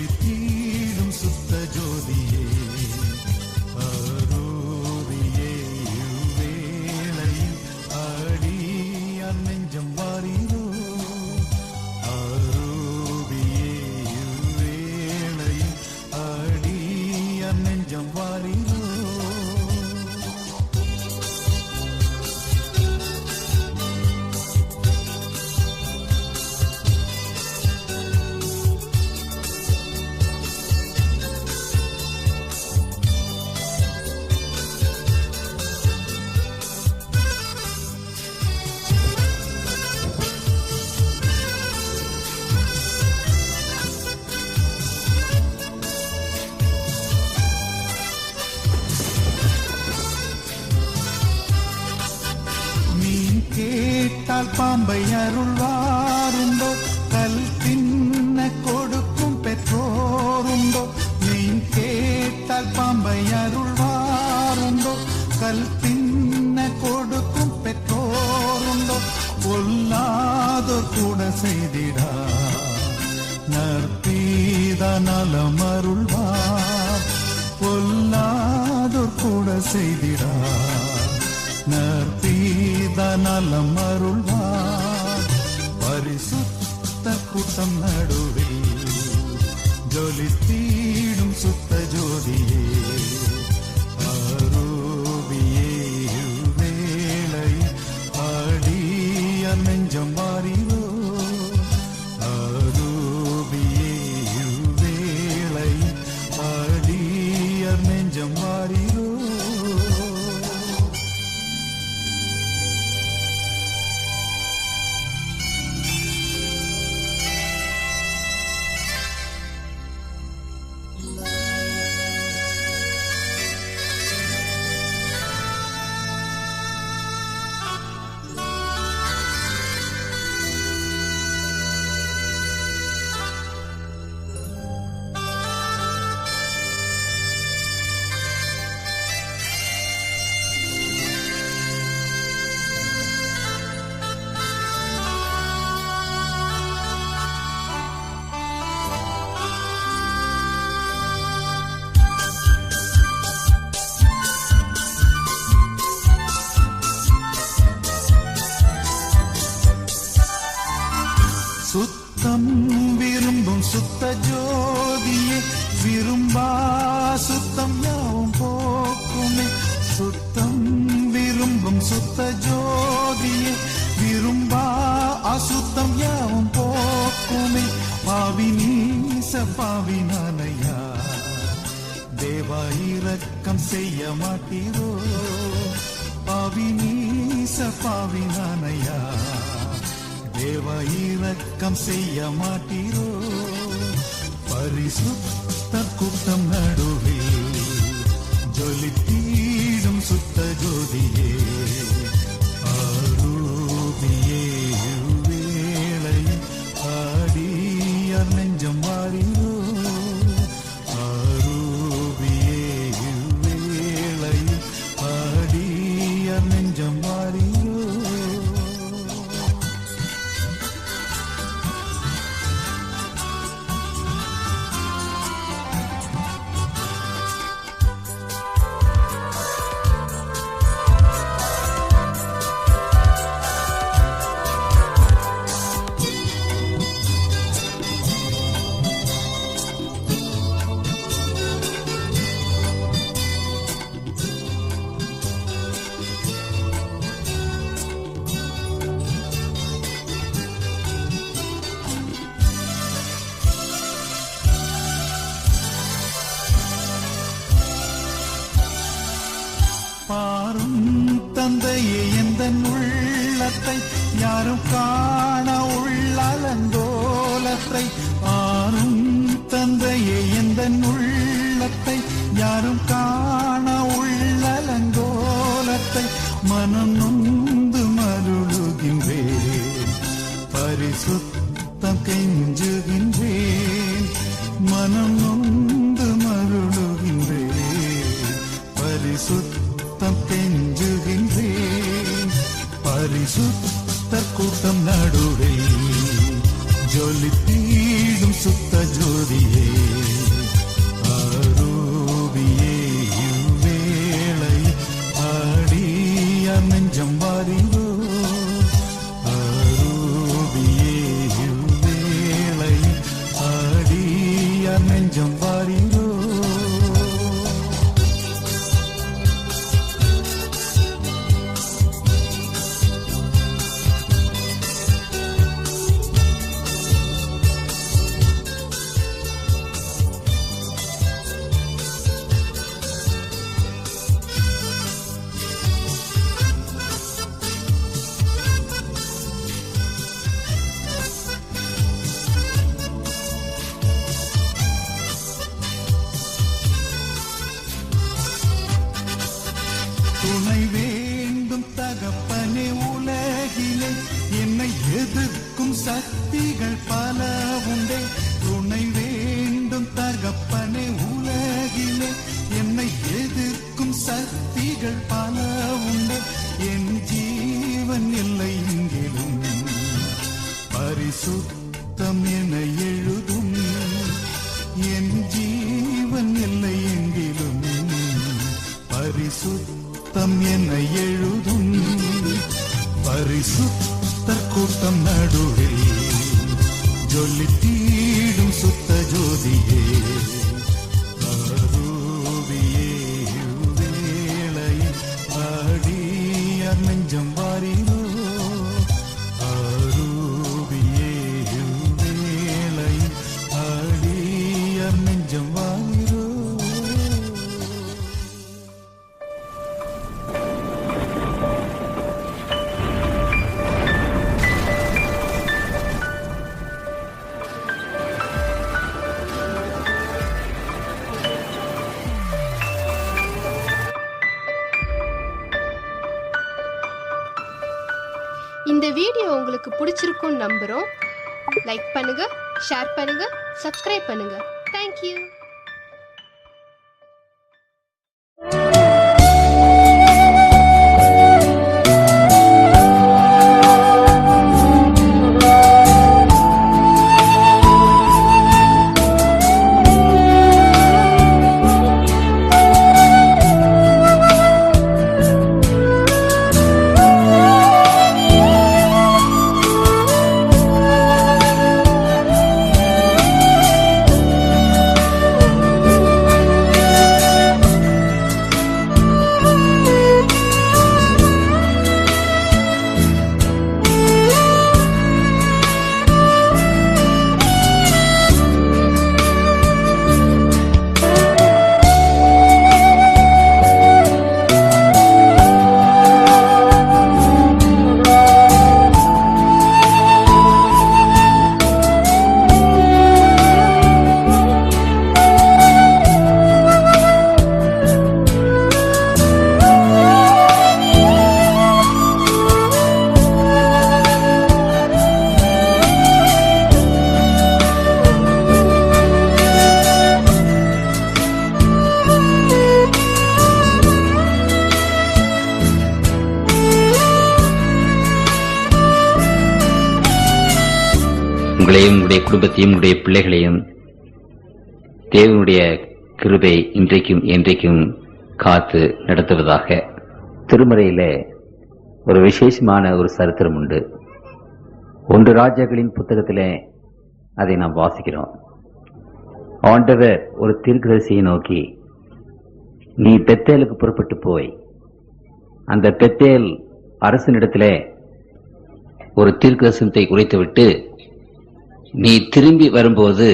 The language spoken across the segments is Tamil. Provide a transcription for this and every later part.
ஜொலித்தீடும் சுத்த ஜோதியே அரூபியே வேளையில் அடியார் நெஞ்சம் வாரீரோ அரூபியே வேளையில் அடியார் நெஞ்சம் வாரீரோ கேட்டால் பாம்பை அருள்வாருண்டோ கல் தின்ன கொடுக்கும் பெற்றோருண்டோ மீன் கேட்டால் பாம்பை அருள்வாருண்டோ கல் தின்ன கொடுக்கும் பெற்றோருண்டோ பொல்லாதோர் கூட செய்திடா நற்பீத நலம் அருள்வார் பொல்லாதோர் கூட செய்திடா நற்பீத நலம் அருள்வார் பரிசுத்த கூட்டம் நடுவில் ஜொலித்தீடும் சுத்த ஜோதியே அரூபியே வேளை அடியார் நெஞ்சம் வாரீரோ அரூபியே வேளை அடியார் நெஞ்சம் வாரீரோ சுத்தம் விரும்பும் சுத்த ஜோதியே விரும்பா சுத்தம் யாவும் போக்குமே சுத்தம் விரும்பும் சுத்த ஜோதியே விரும்பா அசுத்தம் யாவும் போக்குமே பாவினீச பாவினானையா தேவா இரக்கம் செய்ய மாட்டீரோ பாவினீச பாவினானையா தேவ இரக்கம் செய்ய மாட்டீரோ பரிசுத்த கூட்டம் நடுவில் ஜொலித்தீடும் சுத்த ஜோதியே அரூபியே வேளை அடியார் நெஞ்சம் வாரீரோ அரூபியே வேளை அடியார் நெஞ்சம் வாரீரோ பாரும் தந்தையே எந்தன் உள்ளத்தை யாரும் காண உள்ளலங்கோலத்தை பாரும் தந்தையே எந்தன் உள்ளத்தை யாரும் காண உள்ளலங்கோலத்தை மனம் நொந்து மருளுகின்றேன் பரிசுத்தம் கெஞ்சுகின்றேன் மனம் நொந்து மருளுகின்றேன் பரிசுத்தம் கெஞ்சுகின்றேன் பரிசுத்தர் கூட்டம் நடுவே ஜொலித்தீடும் சுத்த ஜோதியே நெஞ்சம் வாரீரோ. துணை வேண்டும் தகப்பனே உலகிலே, என்னை எதிர்க்கும் சக்திகள் பல உண்டே. துணை வேண்டும் தகப்பனே உலகிலே, என்னை எதிர்க்கும் சக்திகள் பல உண்டே. என் ஜீவன் இல்லை எங்கிலும் பரிசுத்தம் என எழுதும். என் ஜீவன் இல்லை எங்கிலும் பரிசுத்தம் என எழுதும். பரிசுத்தர் கூட்டம் நடுவில் ஜொலித்தீடும் சுத்த ஜோதியே. அருவியே வேளையில் ஆடியார் நெஞ்சம் வாரீரோ. அருவியே வேளையில் ஆடியார் நெஞ்சம் வாரீரோ. இந்த வீடியோ உங்களுக்கு பிடிச்சிருக்கும்னு நம்புறோம். லைக் பண்ணுங்க, ஷேர் பண்ணுங்க, சப்ஸ்கிரைப் பண்ணுங்க. தேங்க்யூ. உங்களையும் உங்களுடைய குடும்பத்தையும் உங்களுடைய பிள்ளைகளையும் தேவனுடைய கிருபை இன்றைக்கும் என்றைக்கும் காத்து நடத்துவதாக. திருமறையில ஒரு விசேஷமான ஒரு சரித்திரம் உண்டு. 1 ராஜாக்களின் புத்தகத்திலே அதை நாம் வாசிக்கிறோம். ஆண்டவர் ஒரு தீர்க்கதரிசியை நோக்கி, நீ பெத்தேலுக்கு புறப்பட்டு போய் அந்த பெத்தேல் அரசனிடத்திலே ஒரு தீர்க்கதரிசனத்தை உரைத்துவிட்டு, நீ திரும்பி வரும்போது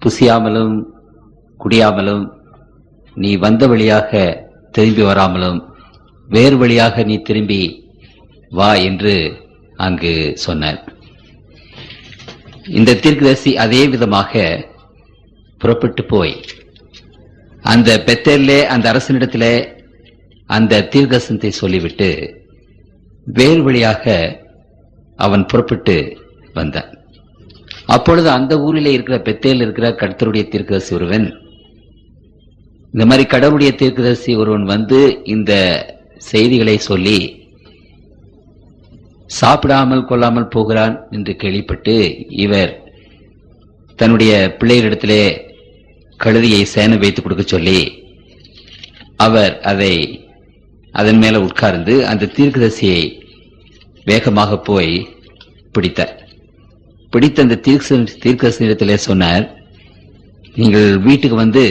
புசியாமலும் குடியாமலும், நீ வந்த வழியாக திரும்பி வராமலும் வேறு வழியாக நீ திரும்பி வா என்று அங்கு சொன்னார். இந்த தீர்க்கதரிசி அதே விதமாக புறப்பட்டு போய் அந்த பெத்தேலிலே அந்த அரசனிடத்திலே அந்த தீர்க்கதரிசனத்தை சொல்லிவிட்டு வேறு வழியாக அவன் புறப்பட்டு வந்தான். அப்பொழுது அந்த ஊரிலே இருக்கிற பெத்தேல் இருக்கிற கர்த்தருடைய தீர்க்கதரிசி ஒருவன், இந்த மாதிரி கடவுளுடைய தீர்க்கதரிசி ஒருவன் வந்து இந்த செய்திகளை சொல்லி சாப்பிடாமல் கொள்ளாமல் போகிறான் என்று கேள்விப்பட்டு இவர் தன்னுடைய பிள்ளைகளிடத்திலே கழுதியை சேன வைத்து கொடுக்க சொல்லி அவர் அதன் மேல உட்கார்ந்து அந்த தீர்க்கதரிசியை வேகமாக போய் பிடித்த அந்த தீர்க்கதரிசனிடத்திலே சொன்னார், நீங்கள் வீட்டுக்கு வந்து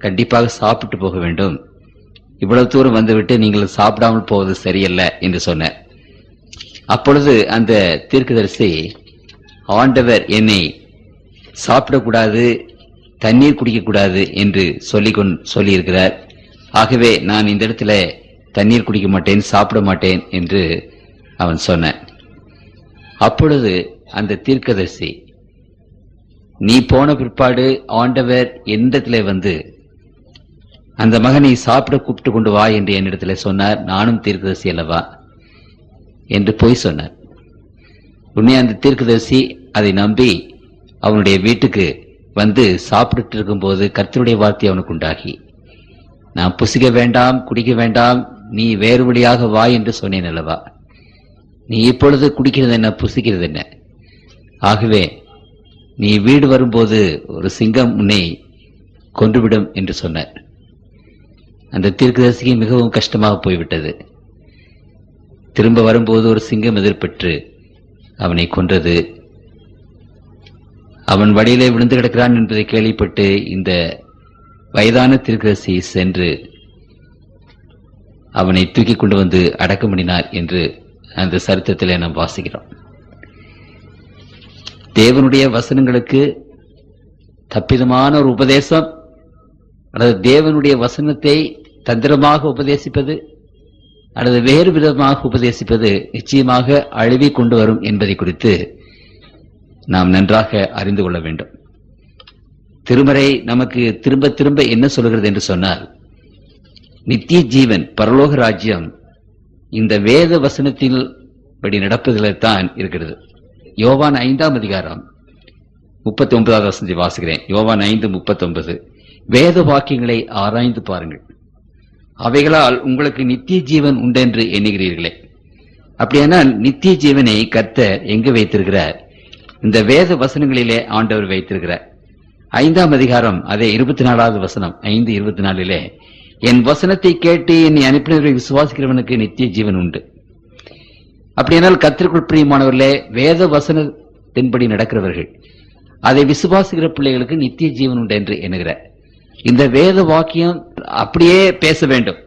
கண்டிப்பாக சாப்பிட்டு போக வேண்டும். இவ்வளவு தூரம் வந்துவிட்டு நீங்கள் சாப்பிடாமல் போவது சரியல்ல என்று சொன்னார். அப்பொழுது அந்த தீர்க்கதரிசி, ஆண்டவர் என்னை சாப்பிடக்கூடாது, தண்ணீர் குடிக்கக்கூடாது என்று சொல்லியிருக்கிறார். ஆகவே நான் இந்த இடத்துல தண்ணீர் குடிக்க மாட்டேன், சாப்பிட மாட்டேன் என்று அவன் சொன்னான். அப்பொழுது அந்த தீர்க்கதரிசி, நீ போன பிற்பாடு ஆண்டவர் என்னிடத்திலே வந்து அந்த மகனை சாப்பிட கூப்பிட்டு கொண்டு வா என்று என்னிடத்திலே சொன்னார். நானும் தீர்க்கதரிசி அல்லவா என்று போய் சொன்னார். உடனே அந்த தீர்க்கதரிசி அதை நம்பி அவனுடைய வீட்டுக்கு வந்து சாப்பிட்டு இருக்கும்போது கர்த்தருடைய வார்த்தை அவனுக்கு உண்டாகி, நான் புசிக்க வேண்டாம், குடிக்க வேண்டாம், நீ வேறு வழியாக வா என்று சொன்னேன் அல்லவா, நீ இப்பொழுது குடிக்கிறது என்ன, புசிக்கிறது என்ன? ஆகவே நீ வீடு வரும்போது ஒரு சிங்கம் உன்னை கொன்றுவிடும் என்று சொன்னார். அந்த தீர்க்கதரிசிக்கு மிகவும் கஷ்டமாக போய்விட்டது. திரும்ப வரும்போது ஒரு சிங்கம் எதிர்பெற்று அவனை கொன்றது. அவன் வழியிலே விழுந்து கிடக்கிறான் என்பதை கேள்விப்பட்டு இந்த வயதான தீர்க்கதரிசி சென்று அவனை தூக்கி கொண்டு வந்து அடக்கம் பண்ணினார் என்று அந்த சரித்திரத்திலே நாம் வாசிக்கிறோம். தேவனுடைய வசனங்களுக்கு தப்பிதமான ஒரு உபதேசம் அல்லது தேவனுடைய வசனத்தை தந்திரமாக உபதேசிப்பது அல்லது வேறு விதமாக உபதேசிப்பது நிச்சயமாக அழிவை கொண்டு வரும் என்பதை குறித்து நாம் நன்றாக அறிந்து கொள்ள வேண்டும். திருமறை நமக்கு திரும்ப திரும்ப என்ன சொல்கிறது என்று சொன்னால், நித்திய ஜீவன், பரலோக ராஜ்யம் இந்த வேத வசனத்தில் படி நடப்பதில்தான் இருக்கிறது. யோவான் 5ஆம் அதிகாரம் 39வது வசனத்தை வாசிக்கிறேன். யோவான் 5:39, வேத வாக்கியங்களை ஆராய்ந்து பாருங்கள், அவைகளால் உங்களுக்கு நித்திய ஜீவன் உண்டென்று எண்ணுகிறீர்களே. அப்படியானால் நித்திய ஜீவனை கர்த்தர் எங்கு வைத்திருக்கிறார்? இந்த வேத வசனங்களிலே ஆண்டவர் வைத்திருக்கிறார். 5ஆம் அதிகாரம் அதே 24வது வசனம் 5:24, என் வசனத்தை கேட்டு என்னை அனுப்பினவரை விசுவாசிக்கிறவனுக்கு நித்திய ஜீவன் உண்டு. அப்படியானால் கர்த்தருக்குள் பிரியமானவர்களே, வேத வசனத்தின்படி நடக்கிறவர்கள், அதை விசுவாசிக்கிற பிள்ளைகளுக்கு நித்திய ஜீவன் உண்டு என்று எண்ணுகிறார். இந்த வேத வாக்கியம் அப்படியே பேச வேண்டும்.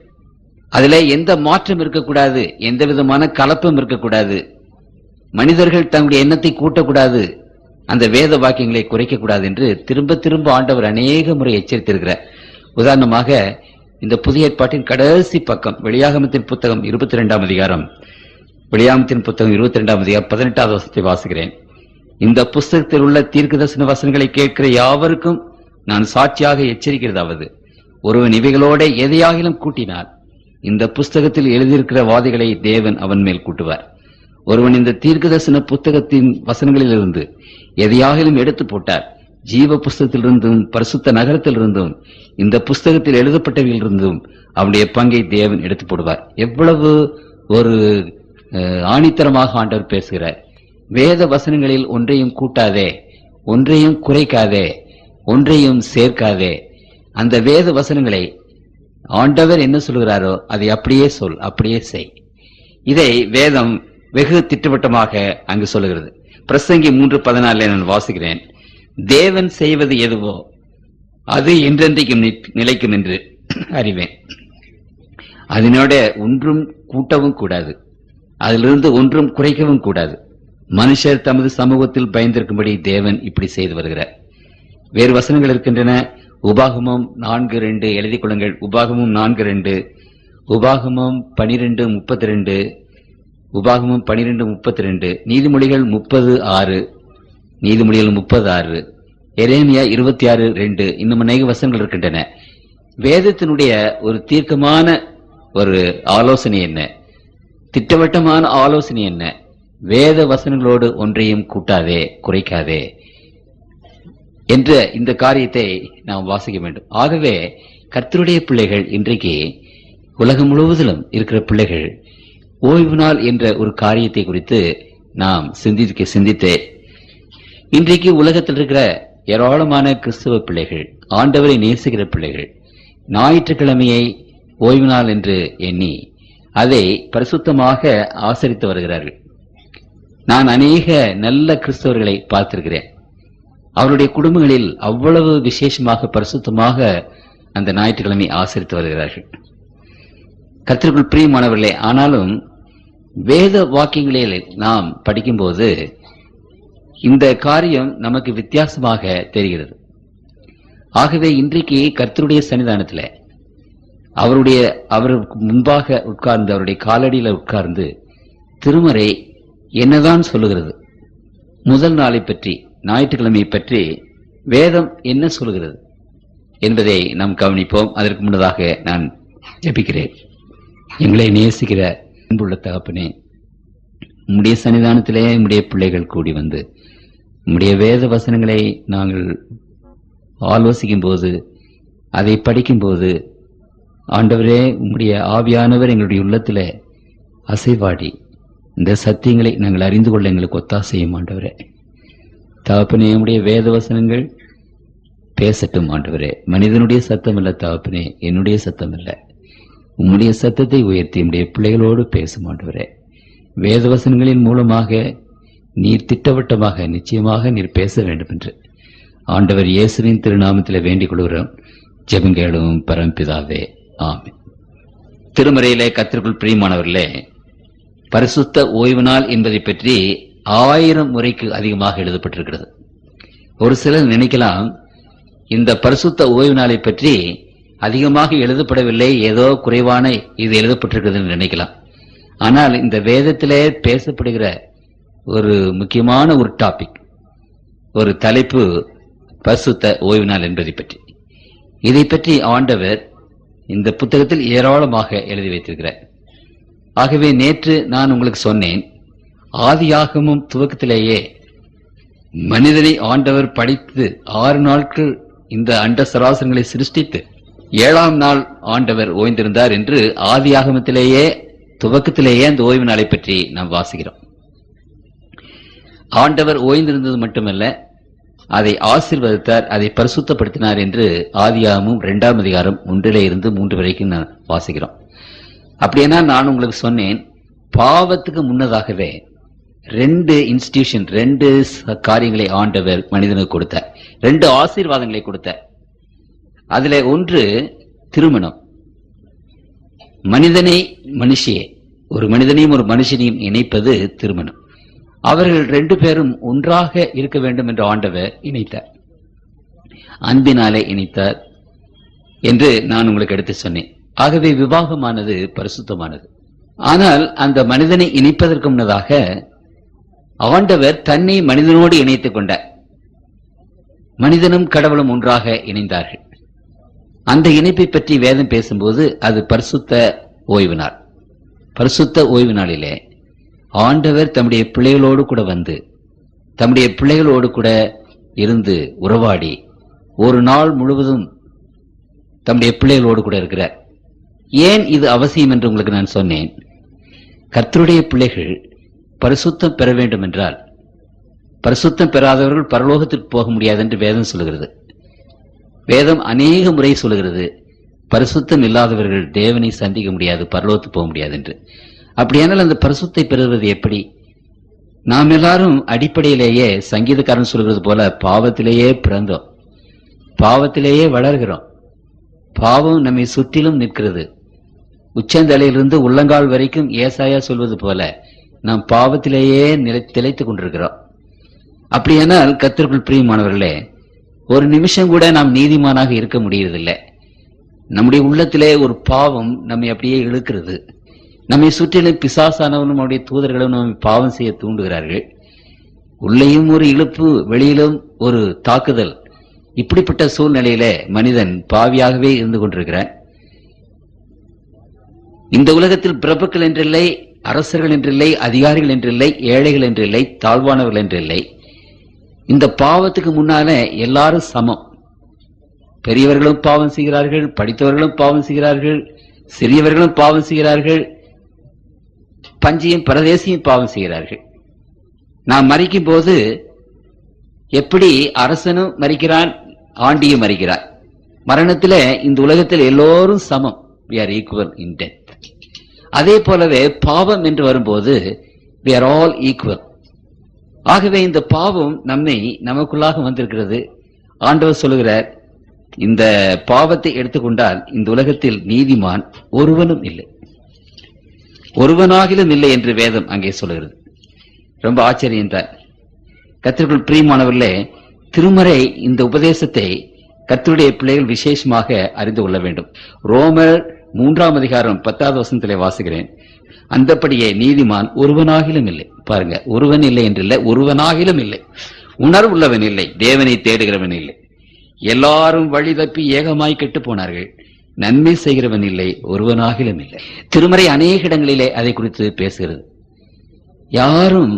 அதிலே எந்த மாற்றம் இருக்கக்கூடாது, எந்த விதமான கலப்பம் இருக்கக்கூடாது, மனிதர்கள் தங்களுடைய எண்ணத்தை கூட்டக்கூடாது, அந்த வேத வாக்கியங்களை குறைக்கக்கூடாது என்று திரும்ப திரும்ப ஆண்டவர் அநேக முறை எச்சரித்திருக்கிறார். உதாரணமாக இந்த புதிய ஏற்பாட்டின் கடைசி பக்கம், வெளியாகமத்தின் புத்தகம் 22ஆம் அதிகாரம், வெளியாகமத்தின் புத்தகம் 22ஆம் அதிகாரம் 18வது வசனத்தை வாசிக்கிறேன். இந்த புஸ்தகத்தில் உள்ள தீர்க்கதரிசன வசனங்களை கேட்கிற யாவருக்கும் நான் சாட்சியாக எச்சரிக்கிறதாவது, ஒருவன் இவைகளோட எதையாகிலும் கூட்டினார், இந்த புஸ்தகத்தில் எழுதியிருக்கிற வாதிகளை தேவன் அவன் மேல் கூட்டுவார். ஒருவன் இந்த தீர்க்கதரிசன புத்தகத்தின் வசனங்களிலிருந்து எதையாகிலும் எடுத்து போட்டார், ஜீவ புஸ்தகத்திலிருந்தும் பரிசுத்த நகரத்திலிருந்தும் இந்த புஸ்தகத்தில் எழுதப்பட்டவையிலிருந்தும் அவனுடைய பங்கை தேவன் எடுத்து போடுவார். எவ்வளவு ஒரு ஆணித்தரமாக ஆண்டவர் பேசுகிறார். வேத வசனங்களில் ஒன்றையும் கூட்டாதே, ஒன்றையும் குறைக்காதே, ஒன்றையும் சேர்க்காதே. அந்த வேத வசனங்களை ஆண்டவர் என்ன சொல்கிறாரோ அதை அப்படியே சொல், அப்படியே செய். இதை வேதம் வெகு திட்டவட்டமாக அங்கு சொல்லுகிறது. பிரசங்கி 3:14 நான் வாசிக்கிறேன். தேவன் செய்வது எதுவோ அது என்றென்றைக்கும் நிலைக்கும் என்று அறிவேன். அதனோட ஒன்றும் கூட்டவும் கூடாது, அதிலிருந்து ஒன்றும் குறைக்கவும் கூடாது. மனுஷர் தமது சமூகத்தில் பயந்திருக்கும்படி தேவன் இப்படி செய்து வருகிறார். வேறு வசனங்கள் இருக்கின்றன. உபாகமம் 4:2 எழுதிக் கொள்ளுங்கள். உபாகமம் 4:2, உபாகமம் 12:32, உபாகமம் 12:32, நீதிமொழிகள் 30:6, நீதிமொழிகள் 30:6, எரேமியா 26:2, இன்னும் அநேக வசனங்கள் இருக்கின்றன. வேதத்தினுடைய ஒரு தீர்க்கமான ஒரு ஆலோசனை என்ன, திட்டவட்டமான ஆலோசனை என்ன? வேத வசனங்களோடு ஒன்றையும் கூட்டாதே, குறைக்காதே என்ற இந்த காரியத்தை நாம் வாசிக்க வேண்டும். ஆகவே கர்த்தருடைய பிள்ளைகள், இன்றைக்கு உலகம் முழுவதிலும் இருக்கிற பிள்ளைகள் ஓய்வு நாள் என்ற ஒரு காரியத்தை குறித்து நாம் சிந்தித்தே. இன்றைக்கு உலகத்தில் இருக்கிற ஏராளமான கிறிஸ்தவ பிள்ளைகள், ஆண்டவரை நேசிக்கிற பிள்ளைகள், ஞாயிற்றுக்கிழமையை ஓய்வு நாள் என்று எண்ணி அதை பரிசுத்தமாக ஆசரித்து வருகிறார்கள். நான் அநேக நல்ல கிறிஸ்தவர்களை பார்த்திருக்கிறேன். அவருடைய குடும்பங்களில் அவ்வளவு விசேஷமாக பரிசுத்தமாக அந்த ஞாயிற்றுக்கிழமை ஆசரித்து வருகிறார்கள். கர்த்தருக்குள் பிரியமானவர்களே, ஆனாலும் வேத வாக்கியங்களில் நாம் படிக்கும்போது இந்த காரியம் நமக்கு வித்தியாசமாக தெரிகிறது. ஆகவே இன்றைக்கு கர்த்தருடைய சன்னிதானத்தில் அவருக்கு முன்பாக உட்கார்ந்து அவருடைய காலடியில் உட்கார்ந்து திருமறை என்னதான் சொல்லுகிறது, முதல் நாளை பற்றி, ஞாயிற்றுக்கிழமை பற்றி வேதம் என்ன சொல்லுகிறது என்பதை நாம் கவனிப்போம். அதற்கு முன்னதாக நான் ஜெபிக்கிறேன். எங்களை நேசிக்கிற அன்புள்ள தகப்பனே, உம்முடைய சன்னிதானத்திலே உம்முடைய பிள்ளைகள் கூடி வந்து உம்முடைய வேத வசனங்களை நாங்கள் ஆலோசிக்கும் போது, அதை படிக்கும்போது, ஆண்டவரே உம்முடைய ஆவியானவர் எங்களுடைய உள்ளத்தில் அசைவாடி இந்த சத்தியங்களை நாங்கள் அறிந்து கொள்ள எங்களுக்கு ஒத்தாசையும் ஆண்டவரே. தகப்பனே, உம்முடைய வேத வசனங்கள் பேசட்டும் ஆண்டவரே. மனிதனுடைய சத்தம் அல்ல தகப்பனே, என்னுடைய சத்தம் அல்ல. உம்முடைய சத்தத்தை உயர்த்தி உம்முடைய பிள்ளைகளோடு பேசும் ஆண்டவரே. வேதவசனங்களின் மூலமாக நீர் திட்டவட்டமாக நிச்சயமாக நீர் பேச வேண்டும் என்று ஆண்டவர் இயேசுவின் திருநாமத்தில் வேண்டிக் கொள்கிறோம். ஜெபங்கேளும் பரம்பிதாவே, ஆமென். திருமறையிலே கர்த்தருக்குள் பிரியமானவர்களே, பரிசுத்த ஓய்வு நாள் என்பதை பற்றி 1000 முறைக்கு அதிகமாக எழுதப்பட்டிருக்கிறது. ஒரு சிலர் நினைக்கலாம், இந்த பரிசுத்த ஓய்வு நாளை பற்றி அதிகமாக எழுதப்படவில்லை, ஏதோ குறைவான இது எழுதப்பட்டிருக்கிறது நினைக்கலாம். ஆனால் இந்த வேதத்திலே பேசப்படுகிற ஒரு முக்கியமான ஒரு டாபிக், ஒரு தலைப்பு பரிசுத்த ஓய்வு நாள் என்பதை பற்றி. இதை பற்றி ஆண்டவர் இந்த புத்தகத்தில் ஏராளமாக எழுதி வைத்திருக்கிறார். ஆகவே நேற்று நான் உங்களுக்கு சொன்னேன், ஆதியாகமம் துவக்கத்திலேயே மனிதனை ஆண்டவர் படைத்து 6 நாட்கள் இந்த அண்ட சராசரங்களை சிருஷ்டித்து 7ஆம் நாள் ஆண்டவர் ஓய்ந்திருந்தார் என்று ஆதியாகமத்திலேயே துவக்கத்திலேயே அந்த ஓய்வு நாளை பற்றி நாம் வாசிக்கிறோம். ஆண்டவர் ஓய்ந்திருந்தது மட்டுமல்ல, அதை ஆசீர்வதித்தார், அதை பரிசுத்தப்படுத்தினார் என்று ஆதியாகமம் 2ஆம் அதிகாரம் 1-3 வரைக்கும் நான் வாசிக்கிறோம். அப்படின்னா நான் உங்களுக்கு சொன்னேன், பாவத்துக்கு முன்னதாகவே 2 இன்ஸ்டிடியூஷன், 2 காரியங்களை ஆண்டவர் மனிதனுக்கு கொடுத்தார், 2 ஆசீர்வாதங்களை கொடுத்தார். அதுல ஒன்று திருமணம். ஒரு மனிதனையும் ஒரு மனுஷனையும் இணைப்பது திருமணம். அவர்கள் 2 பேரும் ஒன்றாக இருக்க வேண்டும் என்று ஆண்டவர் இணைத்தார், அன்பினாலே இணைத்தார் என்று நான் உங்களுக்கு எடுத்து சொன்னேன். ஆகவே விவாகமானது பரிசுத்தமானது. ஆனால் அந்த மனிதனை இணைப்பதற்கு முன்னதாக ஆண்டவர் தன்னை மனிதனோடு இணைத்துக் கொண்டார். மனிதனும் கடவுளும் ஒன்றாக இணைந்தார்கள். அந்த இணைப்பை பற்றி வேதம் பேசும்போது அது பரிசுத்த ஓய்வு நாள். பரிசுத்த ஓய்வு நாளிலே ஆண்டவர் தம்முடைய பிள்ளைகளோடு கூட வந்து, தம்முடைய பிள்ளைகளோடு கூட இருந்து உறவாடி ஒரு நாள் முழுவதும் தம்முடைய பிள்ளைகளோடு கூட இருக்கிறார். ஏன் இது அவசியம் என்று உங்களுக்கு நான் சொன்னேன். கர்த்தருடைய பிள்ளைகள் பரிசுத்தம் பெற வேண்டும் என்றால், பரிசுத்தம் பெறாதவர்கள் பரலோகத்திற்கு போக முடியாது என்று வேதம் சொல்லுகிறது. வேதம் அநேக முறை சொல்லுகிறது, பரிசுத்தம் இல்லாதவர்கள் தேவனை சந்திக்க முடியாது, பரலோகத்துக்கு போக முடியாது என்று. அப்படியானால் அந்த பரிசுத்தை பெறுவது எப்படி? நாம் எல்லாரும் அடிப்படையிலேயே சங்கீதக்காரன் சொல்கிறது போல பாவத்திலேயே பிறந்தோம், பாவத்திலேயே வளர்கிறோம். பாவம் நம்மை சுற்றிலும் நிற்கிறது. உச்சந்தலையிலிருந்து உள்ளங்கால் வரைக்கும் ஏசாயா சொல்வது போல நாம் பாவத்திலேயே திளைத்துக் கொண்டிருக்கிறோம். அப்படியானால் கர்த்தருக்குள் பிரியமானவர்களே, ஒரு நிமிஷம் கூட நாம் நீதிமானாக இருக்க முடியறதில்லை. நம்முடைய உள்ளத்திலே ஒரு பாவம் நம்மை அப்படியே இழுக்கிறது. நம்மை சுற்றிலும் பிசாசானவனும் அவருடைய தூதர்களும் நம்மை பாவம் செய்ய தூண்டுகிறார்கள். உள்ளேயும் ஒரு இழுப்பு, வெளியிலும் ஒரு தாக்குதல். இப்படிப்பட்ட சூழ்நிலையில மனிதன் பாவியாகவே இருந்து கொண்டிருக்கிறான். இந்த உலகத்தில் பிரபுக்கள் என்றில்லை, அரசர்கள் என்றில்லை, அதிகாரிகள் என்றில்லை, ஏழைகள் என்றில்லை, தாழ்வானவர்கள் என்றில்லை. இந்த பாவத்துக்கு முன்னால எல்லாரும் சமம். பெரியவர்களும் பாவம் செய்கிறார்கள், படித்தவர்களும் பாவம் செய்கிறார்கள், சிறியவர்களும் பாவம் செய்கிறார்கள், பஞ்சியும் பரதேசியும் பாவம் செய்கிறார்கள். நாம் மரிக்கும் போது எப்படி அரசனும் மரிக்கிறான், ஆண்டியும் மரிக்கிறார். மரணத்துல இந்த உலகத்தில் எல்லோரும் சமம். we are equal in death. அதே போலவே பாவம் என்று வரும்போது we are all equal. ஆகவே இந்த பாவம் நமக்குள்ளாக வந்திருக்கிறது. ஆண்டவர் சொல்லுகிறார், இந்த பாவத்தை எடுத்துக்கொண்டால் இந்த உலகத்தில் நீதிமான் ஒருவனும் இல்லை, ஒருவனாகிலும் இல்லை என்று வேதம் அங்கே சொல்லுகிறது. ரொம்ப ஆச்சரியம் தான். கர்த்தருக்குள் பிரியமானவர்களே, திருமறை இந்த உபதேசத்தை கர்த்தருடைய பிள்ளைகள் விசேஷமாக அறிந்து கொள்ள வேண்டும். ரோமர் 3ஆம் அதிகாரம் 10வது வசனத்திலே வாசிக்கிறேன். அந்தப்படியே நீதிமான் ஒருவனாகிலும் இல்லை. பாருங்க, ஒருவன் இல்லை என்றில்லை, ஒருவனாகிலும் இல்லை. உணர்வுள்ளவன் இல்லை, தேவனை தேடுகிறவன் இல்லை. எல்லாரும் வழி தப்பி ஏகமாய் கெட்டு போனார்கள், நன்மை செய்கிறவன் இல்லை, ஒருவனாகிலும் இல்லை. திருமறை அநேக இடங்களிலே அதை குறித்து பேசுகிறது. யாரும்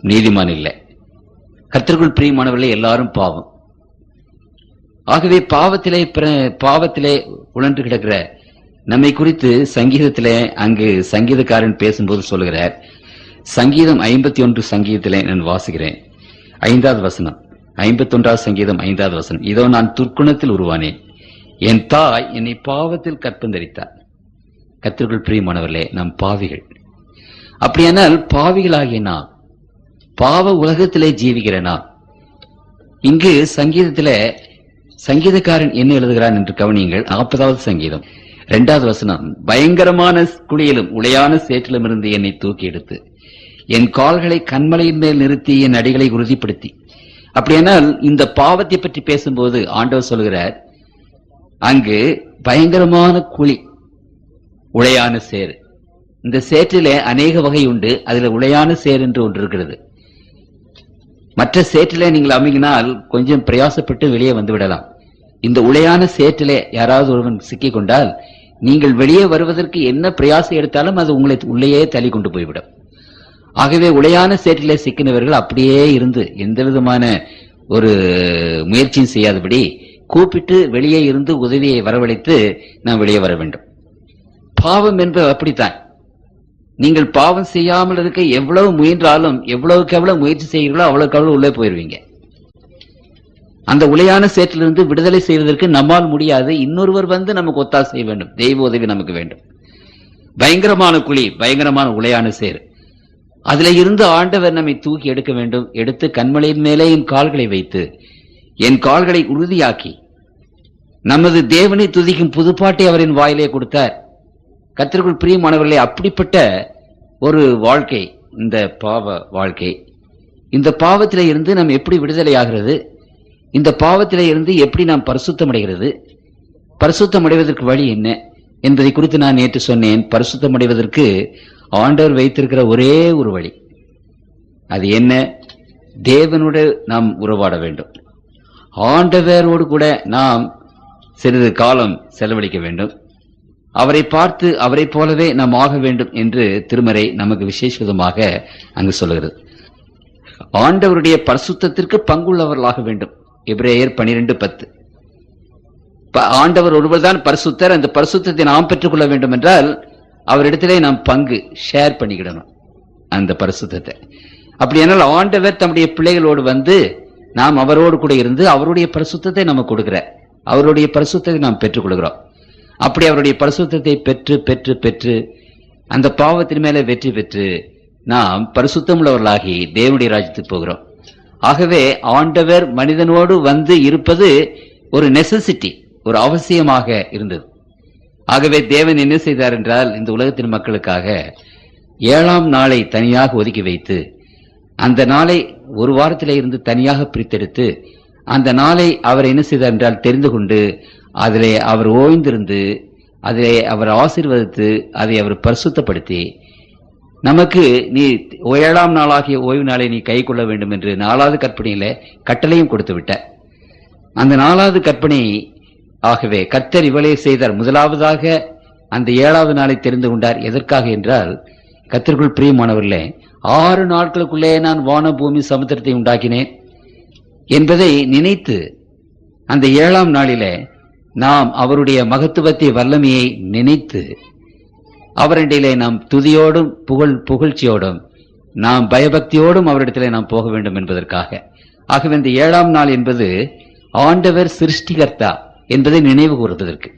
நீதிமான் இல்லை. கர்த்தருக்குள் பிரியமானவர்களே, எல்லாரும் பாவம். ஆகவே பாவத்திலே உழன்று கிடக்கிற நம்மை குறித்து சங்கீதத்திலே அங்கு சங்கீதக்காரன் பேசும்போது சொல்லுகிறார். சங்கீதம் 51 சங்கீதத்திலே நான் வாசிக்கிறேன். 5வது வசனம், 51வது சங்கீதம் 5வது வசனம். இதோ நான் துர்க்குணத்தில் உருவானேன், என் தாய் என்னை பாவத்தில் கற்பந்தரித்தார். கர்த்தருக்குள் பிரியமானவர்களே, நாம் பாவிகள். அப்படியானால் பாவிகளாகிய நாம், பாவ உலகத்திலே ஜீவிக்கிற நாம், இங்கு சங்கீதத்திலே சங்கீதக்காரன் என்ன எழுதுகிறான் என்று கவனியுங்கள். 40வது சங்கீதம் 2வது வசனம். பயங்கரமான குழியிலும் உளையான சேற்றிலும் இருந்து என்னை தூக்கி எடுத்து என் கால்களை கண்மலையின் மேல் நிறுத்தி என் அடிகளை உறுதிப்படுத்தி. அப்படியானால் இந்த பாவத்தை பற்றி பேசும்போது ஆண்டவர் சொல்கிறார், அங்கு பயங்கரமான குழி, உளையான சேறு. இந்த சேற்றிலே அநேக வகை உண்டு. அதுல உளையான சேர் என்று ஒன்று இருக்கிறது. மற்ற சேற்றிலே நீங்கள் அமைங்கினால் கொஞ்சம் பிரயாசப்பட்டு வெளியே வந்து விடலாம். இந்த உளையான சேற்றிலே யாராவது ஒருவன் சிக்கிக் கொண்டால் நீங்கள் வெளியே வருவதற்கு என்ன பிரயாசம் எடுத்தாலும் அது உங்களை உள்ளேயே தள்ளி கொண்டு போய்விடும். ஆகவே உளையான சேற்றிலே சிக்கினவர்கள் அப்படியே இருந்து எந்த விதமான ஒரு முயற்சியும் செய்யாதபடி கூப்பிட்டு வெளியே இருந்து உதவியை வரவழைத்து நாம் வெளியே வர வேண்டும். பாவம் என்பது அப்படித்தான். நீங்கள் பாவம் செய்யாமல் இருக்க எவ்வளவு முயன்றாலும், எவ்வளவுக்கு எவ்வளவு முயற்சி செய்கிறீர்களோ அவ்வளவுக்கு அவ்வளவு உள்ளே போயிருவீங்க. அந்த உளையான சேற்றிலிருந்து விடுதலை செய்வதற்கு நம்மால் முடியாது. இன்னொருவர் வந்து நமக்கு ஒத்தாசை செய்ய வேண்டும். தெய்வ உதவி நமக்கு வேண்டும். பயங்கரமான குழி, பயங்கரமான உளையான சேர், அதுல இருந்து ஆண்டவர் நம்மை தூக்கி எடுக்க வேண்டும். எடுத்து கண்மலையின் மேலே என் கால்களை வைத்து என் கால்களை உறுதியாக்கி நமது தேவனை துதிக்கும் புதுப்பாட்டை அவரின் வாயிலே கொடுத்தார். கர்த்தருக்குள் பிரியமானவர்களே, அப்படிப்பட்ட ஒரு வாழ்க்கை இந்த பாவ வாழ்க்கை. இந்த பாவத்திலே இருந்து நாம் எப்படி விடுதலை ஆகிறது? இந்த பாவத்திலே இருந்து எப்படி நாம் பரிசுத்தம் அடைகிறது? பரிசுத்தம் அடைவதற்கு வழி என்ன என்பதை குறித்து நான் நேற்று சொன்னேன். பரிசுத்தம் அடைவதற்கு ஆண்டவர் வைத்திருக்கிற ஒரே ஒரு வழி, அது என்ன? தேவனோடு நாம் உறவாட வேண்டும். ஆண்டவரோடு கூட நாம் சிறிது காலம் செலவழிக்க வேண்டும். அவரை பார்த்து அவரை போலவே நாம் ஆக வேண்டும் என்று திருமறை நமக்கு விசேஷமாக அங்கு சொல்லுகிறது. ஆண்டவருடைய பரிசுத்தத்திற்கு பங்குள்ளவர்களாக வேண்டும். எபிரேயர் 12:10. ஆண்டவர் ஒருவர்தான் பரிசுத்தர். அந்த பரிசுத்தத்தை நாம் பெற்றுக்கொள்ள வேண்டும் என்றால் அவரிடத்திலே நாம் பங்கு ஷேர் பண்ணிக்கிடணும் அந்த பரிசுத்தத்தை. அப்படியானால் ஆண்டவர் தம்முடைய பிள்ளைகளோடு வந்து நாம் அவரோடு கூட இருந்து அவருடைய பரிசுத்தத்தை நமக்கு கொடுக்கிறார். அவருடைய பரிசுத்தத்தை நாம் பெற்றுக் கொள்கிறோம். அப்படி அவருடைய பரிசுத்தத்தை பெற்று பெற்று பெற்று அந்த பாவத்தின் மேலே வெற்றி பெற்று நாம் பரிசுத்தமுள்ளவர்களாகி தேவனுடைய ராஜ்யத்துக்கு போகிறோம். ஆகவே ஆண்டவர் மனிதனோடு வந்து இருப்பது ஒரு நெசசிட்டி, ஒரு அவசியமாக இருந்தது. ஆகவே தேவன் என்ன செய்தார் என்றால், இந்த உலகத்தின் மக்களுக்காக 7ஆம் நாளை தனியாக ஒதுக்கி வைத்து அந்த நாளை ஒரு வாரத்திலே இருந்து தனியாக பிரித்தெடுத்து அந்த நாளை அவர் என்ன செய்தார் என்றால் தெரிந்து கொண்டு அதிலே அவர் ஓய்ந்திருந்து அதிலே அவர் ஆசீர்வதித்து அதை அவர் பரிசுத்தப்படுத்தி நமக்கு நீ 7ஆம் நாளாகிய ஓய்வு நாளை நீ கை கொள்ள வேண்டும் என்று 4வது கற்பனையில கட்டளையும் கொடுத்து விட்ட. அந்த 4வது கற்பனை ஆகவே கர்த்தர் இவளே செய்தார். முதலாவதாக அந்த 7வது நாளை தெரிந்து கொண்டார். எதற்காக என்றால், கர்த்தருக்குள் பிரியமானவர்களே, 6 நாட்களுக்குள்ளே நான் வான பூமி சமுத்திரத்தை உண்டாக்கினேன் என்பதை நினைத்து அந்த 7ஆம் நாளிலே நாம் அவருடைய மகத்துவத்தை வல்லமையை நினைத்து அவரிடையிலே நாம் துதியோடும் புகழ்ச்சியோடும் நாம் பயபக்தியோடும் அவரிடத்திலே நாம் போக வேண்டும் என்பதற்காக. ஆகவே இந்த 7ஆம் நாள் என்பது ஆண்டவர் சிருஷ்டிகர்த்தா என்பதை நினைவு கூறுவதற்கு,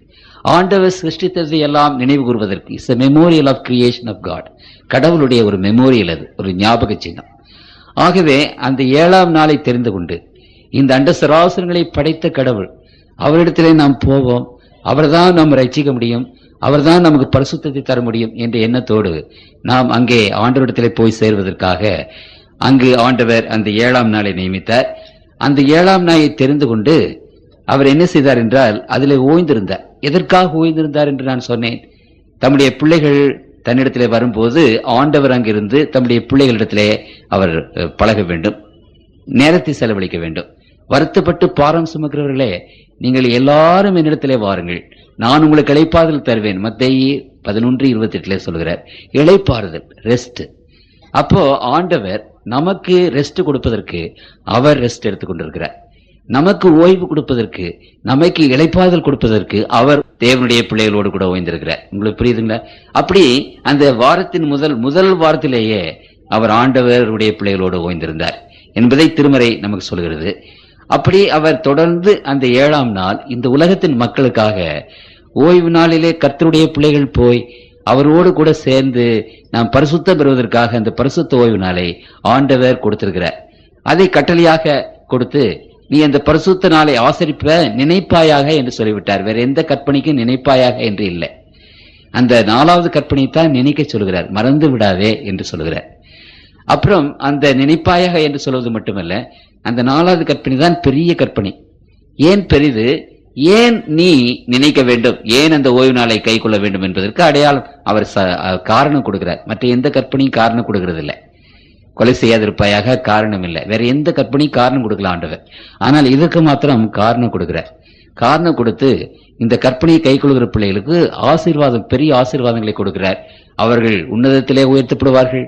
ஆண்டவர் சிருஷ்டித்ததை எல்லாம் நினைவு கூறுவதற்கு. It's a memorial of creation of God. கடவுளுடைய ஒரு மெமோரியல், அது ஒரு ஞாபக சின்னம். ஆகவே அந்த 7ஆம் நாளை தெரிந்து கொண்டு இந்த அண்ட சராசரங்களை படைத்த கடவுள் அவரிடத்திலே நாம் போவோம், அவர்தான் நாம் ரட்சிக்க முடியும், அவர்தான் நமக்கு பரிசுத்தத்தை தர முடியும் என்ற எண்ணத்தோடு நாம் அங்கே ஆண்டவரிடத்திலே போய் சேர்வதற்காக அங்கு ஆண்டவர் அந்த 7ஆம் நாளை நியமித்தார். அந்த 7ஆம் நாளை தெரிந்து கொண்டு அவர் என்ன செய்தார் என்றால் அதிலே ஓய்ந்திருந்தார். எதற்காக ஓய்ந்திருந்தார் என்று நான் சொன்னேன். தம்முடைய பிள்ளைகள் தன்னிடத்திலே வரும்போது ஆண்டவர் அங்கிருந்து தம்முடைய பிள்ளைகளிடத்திலே அவர் பழக வேண்டும், நேரத்தை செலவழிக்க வேண்டும். வருத்தப்பட்டு பாரம் சுமக்கிறவர்களே, நீங்கள் எல்லாரும் என்னிடத்திலே வாருங்கள், நான் உங்களுக்கு இளைப்பாறுதல் தருவேன். மத்தேயு 11:28 சொல்கிறார். இளைப்பாறுதல், ரெஸ்ட். அப்போ ஆண்டவர் நமக்கு ரெஸ்ட் கொடுப்பதற்கு அவர் ரெஸ்ட் எடுத்துக் கொண்டிருக்கிறார். நமக்கு ஓய்வு கொடுப்பதற்கு, நமக்கு இளைப்பாறுதல் கொடுப்பதற்கு அவர் தேவனுடைய பிள்ளைகளோடு கூட ஓய்ந்திருக்கிறார். உங்களுக்கு புரியுதுங்களா? அப்படி அந்த வாரத்தின் முதல் வாரத்திலேயே அவர் ஆண்டவருடைய பிள்ளைகளோடு ஓய்ந்திருந்தார் என்பதை திருமறை நமக்கு சொல்கிறது. அப்படி அவர் தொடர்ந்து அந்த 7ஆம் நாள் இந்த உலகத்தின் மக்களுக்காக ஓய்வு நாளிலே கர்த்தருடைய பிள்ளைகள் போய் அவரோடு கூட சேர்ந்து நாம் பரிசுத்தம் பெறுவதற்காக அந்த பரிசுத்த ஓய்வு நாளை ஆண்டவர் கொடுத்திருக்கிறார். அதை கட்டளையாக கொடுத்து நீ அந்த பரிசுத்த நாளை ஆசரிப்ப நினைப்பாயாக என்று சொல்லிவிட்டார். வேற எந்த கற்பனைக்கும் நினைப்பாயாக என்று இல்லை. அந்த 4வது கற்பனை தான் நினைக்க சொல்கிறார், மறந்து விடாதே என்று சொல்கிறார். அப்புறம் அந்த நினைப்பாயாக என்று சொல்வது மட்டுமல்ல, அந்த 4வது கற்பனை தான் பெரிய கற்பனை. ஏன் பெரிது? ஏன் நீ நினைக்க வேண்டும், ஏன் அந்த ஓய்வு நாளை கை கொள்ள வேண்டும் என்பதற்கு அடையாளம் அவர் காரணம் கொடுக்கிறார். மற்ற எந்த கற்பனையும் காரணம் கொடுக்கிறது இல்லை. கொலை செய்யாதிருப்பாயாக காரணம் இல்லை. வேற எந்த கற்பனையும் காரணம் கொடுக்கலாம் ஆண்டவர். ஆனால் இதற்கு மாத்திரம் காரணம் கொடுக்கிறார். காரணம் கொடுத்து இந்த கற்பனையை கை கொள்கிற பிள்ளைகளுக்கு ஆசீர்வாதம், பெரிய ஆசீர்வாதங்களை கொடுக்கிறார். அவர்கள் உன்னதத்திலே உயர்த்தப்படுவார்கள்,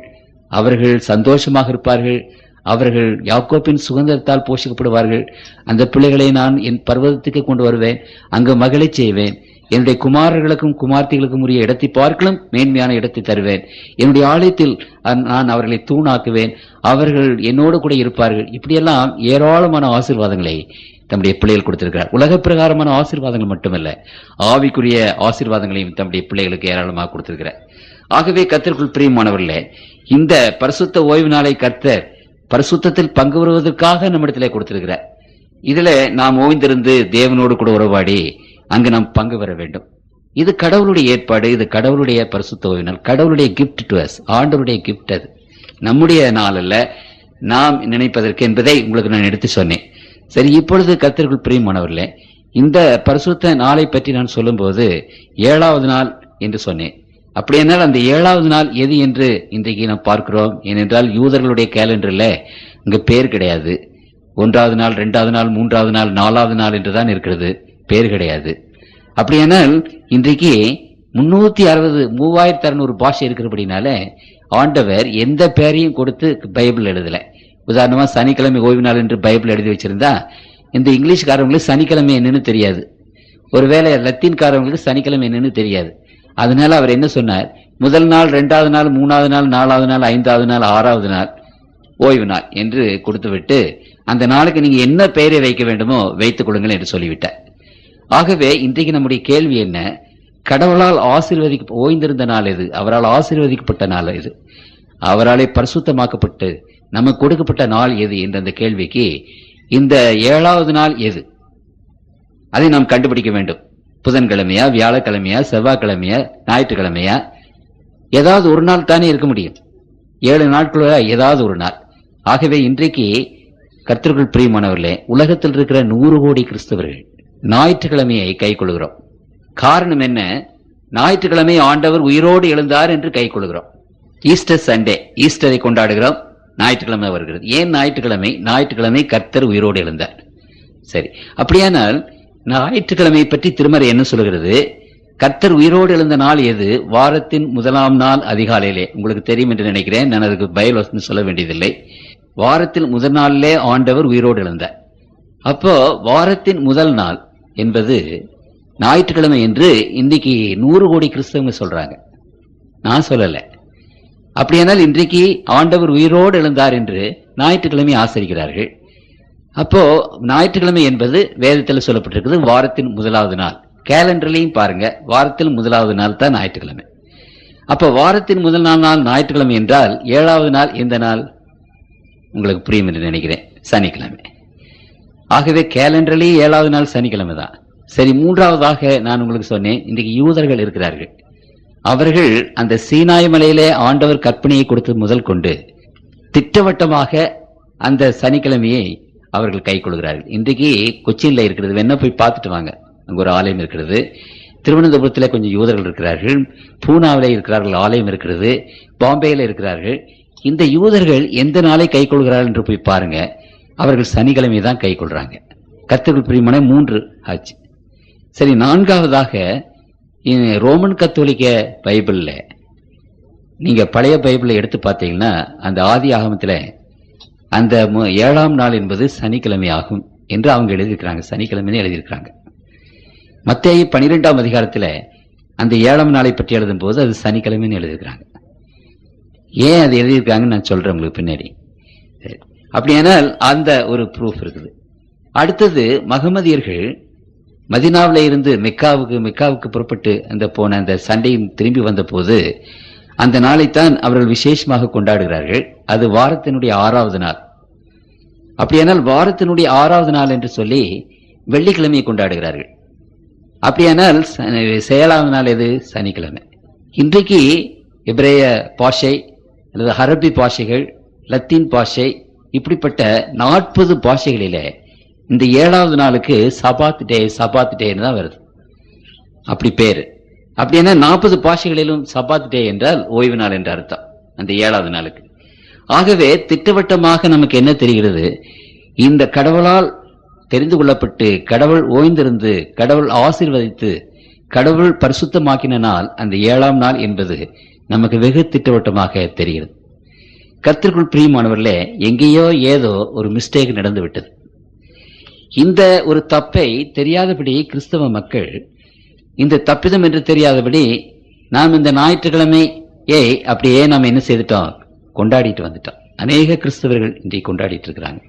அவர்கள் சந்தோஷமாக இருப்பார்கள், அவர்கள் யாக்கோப்பின் சுதந்திரத்தால் போஷிக்கப்படுவார்கள். அந்த பிள்ளைகளை நான் என் பர்வதத்துக்கு கொண்டு வருவேன், அங்கு மகிழச் செய்வேன். என்னுடைய குமாரர்களுக்கும் குமார்த்திகளுக்கும் உரிய இடத்தை பார்க்கலும் மேன்மையான இடத்தை தருவேன். என்னுடைய ஆலயத்தில் நான் அவர்களை தூணாக்குவேன், அவர்கள் என்னோடு கூட இருப்பார்கள். இப்படியெல்லாம் ஏராளமான ஆசீர்வாதங்களை தம்முடைய பிள்ளைகள் கொடுத்திருக்கிறார். உலக பிரகாரமான ஆசீர்வாதங்கள் மட்டுமல்ல, ஆவிக்குரிய ஆசீர்வாதங்களையும் தம்முடைய பிள்ளைகளுக்கு ஏராளமாக கொடுத்திருக்கிறார். ஆகவே கர்த்தருக்குள் பிரியமானவர்களே, இந்த பரிசுத்த ஓய்வு நாளை கர்த்தர் பரிசுத்தத்தில் பங்கு வருவதற்காக நம்மிடத்திலே கொடுத்திருக்கிறார். இதுல நாம் ஓய்ந்திருந்து தேவனோடு கூட உறவாடி அங்கு நாம் பங்கு பெற வேண்டும். இது கடவுளுடைய ஏற்பாடு, இது கடவுளுடைய பரிசுத்த ஓய்வு நாள், கடவுளுடைய கிஃப்ட் டு அஸ், ஆண்டவருடைய கிஃப்ட். அது நம்முடைய நாள் அல்ல, நாம் நினைப்பதற்கு என்பதை உங்களுக்கு நான் எடுத்து சொன்னேன். சரி, இப்பொழுது கர்த்தருக்குள் பிரியமானவர்களே, இந்த பரிசுத்த நாளை பற்றி நான் சொல்லும்போது 7வது நாள் என்று சொன்னேன். அப்படியானால் அந்த 7வது நாள் எது என்று இன்றைக்கு நாம் பார்க்கிறோம். ஏனென்றால் யூதர்களுடைய கேலண்டர்ல இங்க பேர் கிடையாது. 1வது நாள், 2வது நாள், 3வது நாள், 4வது நாள் என்றுதான் இருக்கிறது, பேர் கிடையாது. அப்படியானால் இன்றைக்கு 3600 பாஷை இருக்கிறபடினால ஆண்டவர் எந்த பேரையும் கொடுத்து பைபிள் எழுதல. உதாரணமா சனிக்கிழமை ஓய்வு நாள் என்று பைபிள் எழுதி வச்சிருந்தா இந்த இங்கிலீஷ்காரவங்களுக்கு சனிக்கிழமை என்னன்னு தெரியாது, ஒருவேளை லத்தீன்காரவங்களுக்கு சனிக்கிழமை என்னன்னு தெரியாது. அதனால அவர் என்ன சொன்னார், முதல் நாள், 2வது நாள், 3வது நாள், 4வது நாள், 5வது நாள், 6வது நாள் ஓய்வு நாள் என்று கொடுத்து விட்டு அந்த நாளுக்கு நீங்க என்ன பெயரை வைக்க வேண்டுமோ வைத்துக் கொள்ளுங்கள் என்று சொல்லிவிட்டார். ஆகவே இன்றைக்கு நம்முடைய கேள்வி என்ன? கடவுளால் ஓய்ந்திருந்த நாள் எது? அவரால் ஆசீர்வதிக்கப்பட்ட நாள் எது? அவராலே பரிசுத்தமாக்கப்பட்டு நமக்கு கொடுக்கப்பட்ட நாள் எது என்ற அந்த கேள்விக்கு இந்த 7வது நாள் எது, அதை நாம் கண்டுபிடிக்க வேண்டும். புதன்கிழமையா, வியாழக்கிழமையா, செவ்வாய்க்கிழமையா, ஞாயிற்றுக்கிழமையா? ஏதாவது ஒரு நாள் தானே இருக்க முடியும். 7 நாட்களுள்ள ஏதாவது ஒரு நாள். ஆகவே இன்றைக்கு கர்த்தருக்குள் பிரியமானவர்களே, உலகத்தில் இருக்கிற 100 கோடி கிறிஸ்தவர்கள் ஞாயிற்றுக்கிழமையை கை கொள்கிறோம். காரணம் என்ன? ஞாயிற்றுக்கிழமை ஆண்டவர் உயிரோடு எழுந்தார் என்று கை கொள்கிறோம். ஈஸ்டர் சண்டே, ஈஸ்டரை கொண்டாடுகிறோம், ஞாயிற்றுக்கிழமை வருகிறது. ஏன் ஞாயிற்றுக்கிழமை? ஞாயிற்றுக்கிழமை கர்த்தர் உயிரோடு எழுந்தார். சரி, அப்படியானால் ஞாயிற்றுக்கிழமை பற்றி திருமறை என்ன சொல்கிறது? கர்த்தர் உயிரோடு எழுந்த நாள் எது? வாரத்தின் 1ஆம் நாள் அதிகாலையிலே. உங்களுக்கு தெரியும் என்று நினைக்கிறேன், நான் அதுக்கு பைபிள் வசனம் சொல்ல வேண்டியதில்லை. வாரத்தில் முதல் நாளிலே ஆண்டவர் உயிரோடு எழுந்தார். அப்போ வாரத்தின் முதல் நாள் என்பது ஞாயிற்றுக்கிழமை என்று இன்றைக்கு 100 கோடி கிறிஸ்தவங்க சொல்றாங்க, நான் சொல்லல. அப்படியானால் இன்றைக்கு ஆண்டவர் உயிரோடு எழுந்தார் என்று ஞாயிற்றுக்கிழமை ஆசரிக்கிறார்கள். அப்போ ஞாயிற்றுக்கிழமை என்பது வேதத்தில் சொல்லப்பட்டிருக்கிறது வாரத்தின் 1வது நாள். கேலண்டர்லையும் பாருங்க, வாரத்தில் 1வது நாள் தான் ஞாயிற்றுக்கிழமை. அப்போ வாரத்தின் முதல் நாள் ஞாயிற்றுக்கிழமை என்றால் 7வது நாள் எந்த நாள்? உங்களுக்கு புரியும் என்று நினைக்கிறேன். சனிக்கிழமை. ஆகவே கேலண்டர்லேயே 7வது நாள் சனிக்கிழமை தான். சரி, 3வதாக நான் உங்களுக்கு சொன்னேன், இன்றைக்கு யூதர்கள் இருக்கிறார்கள். அவர்கள் அந்த சீனாய் மலையிலே ஆண்டவர் கற்பனையை கொடுத்து முதல் கொண்டு திட்டவட்டமாக அந்த சனிக்கிழமையை அவர்கள் கை கொள்கிறார்கள். இன்றைக்கு கொச்சின்ல இருக்கிறது, வேணா போய் பார்த்துட்டு வாங்க. அங்க ஒரு ஆலயம் இருக்கிறது. திருவனந்தபுரத்தில் கொஞ்சம் யூதர்கள் இருக்கிறார்கள். பூனாவிலே இருக்கிறார்கள், ஆலயம் இருக்கிறது. பாம்பேயில் இருக்கிறார்கள். இந்த யூதர்கள் எந்த நாளை கை கொள்கிறார்கள் என்று போய் பாருங்க. அவர்கள் சனிக்கிழமை தான் கை கொள்றாங்க. கர்த்தர்கள் பிரியமான 3 ஆச்சு. சரி, 4வதாக ரோமன் கத்தோலிக்க பைபிள்ல நீங்க பழைய பைபிளை எடுத்து பார்த்தீங்கன்னா அந்த ஆதி ஆகமத்தில் அந்த 7ஆம் நாள் என்பது சனிக்கிழமை ஆகும் என்று அவங்க எழுதியிருக்கிறாங்க. சனிக்கிழமை எழுதியிருக்கிறாங்க. மத்தேயு 12ஆம் அதிகாரத்தில் அந்த 7ஆம் நாளை பற்றி எழுதும் போது அது சனிக்கிழமைன்னு எழுதியிருக்கிறாங்க. ஏன் அது எழுதியிருக்காங்கன்னு நான் சொல்றேன் உங்களுக்கு பின்னாடி. அப்படியானால் அந்த ஒரு ப்ரூஃப் இருக்குது. அடுத்தது மகமதியர்கள் மதினாவில இருந்து மெக்காவுக்கு புறப்பட்டு அந்த போன அந்த சண்டையும் திரும்பி வந்த போது அந்த நாளைத்தான் அவர்கள் விசேஷமாக கொண்டாடுகிறார்கள். அது வாரத்தினுடைய 6வது நாள். அப்படியானால் வாரத்தினுடைய 6வது நாள் என்று சொல்லி வெள்ளிக்கிழமையை கொண்டாடுகிறார்கள். அப்படியானால் 7வது நாள் எது? சனிக்கிழமை. இன்றைக்கு எபிரேய பாஷை அல்லது அரபி பாஷைகள், லத்தீன் பாஷை, இப்படிப்பட்ட 40 பாஷைகளிலே இந்த 7வது நாளுக்கு சபாத் டேன்னு தான் வருது. அப்படி பேரு. அப்படின்னா 40 பாஷைகளிலும் சபாத் டே என்றால் ஓய்வு நாள் என்ற அர்த்தம் அந்த 7வது நாளுக்கு. ஆகவே திட்டவட்டமாக நமக்கு என்ன தெரிகிறது? இந்த கடவுளால் தெரிந்து கொள்ளப்பட்டு கடவுள் ஓய்ந்திருந்து கடவுள் ஆசீர்வதித்து கடவுள் பரிசுத்தமாக்கின நாள் அந்த 7ஆம் நாள் என்பது நமக்கு வெகு திட்டவட்டமாக தெரிகிறது. கர்த்தருக்குள் பிரியமானவர்களே, எங்கேயோ ஏதோ ஒரு மிஸ்டேக் நடந்து விட்டது. இந்த ஒரு தப்பை தெரியாதபடி கிறிஸ்தவ மக்கள், இந்த தப்பிதம் என்று தெரியாதபடி நாம் இந்த ஞாயிற்றுக்கிழமையை அப்படியே நாம் என்ன செய்துட்டோம்? கொண்டாடிட்டு வந்துட்டோம். அநேக கிறிஸ்தவர்கள் இன்றைக்கு கொண்டாடிட்டு இருக்கிறாங்க.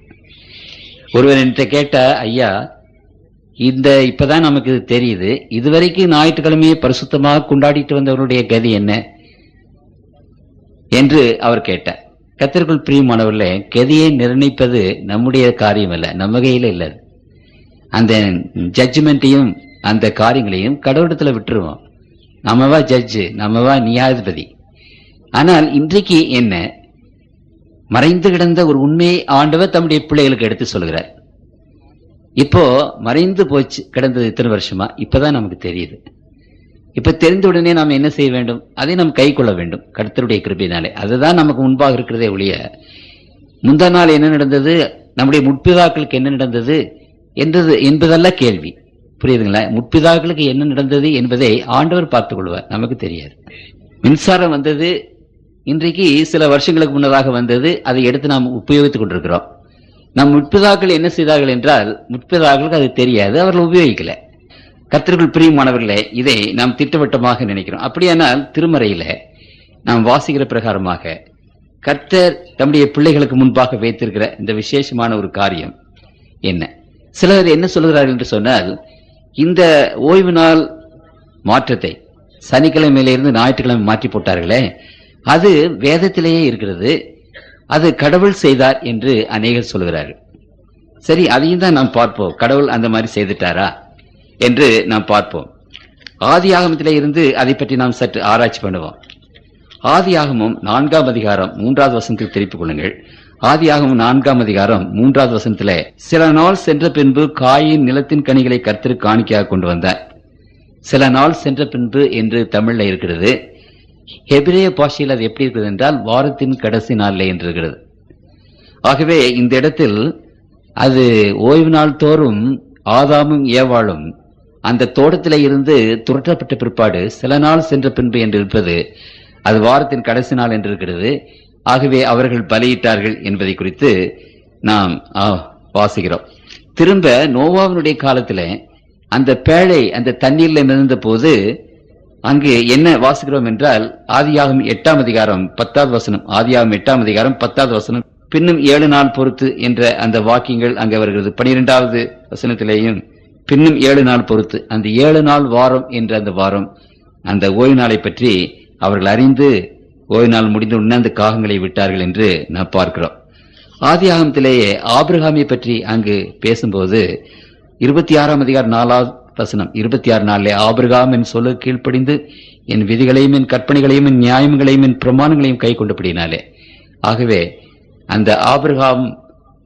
ஒருவர் என்கிட்ட கேட்ட, ஐயா, இப்பதான் நமக்கு தெரியுது, இதுவரைக்கும் ஞாயிற்றுக்கிழமையை பரிசுத்தமாக கொண்டாடிட்டு வந்தவருடைய கதி என்ன என்று அவர் கேட்டார். கர்த்தருக்குள் பிரியமானவர்களே, கதியை நிர்ணயிப்பது நம்முடைய காரியம் அல்ல, நம்ம கையில இல்ல. அந்த ஜட்ஜ்மெண்ட்டையும் அந்த காரியங்களையும் கடவுளத்துல விட்டுருவோம். நம்மவா ஜட்ஜு, நம்மவா நியாயாதிபதி. ஆனால் இன்றைக்கு என்ன மறைந்து கிடந்த ஒரு உண்மையை ஆண்டவர் தம்முடைய பிள்ளைகளுக்கு எடுத்து சொல்கிறார். இப்போ மறைந்து போச்சு கிடந்தது இத்தனை வருஷமா, இப்பதான் நமக்கு தெரியுது. இப்ப தெரிந்த உடனே நாம் என்ன செய்ய வேண்டும்? அதை நாம் கை கொள்ள வேண்டும் கர்த்தருடைய கிருபையினாலே. அதுதான் நமக்கு முன்பாக இருக்கிறதே ஒழிய முந்தா நாள் என்ன நடந்தது, நம்முடைய முற்பிதாக்களுக்கு என்ன நடந்தது என்பதல்ல கேள்வி. புரியுதுங்களா? முற்பிதாக்களுக்கு என்ன நடந்தது என்பதை ஆண்டவர் பார்த்துக் கொள்வார், நமக்கு தெரியாது. மின்சாரம் வந்தது இன்றைக்கு சில வருஷங்களுக்கு முன்னதாக வந்தது, அதை எடுத்து நாம் உபயோகித்துக் கொண்டிருக்கிறோம். நம் முற்பிதாக்கள் என்ன செய்தார்கள் என்றால் முற்பிதாக்களுக்கு அது தெரியாது, அவர்கள் உபயோகிக்கல. கர்த்தருக்குள் பிரியமானவர்களே, இதை நாம் திட்டவட்டமாக நினைக்கிறோம். அப்படியானால் திருமறையில நாம் வாசிக்கிற பிரகாரமாக கர்த்தர் தம்முடைய பிள்ளைகளுக்கு முன்பாக வைத்திருக்கிற இந்த விசேஷமான ஒரு காரியம் என்ன? சிலர் என்ன சொல்கிறார்கள் என்று சொன்னால், இந்த ஓய்வு நாள் மாற்றத்தை சனிக்கிழமையிலிருந்து ஞாயிற்றுக்கிழமை மாற்றி போட்டார்களே, அது வேதத்திலேயே இருக்கிறது, அது கடவுள் செய்தார் என்று அநேகர் சொல்கிறார்கள். சரி, அதையும் தான் நாம் பார்ப்போம். கடவுள் அந்த மாதிரி செய்துட்டாரா என்று நாம் பார்ப்போம். ஆதி ஆகமத்திலே இருந்து அதை பற்றி நாம் சற்று ஆராய்ச்சி பண்ணுவோம். ஆதி ஆகமம் 4ஆம் அதிகாரம் 3வது வசனத்தில் திருப்பிக் கொள்ளுங்கள். ஆதி ஆகமம் 4ஆம் அதிகாரம் 3வது வசனத்திலே, சில நாள் சென்ற பின்பு காயின் நிலத்தின் கனிகளை கர்த்தருக்கு காணிக்கையாக கொண்டு வந்தார். சில நாள் சென்ற பின்பு என்று தமிழ்ல இருக்கிறது. எபிரேய பாஷையில் அது எப்படி இருக்கிறது என்றால் வாரத்தின் கடைசி நாளில் என்று இருக்கிறது. ஆகவே இந்த இடத்தில் அது ஓய்வு நாள் தோறும் ஆதாமும் ஏவாளும் அந்த தோட்டத்திலே இருந்து துரட்டப்பட்ட பிற்பாடு சில நாள் சென்ற பின்பு என்று இருப்பது, அது வாரத்தின் கடைசி நாள் என்று இருக்கிறது. ஆகவே அவர்கள் பலியிட்டார்கள் என்பதை குறித்து நாம் வாசிக்கிறோம். திரும்ப நோவாவினுடைய காலத்துல அந்த பேழை அந்த தண்ணீர்ல மிதந்த போது அங்கு என்ன வாசிக்கிறோம் என்றால் ஆதியாகமம் 8ஆம் அதிகாரம் 10வது வசனம். ஆதியாகமம் 8ஆம் அதிகாரம் 10வது வசனம், பின்னும் 7 நாள் பொறுத்து என்ற அந்த வாக்கியங்கள் அங்கே வருகிறது. 12வது வசனத்திலேயும் பின்னும் 7 நாள் பொறுத்து, அந்த 7 நாள் வாரம் என்ற அந்த வாரம், அந்த ஓய்வு நாளை பற்றி அவர்கள் அறிந்து ஓய்வு நாள் முடிந்த உடனே அந்த காகங்களை விட்டார்கள் என்று நாம் பார்க்கிறோம். ஆதியாகமத்திலேயே ஆபிரகாமை பற்றி அங்கு பேசும்போது 26ஆம் அதிகாரம் 4வது வசனம் 26:4 ஆபிரகாம் என் சொல்ல கீழ்ப்படிந்து என் விதிகளையும் என் கற்பனைகளையும் என் நியாயங்களையும் என் பிரமாணங்களையும் கை கொண்டபடினாலே. ஆகவே அந்த ஆபிரகாம்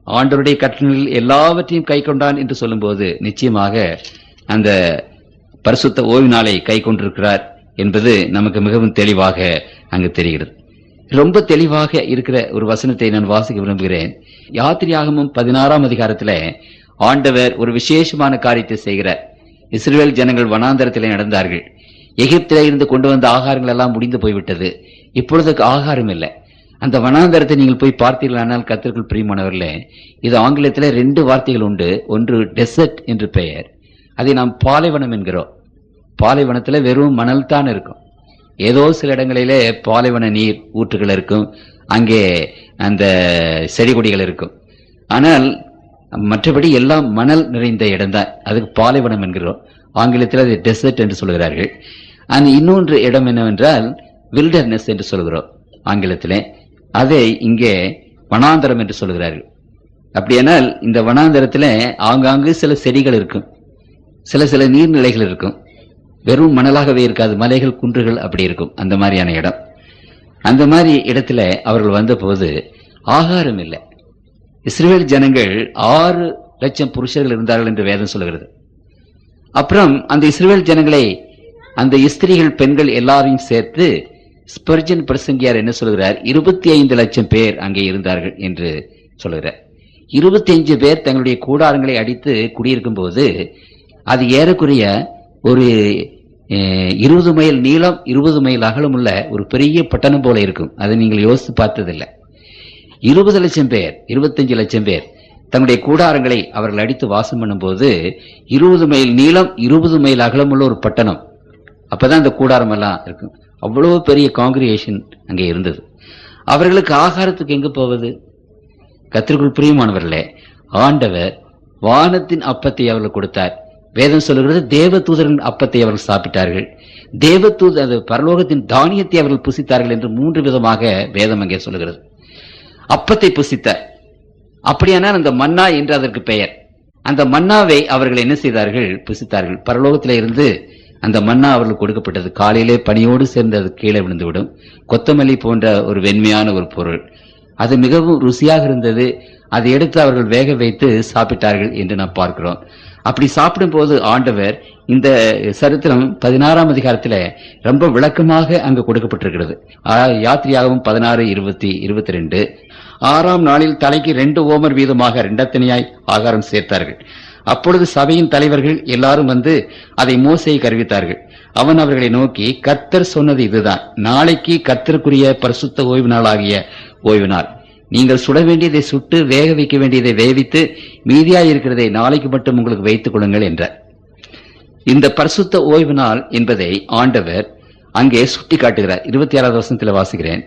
ஆண்டவருடைய கட்டளைகள் எல்லாவற்றையும் கை கொண்டான் என்று சொல்லும்போது நிச்சயமாக அந்த பரிசுத்த ஓய்வு நாளை கை கொண்டிருக்கிறார் என்பது நமக்கு மிகவும் தெளிவாக அங்கு தெரிகிறது. ரொம்ப தெளிவாக இருக்கிற ஒரு வசனத்தை நான் வாசிக்க விரும்புகிறேன். யாத்திரையாகமம் 16ஆம் அதிகாரத்தில் ஆண்டவர் ஒரு விசேஷமான காரியத்தை செய்கிறார். இஸ்ரவேல் ஜனங்கள் வனாந்தரத்திலே நடந்தார்கள். எகிப்திலே இருந்து கொண்டு வந்த ஆகாரங்கள் எல்லாம் முடிந்து போய்விட்டது. இப்பொழுது ஆகாரம் இல்லை. அந்த வனாந்தரத்தை நீங்கள் போய் பார்த்தீர்களானால் கர்த்தருக்குள் பிரியமானவர்களே, இது ஆங்கிலத்தில் 2 வார்த்தைகள் உண்டு. ஒன்று டெசர்ட் என்று பெயர், அதை நாம் பாலைவனம் என்கிறோம். பாலைவனத்தில் வெறும் மணல் தான் இருக்கும். ஏதோ சில இடங்களிலே பாலைவன நீர் ஊற்றுகள் இருக்கும், அங்கே அந்த செடி கொடிகள் இருக்கும். ஆனால் மற்றபடி எல்லாம் மணல் நிறைந்த இடம்தான், அதுக்கு பாலைவனம் என்கிறோம். ஆங்கிலத்தில் அது டெசர்ட் என்று சொல்கிறார்கள். அந்த இன்னொன்று இடம் என்னவென்றால் வில்டர்னஸ் என்று சொல்கிறோம் ஆங்கிலத்திலே. அதை இங்கே வனாந்தரம் என்று சொல்கிறார்கள். அப்படியானால் இந்த வனாந்தரத்தில் ஆங்காங்கு சில செடிகள் இருக்கும், சில நீர்நிலைகள் இருக்கும். வெறும் மணலாகவே இருக்காது, மலைகள் குன்றுகள் அப்படி இருக்கும். அந்த மாதிரியான இடம். அந்த மாதிரி இடத்துல அவர்கள் வந்த போது ஆகாரம் இல்லை. இஸ்ரவேல் ஜனங்கள் 6 லட்சம் புருஷர்கள் இருந்தார்கள் என்று வேதம் சொல்கிறது. அப்புறம் அந்த இஸ்ரவேல் ஜனங்களை அந்த ஸ்திரீகள் பெண்கள் எல்லாரையும் சேர்த்து ஸ்பர்ஜன் பிரசங்கியார் என்ன சொல்கிறார், 25 லட்சம் பேர் அங்கே இருந்தார்கள் என்று சொல்கிறார். 25 பேர் தங்களுடைய கூடாரங்களை அடித்து குடியிருக்கும் போது அது ஏறக்குறைய ஒரு 20 மைல் நீளம் 20 மைல் அகலம் உள்ள ஒரு பெரிய பட்டணம் போல இருக்கும். அதை நீங்கள் யோசித்து பார்த்ததில்லை. 20 லட்சம் பேர் 25 லட்சம் பேர் தங்களுடைய கூடாரங்களை அவர்கள் அடித்து வாசம் பண்ணும் போது 20 மைல் நீளம் 20 மைல் அகலம் உள்ள ஒரு பட்டணம். அப்பதான் அந்த கூடாரம் எல்லாம் இருக்கும். அவ்வளவு பெரிய காங்கிரிகேஷன் அங்கே இருந்தது. அவர்களுக்கு ஆகாரத்துக்கு எங்கு போவது? கர்த்தருக்குள் பிரியமானவர்களே, ஆண்டவர் வானத்தின் அப்பத்தை அவர்கள் கொடுத்தார். வேதம் சொல்லுகிறது தேவதூதரின் அப்பத்தை அவர்கள் சாப்பிட்டார்கள். அது பரலோகத்தின் தானியத்தை அவர்கள் புசித்தார்கள் என்று 3 விதமாக வேதம் அங்கே சொல்லுகிறது. அப்பத்தை புசித்தார். அப்படியானால் அந்த மன்னா என்று அதற்கு பெயர். அந்த மன்னாவை அவர்கள் என்ன செய்தார்கள்? புசித்தார்கள். பரலோகத்திலே இருந்து அந்த மன்னா அவர்களுக்கு கொடுக்கப்பட்டது. காலையிலே பனியோடு சேர்ந்து அது கீழே விழுந்துவிடும். கொத்தமல்லி போன்ற ஒரு வெண்மையான ஒரு பொருள். அது மிகவும் ருசியாக இருந்தது. அதை எடுத்து அவர்கள் வேக வைத்து சாப்பிட்டார்கள் என்று நாம் பார்க்கிறோம். அப்படி சாப்பிடும் போது ஆண்டவர் இந்த சரித்திரம் 16ஆம் அதிகாரத்தில் ரொம்ப விளக்கமாக அங்கு கொடுக்கப்பட்டிருக்கிறது. யாத்திரையாகவும் 16:20-22 6ஆம் நாளில் தலைக்கு 2 ஓமர் வீதமாக 2 தனியாய் ஆகாரம் சேர்த்தார்கள். அப்பொழுது சபையின் தலைவர்கள் எல்லாரும் வந்து அதை மோசேயை அறிவித்தார்கள். அவன் அவர்களை நோக்கி, கர்த்தர் சொன்னது இதுதான், நாளைக்கு கர்த்தருக்குரிய பரிசுத்த ஓய்வு நாள் ஆகிய ஓய்வு நாள். நீங்கள் சுட வேண்டியதை சுட்டு வேக வைக்க வேண்டியதை வேவித்து மீதியாய் இருக்கிறதை நாளைக்கு மட்டும் உங்களுக்கு வைத்துக் கொள்ளுங்கள் என்றார். இந்த பரிசுத்த ஓய்வு நாள் என்பதை ஆண்டவர் அங்கே சுட்டி காட்டுகிறார். 26வது வசனத்தில் வாசிக்கிறேன்.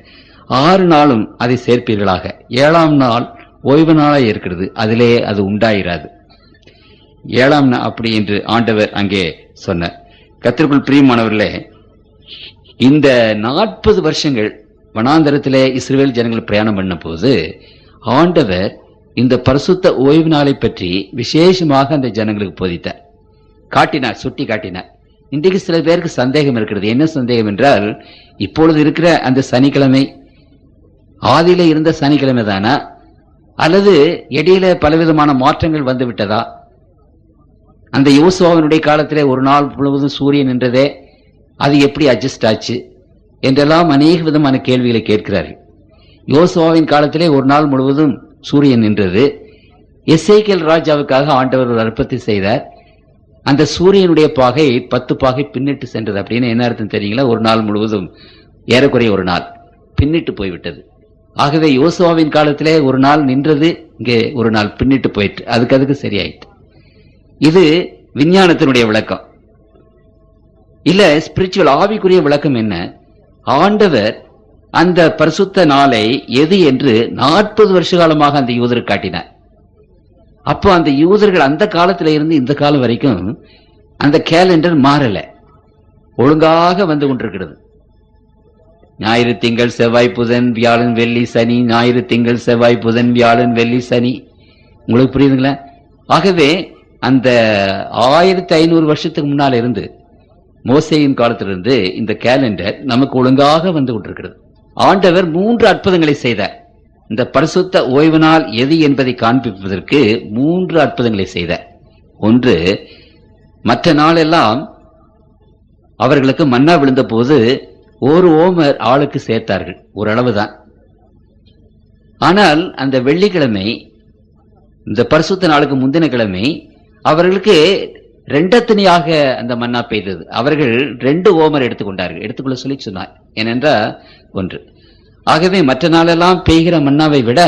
6 நாளும் அதை சேர்ப்பீர்களாக. 7ஆம் நாள் ஓய்வு நாளாய் இருக்கிறது, அதிலே அது உண்டாயிராது. 7ஆம் நாள் அப்படி என்று ஆண்டவர் அங்கே சொன்னார். கர்த்தருக்குள் பிரியமானவர்களே, இந்த 40 வருஷங்கள் வனாந்தரத்திலே இஸ்ரவேல் ஜனங்கள் பிரயாணம் பண்ண போது ஆண்டவர் இந்த பரிசுத்த ஓய்வு நாளை பற்றி விசேஷமாக அந்த ஜனங்களுக்கு போதித்தார், காட்டினார், சுட்டி காட்டினார். இன்றைக்கு சில பேருக்கு சந்தேகம் இருக்கிறது. என்ன சந்தேகம் என்றால், இப்பொழுது இருக்கிற அந்த சனிக்கிழமை ஆதியில இருந்த சனிக்கிழமை தானா, அல்லது இடையில பலவிதமான மாற்றங்கள் வந்து விட்டதா? அந்த யோசுவாவினுடைய காலத்திலே ஒரு நாள் முழுவதும் சூரியன் நின்றதே, அது எப்படி அட்ஜஸ்ட் ஆச்சு என்றெல்லாம் அநேக விதமான கேள்விகளை கேட்கிறார்கள். யோசுவாவின் காலத்திலே ஒரு நாள் முழுவதும் சூரியன் நின்றது. எசேக்கியேல் ராஜாவுக்காக ஆண்டவர் ஒரு அற்புதத்தை செய்தார். அந்த சூரியனுடைய பாகை 10 பாகை பின்னிட்டு சென்றது. அப்படின்னு என்ன அர்த்தம் தெரியுங்களா? ஒரு நாள் முழுவதும் ஏறக்குறைய ஒரு நாள் பின்னிட்டு போய்விட்டது. ஆகவே யோசுவாவின் காலத்திலே ஒரு நாள் நின்றது, இங்கே ஒரு நாள் பின்னிட்டு போயிட்டு அதுக்கு சரியாயிட்டு. இது விஞ்ஞானத்தினுடைய விளக்கம் இல்ல. ஸ்பிரிச்சுவல் ஆவிக்குரிய விளக்கம் என்ன? ஆண்டவர் அந்த பரிசுத்த நாளை எது என்று 40 வருஷ காலமாக அந்த யூதருக்கு காட்டினார். அப்போ அந்த யூதர்கள் அந்த காலத்துல இருந்து இந்த காலம் வரைக்கும் அந்த கேலண்டர் மாறல, ஒழுங்காக வந்து கொண்டிருக்கிறது. ஞாயிறு திங்கள் செவ்வாய் புதன் வியாழன் வெள்ளி சனி, ஞாயிறு திங்கள் செவ்வாய் புதன் வியாழன் வெள்ளி சனி. உங்களுக்கு புரியுதுங்களா? ஆகவே அந்த 1500 வருஷத்துக்கு முன்னால இருந்து, மோசேயின் காலத்திலிருந்து இந்த கேலண்டர் நமக்கு ஒழுங்காக வந்து கொண்டிருக்கிறது. ஆண்டவர் 3 அற்புதங்களை செய்தார். இந்த பரிசுத்த ஓய்வு நாள் எது என்பதை காண்பிப்பதற்கு 3 அற்புதங்களை செய்தார். ஒன்று, மற்ற நாளெல்லாம் அவர்களுக்கு மன்னா விழுந்த போது ஒரு ஓமர் ஆளுக்கு சேர்த்தார்கள், ஓரளவுதான். ஆனால் அந்த வெள்ளிக்கிழமை, இந்த பரிசுத்த நாளுக்கு முந்தின கிழமை, அவர்களுக்கு 2 அத்தனையாக அந்த மன்னா பெய்தது. அவர்கள் 2 ஓமர் எடுத்துக்கொண்டார்கள், எடுத்துக்கொள்ள சொல்லி சொன்னார். ஏனென்றால் ஒன்று, ஆகவே மற்ற நாளெல்லாம் பெய்கிற மன்னாவை விட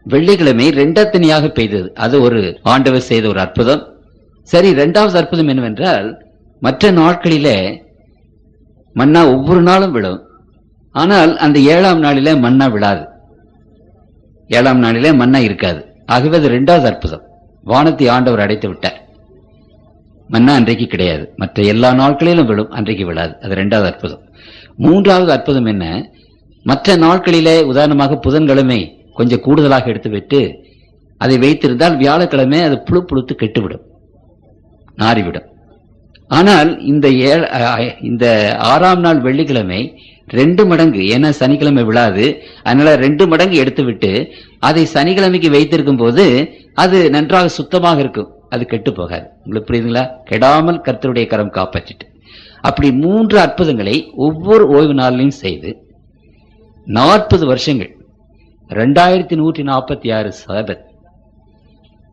வெள்ளிக்கிழமை 2 அத்தனையாக பெய்தது. அது ஒரு ஆண்டவர் செய்த ஒரு அற்புதம். சரி, 2வது அற்புதம் என்னவென்றால், மற்ற நாட்களிலே மன்னா ஒவ்வொரு நாளும் விழும். ஆனால் அந்த 7ஆம் நாளிலே மன்னா விழாது. 7ஆம் நாளிலே மன்னா இருக்காது. ஆகவே அது 2வது அற்புதம். வானத்தை ஆண்டவர் அடைத்து விட்டார். மன்னா அன்றைக்கு கிடையாது. மற்ற எல்லா நாட்களிலும் விழும், அன்றைக்கு விழாது. அது 2வது அற்புதம். 3வது அற்புதம் என்ன? மற்ற நாட்களிலே உதாரணமாக புதன்கிழமை கொஞ்சம் கூடுதலாக எடுத்துவிட்டு அதை வைத்திருந்தால் வியாழக்கிழமை அது புழுத்து கெட்டுவிடும், நாறிவிடும். ஆனால் இந்த 6ஆம் நாள் வெள்ளிக்கிழமை 2 மடங்கு, ஏன்னா சனிக்கிழமை விழாது, அதனால 2 மடங்கு எடுத்துவிட்டு அதை சனிக்கிழமைக்கு வைத்திருக்கும் போது அது நன்றாக சுத்தமாக இருக்கும், அது கெட்டு போகாது. உங்களுக்கு புரியுதுங்களா? கெடாமல் கர்த்தருடைய கரம் காப்பாற்றிட்டு. அப்படி 3 அற்புதங்களை ஒவ்வொரு ஓய்வு நாளிலும் செய்து 40 வருஷங்கள், 2146 சாபத்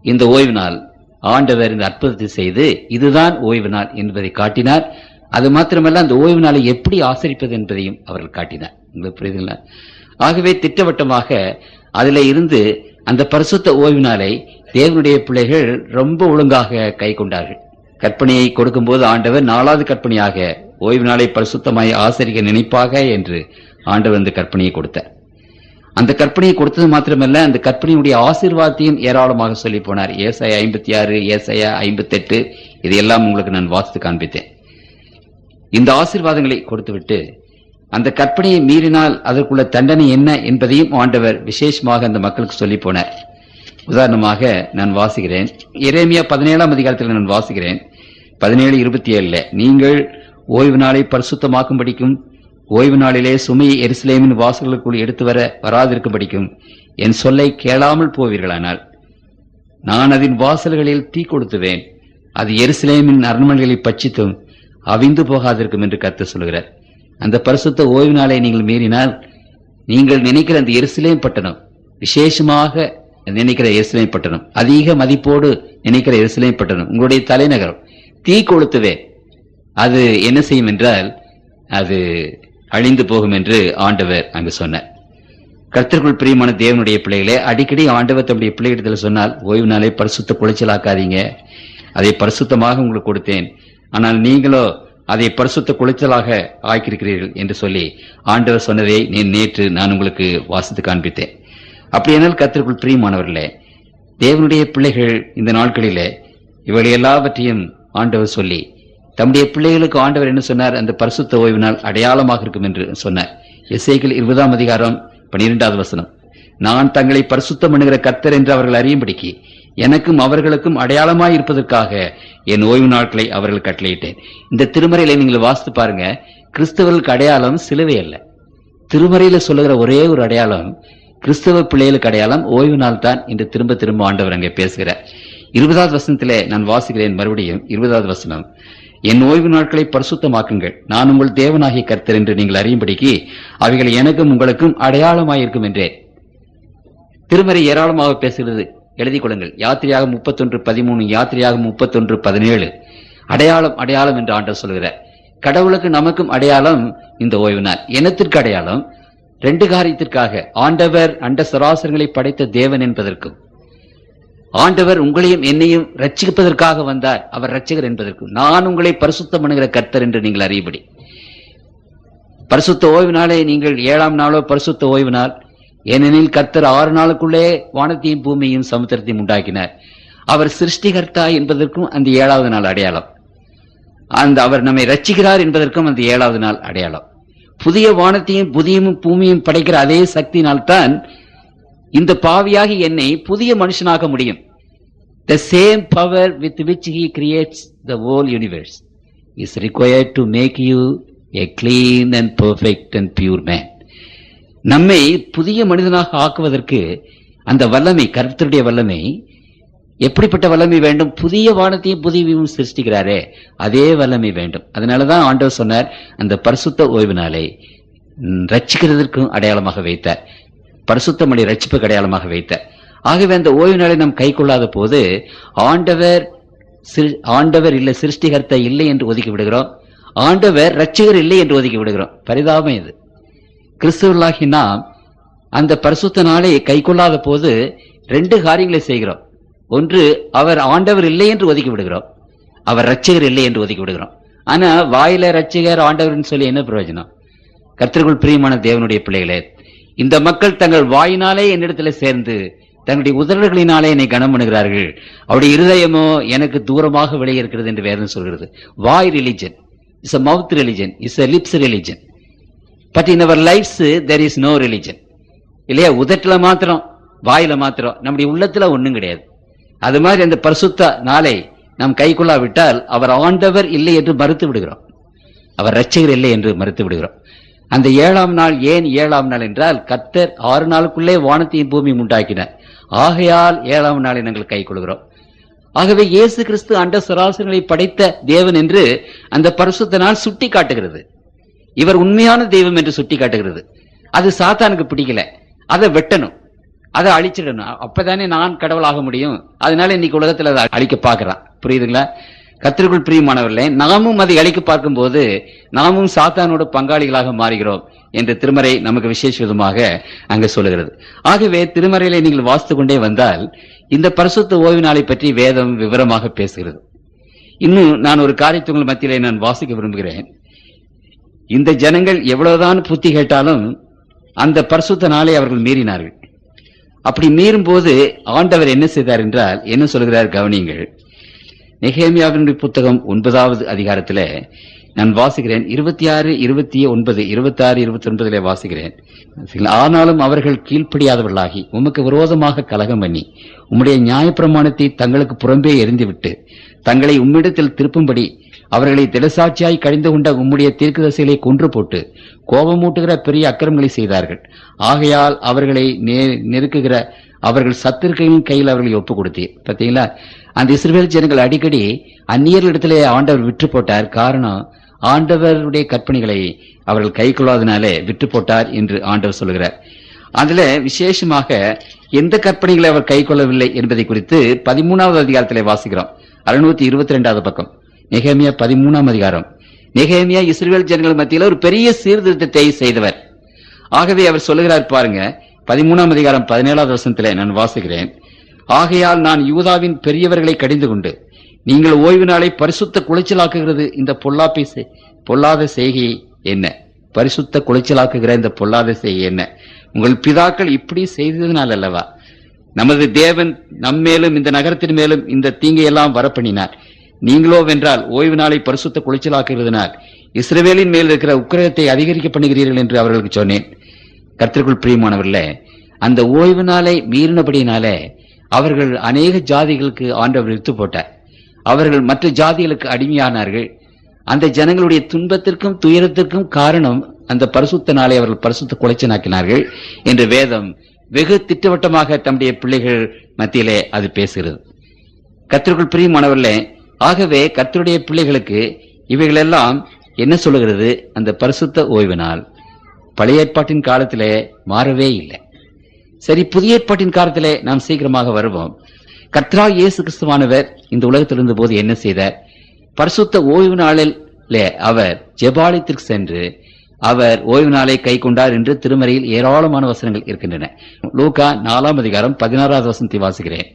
இந்த ஓய்வு நாள் ஆண்டவர் இந்த அற்புதத்தை செய்து இதுதான் ஓய்வு நாள் என்பதை காட்டினார். அது மாத்திரமல்ல, அந்த ஓய்வு நாளை எப்படி ஆசரிப்பது என்பதையும் அவர்கள் காட்டினார். உங்களுக்கு புரியுதுங்களா? ஆகவே திட்டவட்டமாக அதில் இருந்து அந்த பரிசுத்த ஓய்வு நாளை தேவனுடைய பிள்ளைகள் ரொம்ப ஒழுங்காக கை கொண்டார்கள். கற்பனையை கொடுக்கும் போது ஆண்டவர் 4வது கற்பனையாக ஓய்வு நாளை பரிசுத்தமாய் ஆசரிக்க நினைப்பாக என்று ஆண்டவர் அந்த கற்பனையை கொடுத்தார். அந்த கற்பனையை கொடுத்தது மாத்திரமல்ல, அந்த கற்பனையுடைய ஆசீர்வாதத்தையும் ஏராளமாக சொல்லி போனார். ஏசாயா 56, ஏசாயா 58 இதையெல்லாம் உங்களுக்கு நான் வாசித்து காண்பித்தேன். இந்த ஆசீர்வாதங்களை கொடுத்துவிட்டு அந்த கற்பனையை மீறினால் அதற்குள்ள தண்டனை என்ன என்பதையும் ஆண்டவர் விசேஷமாக அந்த மக்களுக்கு சொல்லி போனார். உதாரணமாக நான் வாசிக்கிறேன், எரேமியா 17ஆம் அதிகாரத்தில் நான் வாசிக்கிறேன், 17:27. நீங்கள் ஓய்வு நாளை பரிசுத்தமாக்கும்படிக்கும் ஓய்வு நாளிலே சுமையை எருசலேமின் வாசல்களுக்குள் எடுத்து வராதிருக்கும்படிக்கும் என் சொல்லை கேளாமல் போவீர்களானால் நான் அதன் வாசல்களில் தீ கொடுத்துவேன், அது எருசலேமின் அரண்மனைகளை பட்சித்தும் அவிந்து போகாதிருக்கும் என்று கர்த்தர் சொல்கிறார். அந்த பரிசுத்த ஓய்வு நாளை நீங்கள் மீறினால் நீங்கள் நினைக்கிற அந்த எருசலேம் பட்டணம், விசேஷமாக நினைக்கிற எருசலேம் பட்டணம், அதிக மதிப்போடு நினைக்கிற எருசலேம் பட்டணம், உங்களுடைய தலைநகரம் தீ கொளுத்துவே அது என்ன செய்யும் என்றால் அது அழிந்து போகும் என்று ஆண்டவர் அங்கு சொன்னார். கர்த்தருக்குள் பிரியமான தேவனுடைய பிள்ளைகளே, அடிக்கடி ஆண்டவர் தம்முடைய பிள்ளைகளிடத்தில் சொன்னால், ஓய்வு நாளை பரிசுத்த குலைச்சலாக்காதீங்க, அதை பரிசுத்தமாக உங்களுக்கு கொடுத்தேன், ஆனால் நீங்களோ அதை பரிசுத்த குலைச்சலாக ஆக்கியிருக்கிறீர்கள் என்று சொல்லி ஆண்டவர் சொன்னதை நேற்று நான் உங்களுக்கு வாசித்து காண்பித்தேன். அப்படியானால் கர்த்தருக்குள் பிரியமானவர்களே, தேவனுடைய பிள்ளைகள் இந்த நாட்களிலே இவர்கள் எல்லாவற்றையும் ஆண்டவர் சொல்லி தம்முடைய பிள்ளைகளுக்கு ஆண்டவர் என்ன சொன்னார்? அந்த பரிசுத்த ஓய்வு நாள் அடையாளமாக இருக்கும் என்று சொன்னார். எசேக்கியேல் 20ஆம் அதிகாரம் 12வது வசனம், நான் தங்களை பரிசுத்தம் பண்ணுகிற கர்த்தர் என்று அவர்கள் அறியும்படிக்கு எனக்கும் அவர்களுக்கும் அடையாளமாய் இருப்பதற்காக என் ஓய்வு நாட்களை அவர்கள் கட்டளையிட்டேன். இந்த திருமறையில நீங்கள் வாசித்து பாருங்க, கிறிஸ்தவர்களுக்கு அடையாளம் சிலுவை அல்ல. திருமறையில சொல்லுகிற ஒரே ஒரு அடையாளம், கிறிஸ்தவ பிள்ளைகளுக்கு அடையாளம் ஓய்வு நாள் தான் என்று திரும்ப திரும்ப ஆண்டவர் அங்கே பேசுகிறார். 20வது வசனத்திலே நான் வாசிக்கிறேன், மறுபடியும் 20வது வசனம், என் ஓய்வு நாட்களை பரிசுத்தமாக்குங்கள், நான் உங்கள் தேவனாகிய கர்த்தர் என்று நீங்கள் அறியும்படிக்கு அவைகள் எனக்கும் உங்களுக்கும் அடையாளமாயிருக்கும் என்றேன். திருமறை ஏராளமாக பேசுகிறது, எழுதிக் கொள்ளுங்கள். யாத்திரையாக 31:13, யாத்திரையாக 31:17. அடையாளம் அடையாளம் என்று ஆண்டவர் சொல்கிறார். கடவுளுக்கு நமக்கும் அடையாளம் இந்த ஓய்வு நாள். எனத்திற்கு அடையாளம் 2 காரியத்திற்காக, ஆண்டவர் அண்ட சராசரங்களை படைத்த தேவன் என்பதற்கும், ஆண்டவர் உங்களையும் என்னையும் ரட்சிப்பதற்காக வந்தார், அவர் ரட்சகர் என்பதற்கும், நான் உங்களை பரிசுத்தம் பண்ணுகிற கர்த்தர் என்று நீங்கள் அறியபடி. பரிசுத்த ஓய்வு நாளை நீங்கள் 7ஆம் நாளோ பரிசுத்த ஓய்வு நாள், ஏனெனில் கர்த்தர் 6 நாளுக்குள்ளே வானத்தையும் பூமியையும் சமுத்திரத்தையும் உண்டாக்கினார். அவர் சிருஷ்டிகர்த்தா என்பதற்கும் அந்த 7வது நாள் அடையாளம், அந்த அவர் நம்மை ரட்சிக்கிறார் என்பதற்கும் அந்த 7வது நாள் அடையாளம். புதிய வானத்தையும் புதிய பூமியும் படைக்கிற அதே சக்தியினால்தான் இந்த பாவியாகி என்னை புதிய மனுஷனாக முடியும். The same power with which he creates the whole universe is required to make you a clean and perfect and pure man. நம்மை புதிய மனிதனாக ஆக்குவதற்கு அந்த வல்லமை, கர்த்தருடைய வல்லமை, எப்படிப்பட்ட வல்லமை வேண்டும்? புதிய வானத்தையும் புதியவையும் சிருஷ்டிக்கிறாரே அதே வல்லமை வேண்டும். அதனாலதான் ஆண்டவர் சொன்னார், அந்த பரிசுத்த ஓய்வு நாளை ரட்சிக்கிறதற்கும் அடையாளமாக வைத்தார், பரிசுத்தமனை ரட்சிப்புக்கு அடையாளமாக வைத்தார். ஆகவே அந்த ஓய்வு நாளை நாம் கை கொள்ளாத போது ஆண்டவர் இல்லை, சிருஷ்டிகர்த்தா இல்லை என்று ஒதுக்கி விடுகிறோம், ஆண்டவர் ரட்சிகர் இல்லை என்று ஒதுக்கி விடுகிறோம். பரிதாபம் இது. கிறிஸ்துவர்களாகி நாம் அந்த பரிசுத்த நாளை கை கொள்ளாத போது ரெண்டு காரியங்களை செய்கிறோம். ஒன்று, அவர் ஆண்டவர் இல்லை என்று ஒதுக்கி விடுகிறோம், அவர் ரட்சிகர் இல்லை என்று ஒதுக்கி விடுகிறோம். ஆனா வாயில ரட்சிகர் ஆண்டவர் சொல்லி என்ன பிரயோஜனம்? கர்த்தருக்குள் பிரியமான தேவனுடைய பிள்ளைகளே, இந்த மக்கள் தங்கள் வாயினாலே என்னிடத்துல சேர்ந்து தங்களுடைய உதடுகளினாலே என்னை கனம் பண்ணுகிறார்கள், அவருடைய இருதயமோ எனக்கு தூரமாக விலகி இருக்கிறது என்று வேதம் சொல்கிறது. வாய் religion is a mouth religion, is a lips religion, but in our lives there is no religion. இல்லையா? உதட்டுல மாத்திரம், வாயில மாத்திரம், நம்முடைய உள்ளத்துல ஒண்ணும் கிடையாது. அது மாதிரி அந்த பரிசுத்த நாளை நாம் கை கொள்ளாவிட்டால் அவர் ஆண்டவர் இல்லை என்று மறுத்து விடுகிறோம், அவர் ரட்சகர் இல்லை என்று மறுத்து விடுகிறோம். அந்த 7ஆம் நாள் ஏன் 7ஆம் நாள் என்றால், கர்த்தர் 6 நாளுக்குள்ளே வானத்தையும் பூமியும் உண்டாக்கினார். ஆகையால் 7ஆம் நாளை நாங்கள் கை கொள்கிறோம். ஆகவே இயேசு கிறிஸ்து அண்ட சராசரங்களை படைத்த தேவன் என்று அந்த பரிசுத்த நாள் சுட்டி காட்டுகிறது. இவர் உண்மையான தெய்வம் என்று சுட்டி காட்டுகிறது. அது சாத்தானுக்கு பிடிக்கல, அதை வெட்டணும், அதை அழிச்சிடணும், அப்பதானே நான் கடவுளாக முடியும். அதனால இன்னைக்கு உலகத்துல அதை அழிக்க பார்க்கிறான். புரியுதுங்களா? கர்த்தருக்குள் பிரியமானவர்களே, நாமும் அதை அழிக்க பார்க்கும் போது நாமும் சாத்தானோட பங்காளிகளாக மாறுகிறோம் என்று திருமறை நமக்கு விசேஷ விதமாக அங்கு சொல்லுகிறது. ஆகவே திருமறையில நீங்கள் வாசித்து கொண்டே வந்தால் இந்த பரிசுத்த ஓய்வு நாளை பற்றி வேதம் விவரமாக பேசுகிறது. இன்னும் நான் ஒரு காரியத்தை உங்கள் மத்தியிலே நான் வாசிக்க விரும்புகிறேன். இந்த ஜனங்கள் எவ்வளவுதான் புத்தி கேட்டாலும் அந்த பரிசுத்த நாளை அவர்கள் மீறினார்கள். அப்படி மீறும் போது ஆண்டவர் என்ன செய்தார் என்றால், என்ன சொல்கிறார் கவனியுங்கள். நெகேமியாவினுடைய புத்தகம் 9வது அதிகாரத்திலே நான் வாசிக்கிறேன். 26, 29, 26, 29 வாசிக்கிறேன். ஆனாலும் அவர்கள் கீழ்ப்படியாதவர்களாகி உமக்கு விரோதமாக கலகம் பண்ணி உம்முடைய நியாயப்பிரமாணத்தை தங்களுக்கு புறம்பே எறிந்துவிட்டு தங்களை உம்மிடத்தில் திருப்பும்படி அவர்களை திடசாட்சியாய் கழிந்து கொண்ட உம்முடைய தீர்க்கதரிசிகளை கொன்று போட்டு கோபமூட்டுகிற பெரிய அக்கிரமங்களை செய்தார்கள். ஆகையால் அவர்களை நெருக்குகிற அவர்கள் சத்துருக்களின் கையில் அவர்களை ஒப்பு கொடுத்தீர். பார்த்தீங்களா? அந்த இஸ்ரவேல் ஜனங்கள் அடிக்கடி அந்நியர்களிடத்திலே ஆண்டவர் விற்று போட்டார். காரணம், ஆண்டவருடைய கற்பனைகளை அவர்கள் கை கொள்ளாதனாலே விற்று போட்டார் என்று ஆண்டவர் சொல்கிறார். அதுல விசேஷமாக எந்த கற்பனைகளை அவர் கை கொள்ளவில்லை என்பதை குறித்து 13வது அதிகாரத்திலே வாசிக்கிறோம். 622வது பக்கம், நெகேமியா 13ஆம் அதிகாரம். நெகேமியா இஸ்ரவேல் ஜனங்கள் மத்தியில் ஒரு பெரிய சீர்திருத்தத்தை செய்தவர். ஆகவே அவர் சொல்லுகிறார் பாருங்க, 13ஆம் அதிகாரம் 17வது வசனத்திலே நான் வாசிக்கிறேன். ஆகையால் நான் யூதாவின் பெரியவர்களை கடிந்து கொண்டு நீங்கள் ஓய்வு நாளை பரிசுத்த குலைச்சலாக்குகிறது இந்த பொல்லாத செய்கை என்ன? பரிசுத்த குலைச்சலாக்குகிற இந்த பொல்லாத செய்கை என்ன? உங்கள் பிதாக்கள் இப்படி செய்ததினால் அல்லவா நமது தேவன் நம்மேலும் இந்த நகரத்தின் மேலும் இந்த தீங்கையெல்லாம் வரப்பண்ணினார். நீங்களோ வென்றால் ஓய்வு நாளை பரிசுத்த குலைச்சலாக்குகிறதுனால் இஸ்ரவேலின் மேல் இருக்கிற உக்கிரகத்தை அதிகரிக்க பண்ணுகிறீர்கள் என்று அவர்களுக்கு சொன்னேன். கர்த்தருக்குள் பிரியமானவர்களே, அந்த ஓய்வு நாளை மீறினபடினாலே அவர்கள் அநேக ஜாதிகளுக்கு ஆண்டவர் வித்து போட்டார். அவர்கள் மற்ற ஜாதிகளுக்கு அடிமையானார்கள். அந்த ஜனங்களுடைய துன்பத்திற்கும் துயரத்திற்கும் காரணம் அந்த பரிசுத்த நாளை அவர்கள் பரிசுத்த குலைச்சலாக்கினார்கள் என்று வேதம் வெகு திட்டவட்டமாக தம்முடைய பிள்ளைகள் மத்தியிலே அது பேசுகிறது. கர்த்தருக்குள் பிரியமானவர்களே, ஆகவே கர்த்தருடைய பிள்ளைகளுக்கு இவைகளெல்லாம் என்ன சொல்லுகிறது? அந்த பரிசுத்த ஓய்வு நாள் பழைய ஏற்பாட்டின் காலத்திலே மாறவே இல்லை. சரி, புதிய ஏற்பாட்டின் காலத்திலே நாம் சீக்கிரமாக வருவோம். கர்த்தராகிய இயேசு கிறிஸ்துவானவர் இந்த உலகத்தில் இருந்த போது என்ன செய்தார்? பரிசுத்த ஓய்வு நாளிலே அவர் ஜெபாலயத்திற்கு சென்று அவர் ஓய்வு நாளை கை கொண்டார் என்று திருமறையில் ஏராளமான வசனங்கள் இருக்கின்றன. லூக்கா 4ஆம் அதிகாரம் 16வது வசனத்தை வாசிக்கிறேன்.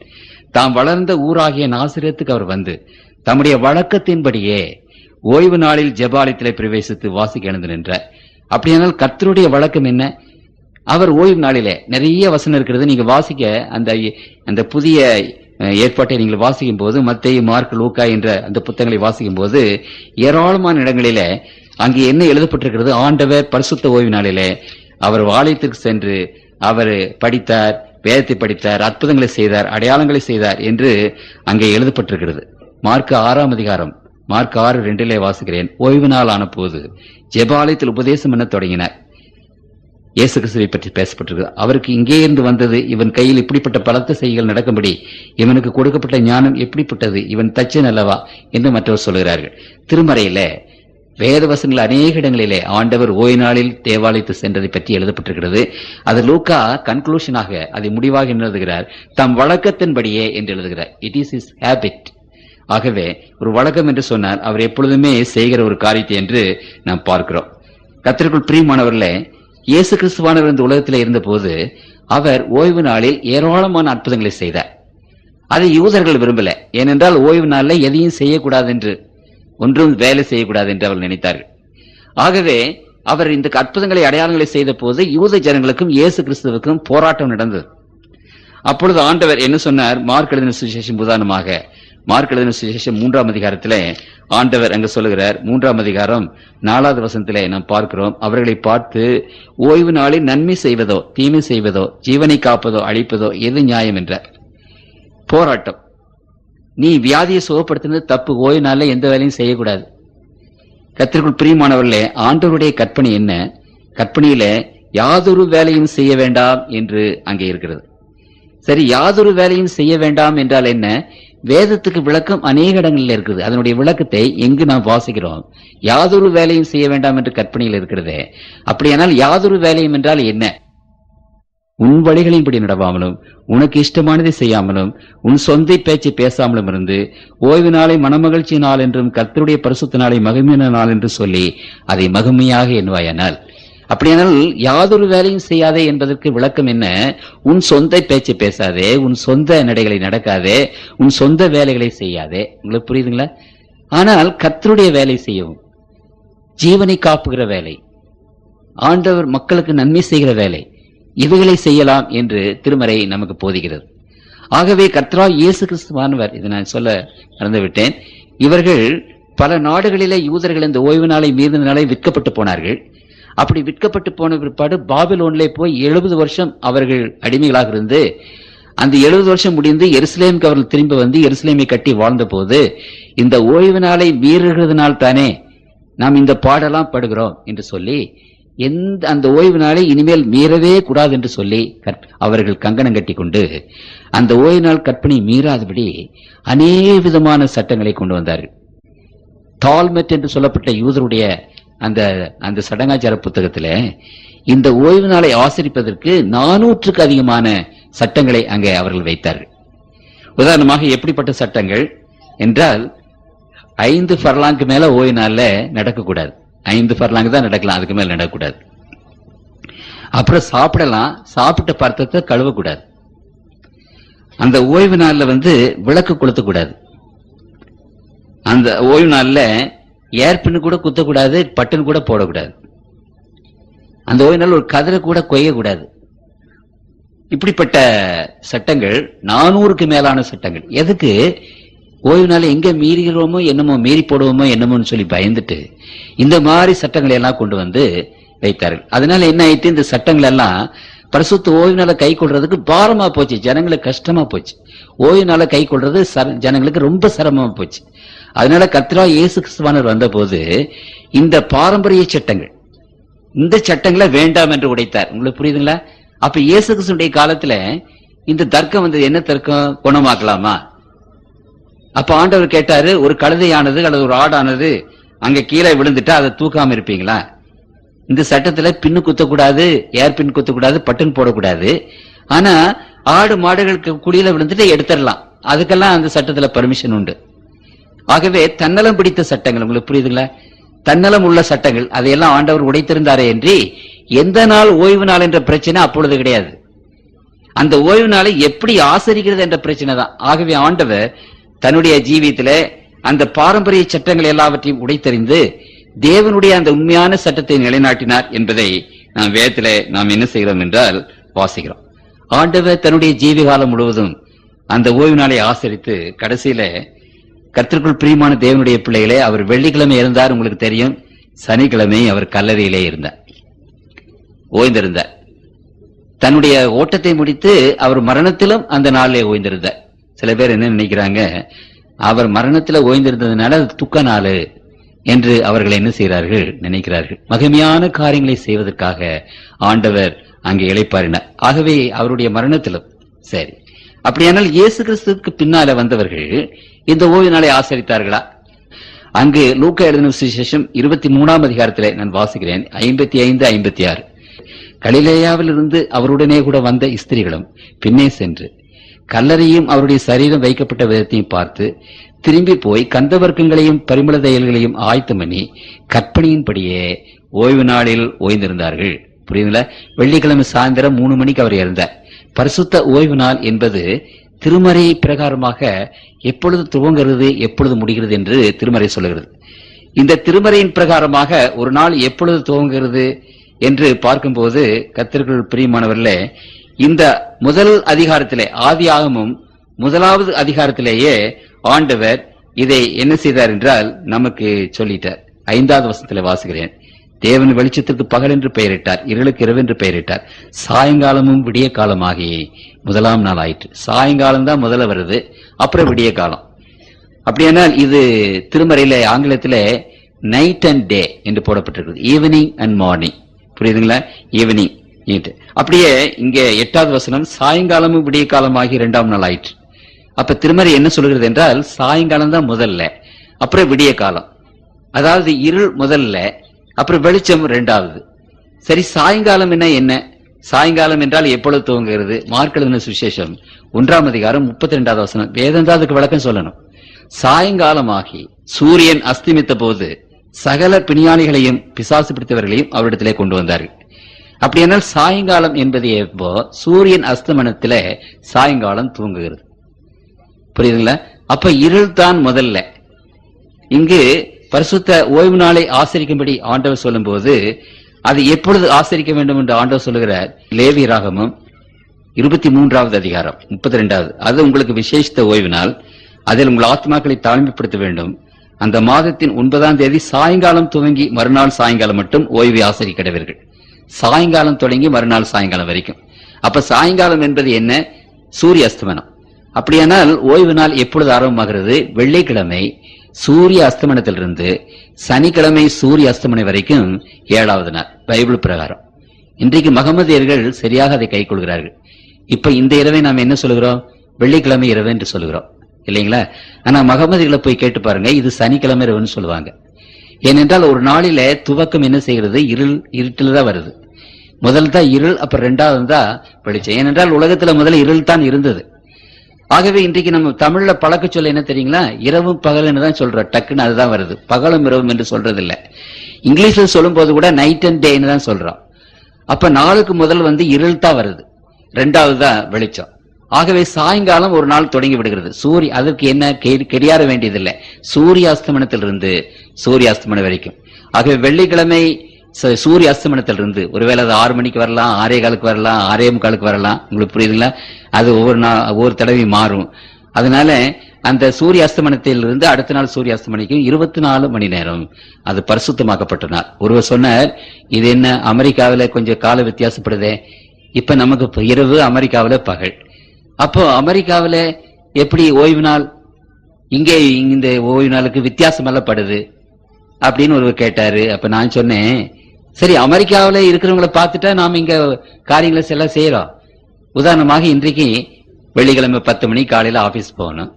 தாம் வளர்ந்த ஊராகிய நாசரேத்துக்கு அவர் வந்து தம்முடைய வழக்கத்தின்படியே ஓய்வு நாளில் ஜெபாலயத்திலே பிரவேசித்து வாசிக்க எழுந்து நின்றார். அப்படியானால் கர்த்தருடைய வழக்கம் என்ன? அவர் ஓய்வு நாளிலே நிறைய வசனம் இருக்கிறது. நீங்க வாசிக்க அந்த புதிய ஏற்பாட்டை நீங்கள் வாசிக்கும் போது, மத்தேயு, மார்க், லூக்கா என்ற அந்த புத்தகங்களை வாசிக்கும் போது ஏராளமான இடங்களிலே அங்கே என்ன எழுதப்பட்டிருக்கிறது? ஆண்டவர் பரிசுத்த ஓய்வு நாளிலே அவர் ஆலயத்திற்கு சென்று அவர் படித்தார், வேதத்தை படித்தார், அற்புதங்களை செய்தார், அடையாளங்களை செய்தார் என்று அங்கே எழுதப்பட்டிருக்கிறது. மார்க் 6 அதிகாரம், மார்க் 6:2 வாசிக்கிறேன். ஓய்வு நாள் ஆன போது ஜெபாலயத்தில் உபதேசம் பண்ண தொடங்கினார். இயேசு கிறிஸ்துவை பற்றி பேசப்பட்டிருக்கு. அவருக்கு இங்கே இருந்து வந்தது, இவன் கையில் இப்படிப்பட்ட பலத்த செய்திகள் நடக்கும்படி இவனுக்கு கொடுக்கப்பட்ட ஞானம் எப்படிப்பட்டது, இவன் தச்சன் அல்லவா என்று மற்றவர் சொல்கிறார்கள். திருமறையில வேதவசங்கள் அநேக இடங்களிலே ஆண்டவர் ஓய்வு நாளில் தேவாலயத்து சென்றதை பற்றி எழுதப்பட்டிருக்கிறது. அது லூக்கா கன்க்ளூஷனாக, அதை முடிவாக எழுதுகிறார், தம் வழக்கத்தின்படியே என்று எழுதுகிறார். It is is habit. ஆகவே ஒரு வழக்கம் என்று சொன்னார், அவர் எப்பொழுதுமே செய்கிற ஒரு காரியத்தை என்று நாம் பார்க்கிறோம். கர்த்தருக்குள் பிரியமானவர்களே, இயேசு கிறிஸ்துவானவர் இந்த உலகத்தில் இருந்த போது அவர் ஓய்வு நாளில் ஏராளமான அற்புதங்களை செய்தார். அதை யூதர்கள் விரும்பல. ஏனென்றால் ஓய்வு நாளில் எதையும் செய்யக்கூடாது என்று, ஒன்றும் வேலை செய்யக்கூடாது என்று அவர் நினைத்தார்கள். ஆகவே அவர் இந்த அற்புதங்களை அடையாளங்களை செய்த போது யூத ஜனங்களுக்கும் இயேசு கிறிஸ்துவுக்கும் போராட்டம் நடந்தது. அப்பொழுது ஆண்டவர் என்ன சொன்னார்? மார்க் எழுதின சுவிசேஷம் உதாரணமாக, மார்க் எழுதின சுவிசேஷம் 3 அதிகாரத்திலே ஆண்டவர் அங்கு சொல்லுகிறார். 3 அதிகாரம் 4வது வசனத்திலே நாம் பார்க்கிறோம், அவர்களை பார்த்து, ஓய்வு நாளில் நன்மை செய்வதோ தீமை செய்வதோ ஜீவனை காப்பதோ அழிப்பதோ எது நியாயம் என்றார். போராட்டம். நீ வியாதியை சுகப்படுத்தினது தப்பு, ஓய்வு நாளில் எந்த வேலையும் செய்யக்கூடாது. கர்த்தருக்குள் பிரியமானவர்களே, ஆண்டவருடைய கற்பனை என்ன? கற்பனையில யாதொரு வேலையும் செய்ய வேண்டாம் என்று அங்கே இருக்கிறது. சரி, யாதொரு வேலையும் செய்ய வேண்டாம் என்றால் என்ன? வேதத்துக்கு விளக்கம் அநேக இடங்களில் இருக்குது. அதனுடைய விளக்கத்தை எங்கு நாம் வாசிக்கிறோம்? யாதொரு வேலையும் செய்ய வேண்டாம் என்று கற்பனையில் இருக்கிறது. அப்படியானால் யாதொரு வேலையும் என்றால் என்ன? உன் வழிகளின்படி நடவாமலும் உனக்கு இஷ்டமானதை செய்யாமலும் உன் சொந்த பேச்சை பேசாமலும் இருந்து ஓய்வு நாளை மனமகிழ்ச்சி நாள் என்றும் கர்த்தருடைய பரிசுத்த நாளை மகிமையான நாள் என்று சொல்லி அதை மகிமையாக எண்ணுவாயானால். அப்படியானால் யாதொரு வேலையும் செய்யாதே என்பதற்கு விளக்கம் என்ன? உன் சொந்த பேச்சை பேசாதே, உன் சொந்த நடைகளை நடக்காதே, உன் சொந்த வேலைகளை செய்யாதே. உங்களுக்கு புரியுதுங்களா? ஆனால் கர்த்தருடைய வேலை செய்யவும், ஜீவனை காப்புகிற வேலை, ஆண்டவர் மக்களுக்கு நன்மை செய்கிற வேலை, இவைகளை செய்யலாம் என்று திருமறை நமக்கு போதிக்கிறது. ஆகவே கர்த்தராகிய இயேசு கிறிஸ்துவானவர், இதை நான் சொல்ல மறந்துவிட்டேன், இவர்கள் பல நாடுகளிலே யூதர்கள் இந்த ஓய்வு நாளை மீறினாலே விற்கப்பட்டு போனார்கள். அப்படி விற்கப்பட்டு போன பிற்பாடு பாபிலோனிலே போய் 70 வருஷம் அவர்கள் அடிமைகளாக இருந்து, அந்த 70 வருஷம் முடிந்து எருசலேமுக்கு அவர்கள் திரும்பி வந்து எருசலேமை கட்டி வாழ்ந்த போது, இந்த ஓய்வு நாளை மீறுகிறதுனால் தானே நாம் இந்த பாடெல்லாம் படுகிறோம் என்று சொல்லி, அந்த ஓய்வு நாளை இனிமேல் மீறவே கூடாது என்று சொல்லி அவர்கள் கங்கணம் கட்டி கொண்டு அந்த ஓய்வு நாள் கற்பனை மீறாதபடி அநேக விதமான சட்டங்களை கொண்டு வந்தார்கள். தால்மெட் என்று சொல்லப்பட்ட யூதருடைய அந்த சடங்காச்சார புத்தகத்தில் இந்த ஓய்வு நாளை ஆசரிப்பதற்கு 400க்கு அதிகமான சட்டங்களை அங்கே அவர்கள் வைத்தார்கள். உதாரணமாக எப்படிப்பட்ட சட்டங்கள் என்றால், 5 ஃபர்லாங்கு மேல ஓய்வு நாள்ல நடக்கக்கூடாது. 5 ஃபர்லாங்கு தான் நடக்கலாம், அதுக்கு மேல நடக்கக்கூடாது. அப்புறம் சாப்பிடலாம், சாப்பிட்ட பர்த்தத்தை கழுவக்கூடாது. அந்த ஓய்வு நாள்ல விளக்கு கொளுத்தக்கூடாது. அந்த ஓய்வு நாள்ல ஏர்பின்னு கூட குத்தக்கூடாது, பட்டன் கூட போடக்கூடாது. அந்த ஓய்வு நாள் ஒரு கதிரை கூட கொய்யக்கூடாது. இப்படிப்பட்ட சட்டங்கள் 400க்கு மேலான சட்டங்கள். எதுக்கு? ஓய்வு நாள் எங்க மீறுகிறோமோ என்னமோ, மீறி போடுவோமோ என்னமோன்னு சொல்லி பயந்துட்டு இந்த மாதிரி சட்டங்களை எல்லாம் கொண்டு வந்து வைத்தார்கள். அதனால என்ன ஆயிட்டு, இந்த சட்டங்கள் எல்லாம் பரிசுத்த ஓய்வு நாளை கை கொள்றதுக்கு பாரமா போச்சு, ஜனங்களுக்கு கஷ்டமா போச்சு. ஓய்வு நாளை கை கொள்றது ஜனங்களுக்கு ரொம்ப சிரமமா போச்சு. அதனால கர்த்தராகிய இயேசு கிறிஸ்துவானவர் வந்த போது இந்த பாரம்பரிய சட்டங்கள், இந்த சட்டங்களை வேண்டாம் என்று உடைத்தார். உங்களுக்கு புரியுதுங்களா? அப்ப இயேசு கிறிஸ்துடைய காலத்துல இந்த தர்க்கம் வந்தது. என்ன தர்க்கம்? குணமாக்கலாமா? அப்ப ஆண்டவர் கேட்டாரு, ஒரு கழுதையானது அல்லது ஒரு ஆடானது அங்க கீழே விழுந்துட்டா அதை தூக்காம இருப்பீங்களா? இந்த சட்டத்துல பின்னு குத்தக்கூடாது, ஏர் பின் குத்தக்கூடாது, பட்டன் போடக்கூடாது. ஆனா ஆடு மாடுகளுக்கு குடியில விழுந்துட்டு எடுத்துடலாம், அதுக்கெல்லாம் அந்த சட்டத்துல பர்மிஷன் உண்டு. ஆகவே தன்னலம் பிடித்த சட்டங்கள், உங்களுக்கு புரியுதுங்களா? தன்னலம் உள்ள சட்டங்கள் அதையெல்லாம் ஆண்டவர் உடைத்திருந்தாரே என்று எந்த நாள் ஓய்வு நாள் என்ற பிரச்சனை அப்பொழுது கிடையாது. அந்த ஓய்வு நாளை எப்படி ஆசரிக்கிறது என்ற பிரச்சனை தான். ஆகவே ஆண்டவர் தன்னுடைய ஜீவியத்தில அந்த பாரம்பரிய சட்டங்கள் எல்லாவற்றையும் உடைத்தறிந்து தேவனுடைய அந்த உண்மையான சட்டத்தை நிலைநாட்டினார் என்பதை நாம் வேதத்திலே நாம் என்ன செய்கிறோம் என்றால் வாசிக்கிறோம். ஆண்டவர் தன்னுடைய ஜீவிகாலம் முழுவதும் அந்த ஓய்வு நாளை ஆசரித்து கடைசியில கர்த்தருக்குள் பிரியமான தேவனுடைய பிள்ளைகளே, அவர் வெள்ளிக்கிழமை இருந்தார். உங்களுக்கு தெரியும், சனிக்கிழமை அவர் கல்லறையிலே இருந்தார், ஓய்ந்திருந்தார். தன்னுடைய ஓட்டத்தை முடித்து அவர் மரணத்திலும் அந்த நாளிலே ஓய்ந்திருந்தார். சில பேர் என்ன நினைக்கிறாங்க, அவர் மரணத்துல ஓய்ந்திருந்ததுனால அது துக்க நாள் என்று அவர்கள் என்ன செய்கிறார்கள் நினைக்கிறார்கள். மகிமையான காரியங்களை செய்வதற்காக ஆண்டவர் அங்கே இளைப்பாறினார். ஆகவே அவருடைய மரணத்திலும் சரி. அப்படியானால் இயேசு கிறிஸ்துவுக்கு பின்னால வந்தவர்கள் இந்த ஓய்வு நாளை ஆசரித்தார்களா? அங்கு லூக்கா எழுதின சுவிசேஷம் 23ஆம் அதிகாரத்திலே நான் வாசிக்கிறேன், 55, 56. கலிலேயாவில் இருந்து அவருடனே கூட வந்த ஸ்திரீகளும் பின்னே சென்று கல்லறையும் அவருடைய சரீரம் வைக்கப்பட்ட விதத்தையும் பார்த்து திரும்பி போய் கந்தவர்க்கங்களையும் பரிமள தையல்களையும் ஆயத்தம் பண்ணி கற்பனையின்படியே ஓய்வு நாளில் ஓய்ந்திருந்தார்கள். புரியுதுல? வெள்ளிக்கிழமை சாயந்தரம் 3 மணிக்கு அவர் இறந்தார். பரிசுத்த ஓய்வு நாள் என்பது திருமறை பிரகாரமாக எப்பொழுது துவங்குகிறது எப்பொழுது முடிகிறது என்று திருமறை சொல்லுகிறது. இந்த திருமறையின் பிரகாரமாக ஒரு நாள் எப்பொழுது துவங்குகிறது என்று பார்க்கும்போது கர்த்தருக்குள் பிரியமானவர்களே, இந்த முதல் அதிகாரத்திலே ஆதியாகமம் 1வது அதிகாரத்திலேயே ஆண்டவர் இதை என்ன செய்தார் என்றால் நமக்கு சொல்லிட்டார். 5வது வசனத்திலே வாசிக்கிறேன். தேவன் வெளிச்சத்திற்கு பகல் என்று பெயரிட்டார், இருளுக்கு இரவு என்று பெயரிட்டார், சாயங்காலமும் விடிய காலமாகி 1ஆம் நாள் ஆயிற்று. சாயங்காலம் தான் முதல்ல வருது, அப்புறம் விடிய காலம். அப்படியானால் இது திருமறையில ஆங்கிலத்திலே நைட் அண்ட் டே என்று போடப்பட்டிருக்கிறது, ஈவினிங் அண்ட் மார்னிங். புரியுதுங்களா? Evening night. அப்படியே இங்க 8வது வசனம் சாயங்காலமும் விடிய காலமாகி 2ஆம் நாள் ஆயிற்று. அப்ப திருமறை என்ன சொல்கிறது என்றால் சாயங்காலம் தான் முதல்ல, அப்புறம் விடிய காலம். அதாவது இருள் முதல்ல, அப்புறம் வெளிச்சம் 2வது. சரி, சாயங்காலம் என்ன? சாயங்காலம் என்றால் எப்பொழுது துவங்குகிறது? மார்க் எழுதின சுவிசேஷம் 1ஆம் அதிகாரம் 32வது வசனம். வேதம் தான் அதுக்கு விளக்கம் சொல்லணும். சாயங்காலமாகி சூரியன் அஸ்தமித்த போது சகல பிணியாளிகளையும் பிசாசு பிடித்தவர்களையும் அவரிடத்திலே கொண்டு வந்தார்கள். அப்படியானால் சாயங்காலம் என்பது எப்போ? சூரியன் அஸ்தமனத்திலே சாயங்காலம் துவங்குகிறது. புரியுதுங்களா? அப்ப இருள் தான் முதல்ல. இங்கு பரிசுத்த ஓய்வு நாளை ஆசரிக்கும்படி ஆண்டவர் சொல்லும் போது அது எப்பொழுது ஆசரிக்க வேண்டும் என்று ஆண்டவர் சொல்லுகிறார். லேவியராகமம் 23வது அதிகாரம் 32வது. அது உங்களுக்கு விசேஷித்த ஓய்வு நாள், அதில் உங்கள் ஆத்மாக்களை தாழ்மைப்படுத்த வேண்டும். அந்த மாதத்தின் 9ஆம் தேதி சாயங்காலம் துவங்கி மறுநாள் சாயங்காலம் மட்டும் ஓய்வை ஆசரிக்கிறவர்கள். சாயங்காலம் தொடங்கி மறுநாள் சாயங்காலம் வரைக்கும். அப்ப சாயங்காலம் என்பது என்ன? சூரிய அஸ்தமனம். அப்படியானால் ஓய்வு நாள் எப்பொழுது ஆரம்பமாகிறது? வெள்ளிக்கிழமை சூரிய அஸ்தமனத்திலிருந்து சனிக்கிழமை சூரிய அஸ்தமனம் வரைக்கும் 7வது நாள் பைபிள் பிரகாரம். இன்றைக்கு மகமதியர்கள் சரியாக அதை கை கொள்கிறார்கள். இப்ப இந்த இரவை நாம் என்ன சொல்லுகிறோம்? வெள்ளிக்கிழமை இரவு என்று சொல்லுகிறோம், இல்லைங்களா? ஆனா மகமதிகளை போய் கேட்டு பாருங்க, இது சனிக்கிழமை இரவுன்னு சொல்லுவாங்க. ஏனென்றால் ஒரு நாளில துவக்கம் என்ன செய்கிறது? இருட்டில் தான் வருது. முதல் தான் இருள், அப்புறம் 2வது தான் வெளிச்சம். ஏனென்றால் உலகத்துல முதல்ல இருள் தான் இருந்தது. ஆகவே இன்றைக்கு நம்ம தமிழ்ல பழக்க சொல்ல என்ன தெரியுங்களா? இரவும் பகல்னு தான் சொல்றோம், டக்குன்னு அதுதான் வருது. பகலும் இரவும் என்று சொல்றது இல்ல. இங்கிலீஷ்ல சொல்லும் போது கூட நைட் அண்ட் டேன்னு தான் சொல்றோம். அப்ப நாளுக்கு முதல் இருள் தான் வருது, 2வது தான் வெளிச்சம். ஆகவே சாயங்காலம் ஒரு நாள் தொடங்கி விடுகிறது. அதற்கு என்ன கெடியார வேண்டியதில்லை, சூரிய அஸ்தமனத்திலிருந்து சூரிய அஸ்தமனம் வரைக்கும். ஆகவே வெள்ளிக்கிழமை சூரிய அஸ்தமனத்திலிருந்து ஒருவேளை அது 6 மணிக்கு வரலாம், 6:15 வரலாம், 6:45 வரலாம். உங்களுக்கு புரியுதுங்களா? அது ஒவ்வொரு தடவை மாறும். அதனால அந்த சூரிய அஸ்தமனத்திலிருந்து அடுத்த நாள் சூரிய அஸ்தமனிக்கும் 24 மணி நேரம் அது பரிசுத்தமாக்கப்பட்ட நாள். ஒருவர் சொன்னார், இது என்ன அமெரிக்காவில கொஞ்சம் கால வித்தியாசப்படுதே, இப்ப நமக்கு இரவு, அமெரிக்காவில பகல். அப்போ அமெரிக்காவில எப்படி ஓய்வு நாள், இங்கே இந்த ஓய்வு நாளுக்கு வித்தியாசம் எல்லாம் படுது அப்படின்னு ஒருவர் கேட்டாரு. அப்ப நான் சொன்னேன், சரி அமெரிக்காவில இருக்கிறவங்களை பார்த்துட்டா நாம இங்க காரியங்களை எல்லாம் செய்யறோம். உதாரணமாக இன்றைக்கு வெள்ளிக்கிழமை 10 மணிக்கு காலையில ஆபீஸ் போகணும்.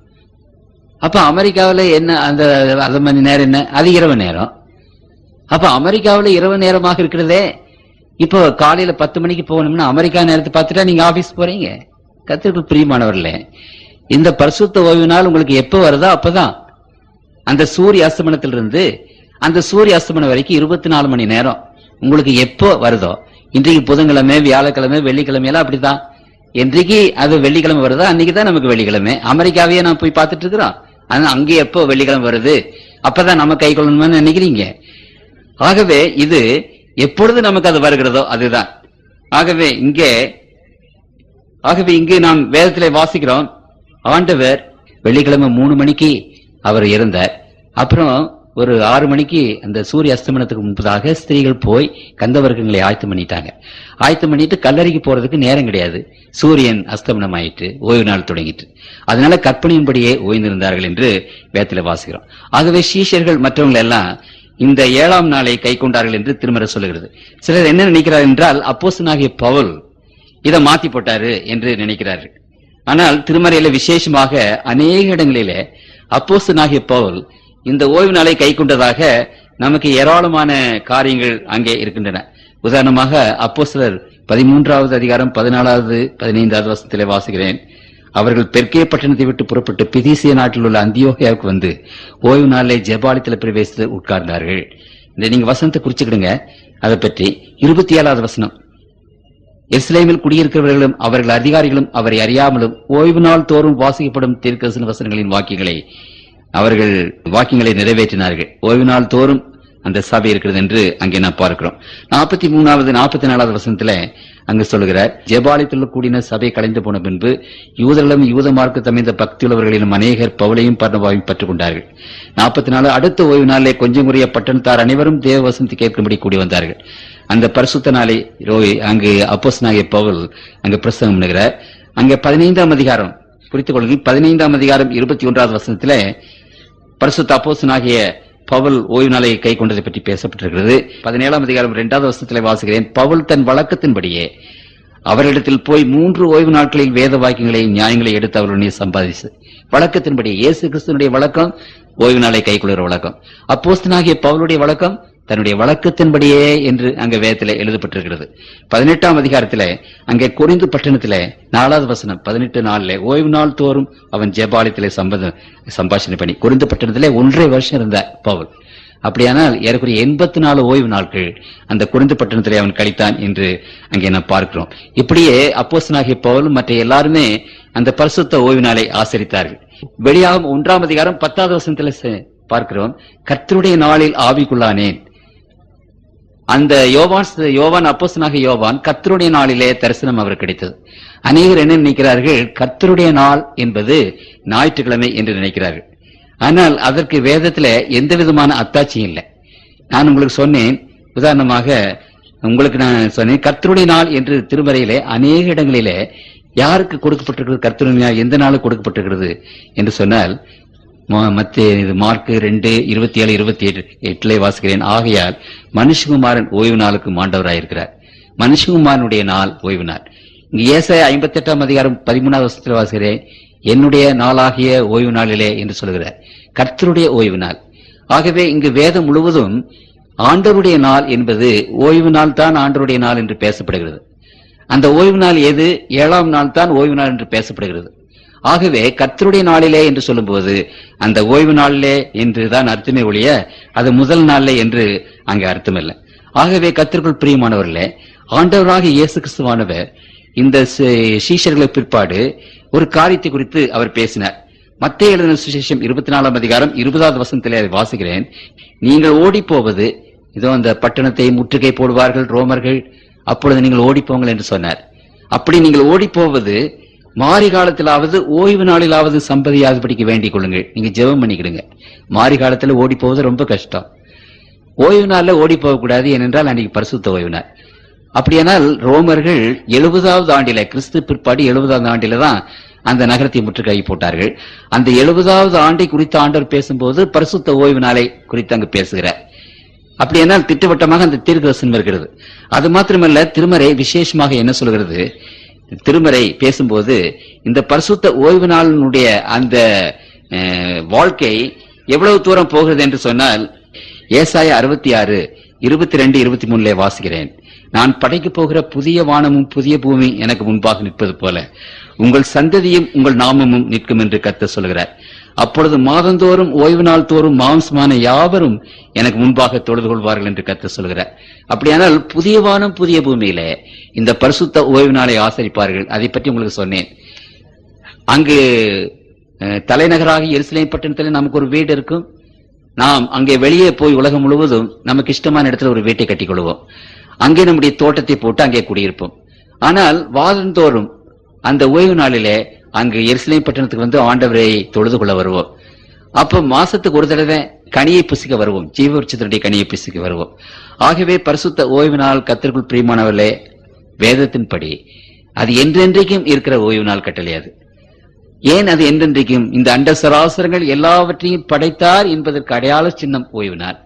அப்ப அமெரிக்காவில என்ன அந்த 1/2 மணி நேரம் என்ன? அது இரவு நேரம். அப்ப அமெரிக்காவில இரவு நேரமாக இருக்கிறதே. இப்போ காலையில 10 மணிக்கு போகணும்னா அமெரிக்கா நேரத்தை பார்த்துட்டா நீங்க ஆபீஸ் போறீங்க. கர்த்தருக்கு பிரியமானவர்களே, இந்த பரிசுத்த ஓய்வு நாள் உங்களுக்கு எப்ப வருதோ அப்பதான் அந்த சூரிய அஸ்தமனத்திலிருந்து அந்த சூரிய அஸ்தமனம் வரைக்கும் 24 மணி நேரம் உங்களுக்கு எப்போ வருதோ. இன்றைக்கு புதன்கிழமை, வியாழக்கிழமை, வெள்ளிக்கிழமை எல்லாம் அப்படித்தான். என்றைக்கு அது வெள்ளிக்கிழமை வருதோ அன்னைக்கு தான் நமக்கு வெள்ளிக்கிழமை. அமெரிக்காவையே நான் போய் பார்த்துட்டு இருக்கிறோம். ஆனா அங்கே எப்போ வெள்ளிக்கிழமை வருது அப்பதான் நம்ம கை கொள்ளணும்னு நினைக்கிறீங்க. ஆகவே இது எப்பொழுது நமக்கு அது வருகிறதோ அதுதான். ஆகவே இங்கே நாம் வேதத்திலே வாசிக்கிறோம், ஆண்டவர் வெள்ளிக்கிழமை 3 மணிக்கு அவர் இருந்தார். அப்புறம் ஒரு 6 மணிக்கு அந்த சூரிய அஸ்தமனத்துக்கு முன்பதாக ஸ்திரீகள் போய் கந்தவர்க்கங்களை ஆயத்தம் பண்ணிட்டாங்க. ஆயத்தம் பண்ணிட்டு கல்லறைக்கு போறதுக்கு நேரம் கிடையாது. சூரியன் அஸ்தமனம் ஆயிட்டு ஓய்வு நாள் தொடங்கிட்டு, அதனால கற்பனையின்படியே ஓய்ந்திருந்தார்கள் என்று வேதத்திலே வாசிக்கிறோம். ஆகவே சீஷர்கள் மற்றவங்க எல்லாம் இந்த 7ஆம் நாளை கை கொண்டார்கள் என்று திருமறை சொல்லுகிறது. சிலர் என்ன நினைக்கிறார் என்றால், அப்போஸ்தலனாகிய பவுல் இதை மாத்தி போட்டாரு என்று நினைக்கிறார்கள். ஆனால் திருமறையில விசேஷமாக அநேக இடங்களிலே அப்போஸ்தலனாகிய பவுல் இந்த ஓய்வு நாளை கை கொண்டதாக நமக்கு ஏராளமான காரியங்கள் அங்கே இருக்கின்றன. உதாரணமாக அப்போஸ்தலர் 13வது அதிகாரம் 14வது 15வது வசனத்திலே வாசிக்கிறேன். அவர்கள் பெர்கே பட்டணத்தை விட்டு புறப்பட்டு பிதீசிய நாட்டில் உள்ள அந்தியோகியாவுக்கு வந்து ஓய்வு நாளிலே ஜெபாலயத்தில் பிரவேசித்து உட்கார்ந்தார்கள். இந்த நீங்க வசனத்தை குறிச்சுக்கிடுங்க. அதை பற்றி 27வது வசனம், எருசலேமில் குடியிருக்கிறவர்களும் அவர்கள் அதிகாரிகளும் அவரை அறியாமலும் ஓய்வு நாள் தோறும் வாசிக்கப்படும் தீர்க்கதரிசன வசனங்களின் வாக்கியங்களை நிறைவேற்றினார்கள். ஓய்வு நாள் தோறும் அந்த சபை இருக்கிறது என்று அங்கே நான் பார்க்கிறோம். 43வது 44வது வசனத்துல அங்கு சொல்லுகிறார், ஜெபாலயத்தில் கூடின சபை கலைந்து போன பின்பு யூதர்களும் யூத மார்க்க அமைந்த பக்தியுள்ளவர்களிலும் அநேகர் பவுலையும் பர்னபாவையும் பற்றுக் கொண்டார்கள். 44 அடுத்த ஓய்வு நாளிலே கொஞ்சம் குறைய பட்டணத்தார் அனைவரும் தேவ வசனத்தை கேட்கும்படி கூடி வந்தார்கள். அந்த பரிசுத்த நாளை அங்கு அப்போஸ்தலனாகிய பவுல் அங்கு பிரசங்கம் பண்ணுகிறார். அங்கே 15ஆம் அதிகாரம் குறித்துக் கொள்ளுங்கள். 15ஆம் அதிகாரம் 21வது வசனத்துல பரிசுத்த அப்போஸ்தலனாகிய பவுல் ஓய்வு நாளை கை கொண்டதை பற்றி பேசப்பட்டிருக்கிறது. 17ஆம் அதிகாரம் 2வது வசனத்திலே வாசிக்கிறேன். பவுல் தன் வழக்கத்தின்படியே அவரிடத்தில் போய் 3 ஓய்வு நாட்களில் வேத வாக்கியங்களை நியாயங்களை எடுத்து அவர்களுடைய சம்பாதிச்சு, வழக்கத்தின்படி இயேசு கிறிஸ்துவனுடைய வழக்கம் ஓய்வு நாளை கை கொள்கிற வழக்கம், அப்போஸ்தலனாகிய பவுலுடைய வழக்கம் தன்னுடைய வழக்கத்தின்படியே என்று அங்க வேதத்திலே எழுதப்பட்டிருக்கிறது. 18ஆம் அதிகாரத்திலே அங்கே கொரிந்து பட்டணத்திலே 4வது வசனம் 18 ஓய்வு நாள் தோறும் அவன் ஜெபாலயத்திலே சம்பாஷணை பண்ணி, கொரிந்து பட்டணத்திலே 1.5 வருஷம் இருந்த பவுல். அப்படியானால் ஏறக்குறைய 84 ஓய்வு நாட்கள் அந்த கொரிந்து பட்டணத்திலே அவன் கழித்தான் என்று அங்கே நாம் பார்க்கிறோம். இப்படியே அப்போஸ்தலனாகிய பவுல் மற்ற எல்லாருமே அந்த பரிசுத்த ஓய்வு நாளை ஆசரித்தார்கள். வெளியாகும் 1ஆம் அதிகாரம் 10வது வசனத்திலே பார்க்கிறோம், கர்த்தருடைய நாளில் ஆவிக்குள்ளானேன். அந்த யோவான் அப்போஸ்தலனாகிய யோவான் கர்த்தருடைய நாளிலே தரிசனம் அவர் கிடைத்தது. அநேகர் என்ன நினைக்கிறார்கள், கர்த்தருடைய நாள் என்பது ஞாயிற்றுக்கிழமை என்று நினைக்கிறார்கள். ஆனால் அதற்கு வேதத்துல எந்த விதமான அத்தாட்சியும் இல்லை. நான் உங்களுக்கு சொன்னேன், உதாரணமாக உங்களுக்கு நான் சொன்னேன், கர்த்தருடைய நாள் என்று திருமறையிலே அநேக இடங்களிலே யாருக்கு கொடுக்கப்பட்டிருக்கிறது, கர்த்தருடைய நாள் எந்த நாளுக்கு கொடுக்கப்பட்டிருக்கிறது என்று சொன்னால் மார்க் 2:27-28 வாசிக்கிறேன். ஆகையால் மனுஷகுமாரன் ஓய்வு நாளுக்கு மாண்டவராயிருக்கிறார். மனுஷகுமாரனுடைய நாள் ஓய்வு நாள். இங்கு ஏசாயா 58ஆம் அதிகாரம் 13வது வசனத்தில் வாசிக்கிறேன், என்னுடைய நாளாகிய ஓய்வு நாளிலே என்று சொல்கிறார். கர்த்தருடைய ஓய்வு நாள். ஆகவே இங்கு வேதம் முழுவதும் ஆண்டவருடைய நாள் என்பது ஓய்வு நாள் தான் ஆண்டவருடைய நாள் என்று பேசப்படுகிறது. அந்த ஓய்வு நாள் எது? 7ஆம் நாள் தான் ஓய்வு நாள் என்று பேசப்படுகிறது. ஆகவே கர்த்தருடைய நாளிலே என்று சொல்லும்போது அந்த ஓய்வு நாளிலே என்றுதான் அர்த்தமே ஒழிய அது முதல் நாளிலே என்று அங்கே அர்த்தமில்லை. ஆகவே கர்த்தருக்குள் பிரியமானவர்களே, ஆண்டவராக இயேசு கிறிஸ்துவானவர் இந்த சீஷர்களுக்கு பிற்பாடு ஒரு காரியத்தை குறித்து அவர் பேசினார். மத்தேயு எழுதின சுவிசேஷம் 24ஆம் அதிகாரம் 20வது வசனத்திலே அதை வாசிக்கிறேன். நீங்கள் ஓடி போவது, இதோ அந்த பட்டணத்தை முற்றுகை போடுவார்கள் ரோமர்கள், அப்பொழுது நீங்கள் ஓடிப்போங்கள் என்று சொன்னார். அப்படி நீங்கள் ஓடி போவது மாரி காலத்திலாவது ஓய்வு நாளிலாவது சம்பதியாகும்படிக்கு வேண்டிக் கொள்ளுங்கள். நீங்க ஜெபம் பண்ணிக்கிடுங்க. மாரி காலத்துல ஓடி போவது ரொம்ப கஷ்டம். ஓய்வு நாள்ல ஓடி போகக்கூடாது, ஏனென்றால் அன்னைக்கு பரிசுத்த ஓய்வு நாள். அப்படியானால் ரோமர்கள் 70வது ஆண்டில, கிறிஸ்து பிற்பாடு 70வது ஆண்டில தான் அந்த நகரத்தை முற்றுகை போட்டார்கள். அந்த 70வது ஆண்டை குறித்த ஆண்டவர் பேசும்போது பரிசுத்த ஓய்வு நாளை குறித்து அங்கு பேசுகிறார். அப்படியானால் திட்டவட்டமாக அந்த தீர்க்கதரிசனம் இருக்கிறது. அது மாத்திரமல்ல, திருமறை விசேஷமாக என்ன சொல்கிறது, திருமறை பேசும்போது இந்த பரிசுத்த ஓய்வு நாளினுடைய அந்த வாழ்க்கை எவ்வளவு தூரம் போகிறது என்று சொன்னால், ஏசாயா 66:22-23 வாசிக்கிறேன். நான் படைக்க போகிற புதிய வானமும் புதிய பூமி எனக்கு முன்பாக நிற்பது போல உங்கள் சந்ததியும் உங்கள் நாமமும் நிற்கும் என்று கர்த்தர் சொல்கிறார். அப்பொழுது மாதந்தோறும் ஓய்வு நாள் தோறும் மாம்சமான யாவரும் எனக்கு முன்பாக தொழுது கொள்வார்கள் என்று கர்த்தர் சொல்கிறார். அப்படியானால் புதிய வானம் புதிய பூமியில இந்த பரிசுத்த ஓய்வு நாளை ஆசரிப்பார்கள். அதை பற்றி உங்களுக்கு சொன்னேன். அங்கு தலைநகராக எருசலேம் பட்டணத்தில் நமக்கு ஒரு வீடு இருக்கும். நாம் அங்கே வெளியே போய் உலகம் முழுவதும் நமக்கு இஷ்டமான இடத்துல ஒரு வீட்டை கட்டிக் கொள்வோம். அங்கே நம்முடைய தோட்டத்தை போட்டு அங்கே குடியிருப்போம். ஆனால் வாரந்தோறும் அந்த ஓய்வு நாளிலே அங்கு எருசலேம் பட்டணத்துக்கு வந்து ஆண்டவரை தொழுது கொள்ள வருவோம். அப்ப மாசத்துக்கு ஒரு தடவை கனியை புசிக்க வருவோம், ஜீவ விருட்சத்தினுடைய கனியை புசிக்க வருவோம். ஆகவே பரிசுத்த ஓய்வு நாள் கர்த்தருக்குள் பிரியமானவர்களே, வேதத்தின்படி அது என்றென்றைக்கும் இருக்கிற ஓய்வு நாள் கட்டளையாது. ஏன் அது என்றென்றைக்கும்? இந்த அண்ட சராசரங்கள் எல்லாவற்றையும் படைத்தார் என்பதற்கு அடையாள சின்னம் ஓய்வு நாள்.